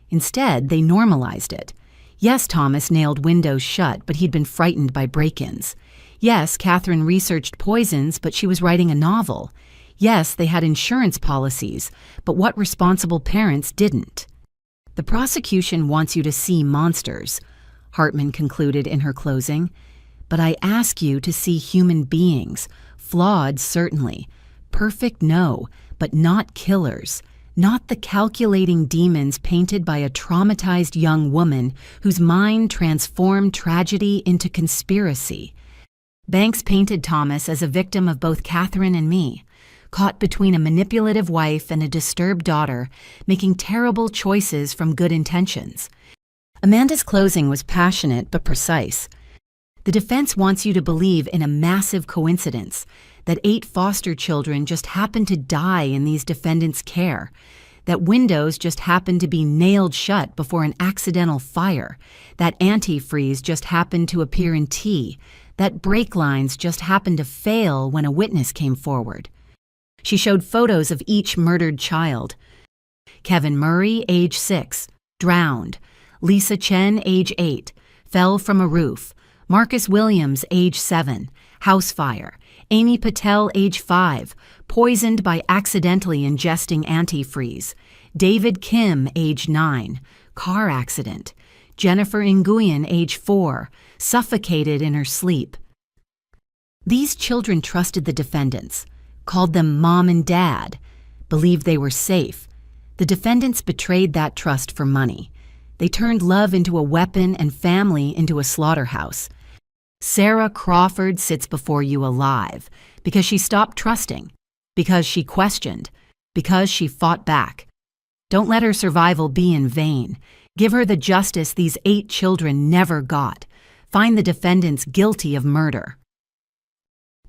Instead, they normalized it. Yes, Thomas nailed windows shut, but he'd been frightened by break-ins. Yes, Catherine researched poisons, but she was writing a novel. Yes, they had insurance policies, but what responsible parents didn't? The prosecution wants you to see monsters, Hartman concluded in her closing. But I ask you to see human beings, flawed certainly, perfect no, but not killers, not the calculating demons painted by a traumatized young woman whose mind transformed tragedy into conspiracy. Banks painted Thomas as a victim of both Catherine and me, caught between a manipulative wife and a disturbed daughter, making terrible choices from good intentions. Amanda's closing was passionate but precise. The defense wants you to believe in a massive coincidence, that 8 foster children just happened to die in these defendants' care, that windows just happened to be nailed shut before an accidental fire, that antifreeze just happened to appear in tea, that brake lines just happened to fail when a witness came forward. She showed photos of each murdered child. Kevin Murray, age 6, drowned. Lisa Chen, age 8, fell from a roof. Marcus Williams, age 7, house fire. Amy Patel, age 5, poisoned by accidentally ingesting antifreeze. David Kim, age 9, car accident. Jennifer Nguyen, age 4, suffocated in her sleep. These children trusted the defendants, called them mom and dad, believed they were safe. The defendants betrayed that trust for money. They turned love into a weapon and family into a slaughterhouse. Sarah Crawford sits before you alive because she stopped trusting, because she questioned, because she fought back. Don't let her survival be in vain. Give her the justice these 8 children never got. Find the defendants guilty of murder.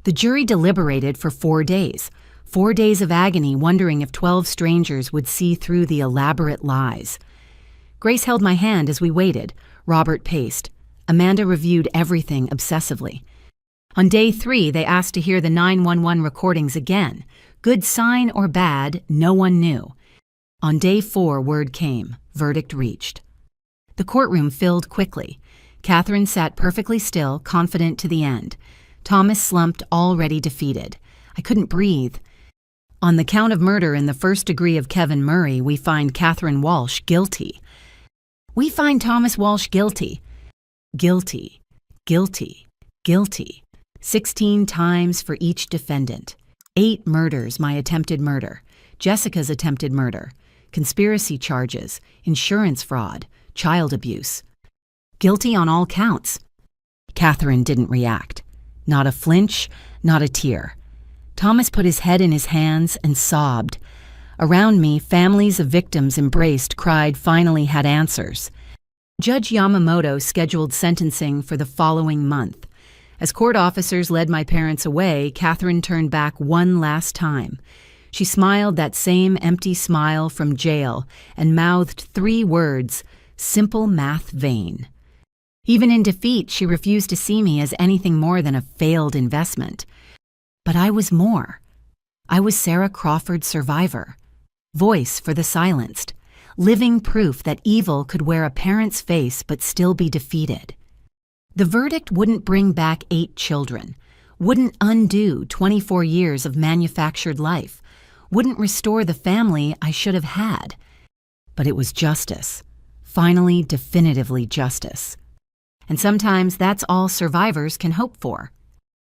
The jury deliberated for 4 days, 4 days of agony wondering if 12 strangers would see through the elaborate lies. Grace held my hand as we waited. Robert paced. Amanda reviewed everything obsessively. On day 3, they asked to hear the 911 recordings again. Good sign or bad, no one knew. On day 4, word came. Verdict reached. The courtroom filled quickly. Catherine sat perfectly still, confident to the end. Thomas slumped, already defeated. I couldn't breathe. On the count of murder in the first degree of Kevin Murray, we find Catherine Walsh guilty. We find Thomas Walsh guilty. Guilty, guilty, guilty. 16 times for each defendant. 8 murders, my attempted murder. Jessica's attempted murder. Conspiracy charges, insurance fraud, child abuse. Guilty on all counts. Catherine didn't react. Not a flinch, not a tear. Thomas put his head in his hands and sobbed. Around me, families of victims embraced, cried, finally had answers. Judge Yamamoto scheduled sentencing for the following month. As court officers led my parents away, Catherine turned back one last time. She smiled that same empty smile from jail and mouthed 3 words, simple math vein. Even in defeat, she refused to see me as anything more than a failed investment. But I was more. I was Sarah Crawford's survivor. Voice for the silenced. Living proof that evil could wear a parent's face but still be defeated. The verdict wouldn't bring back 8 children, wouldn't undo 24 years of manufactured life, wouldn't restore the family I should have had. But it was justice. Finally, definitively justice. And sometimes that's all survivors can hope for.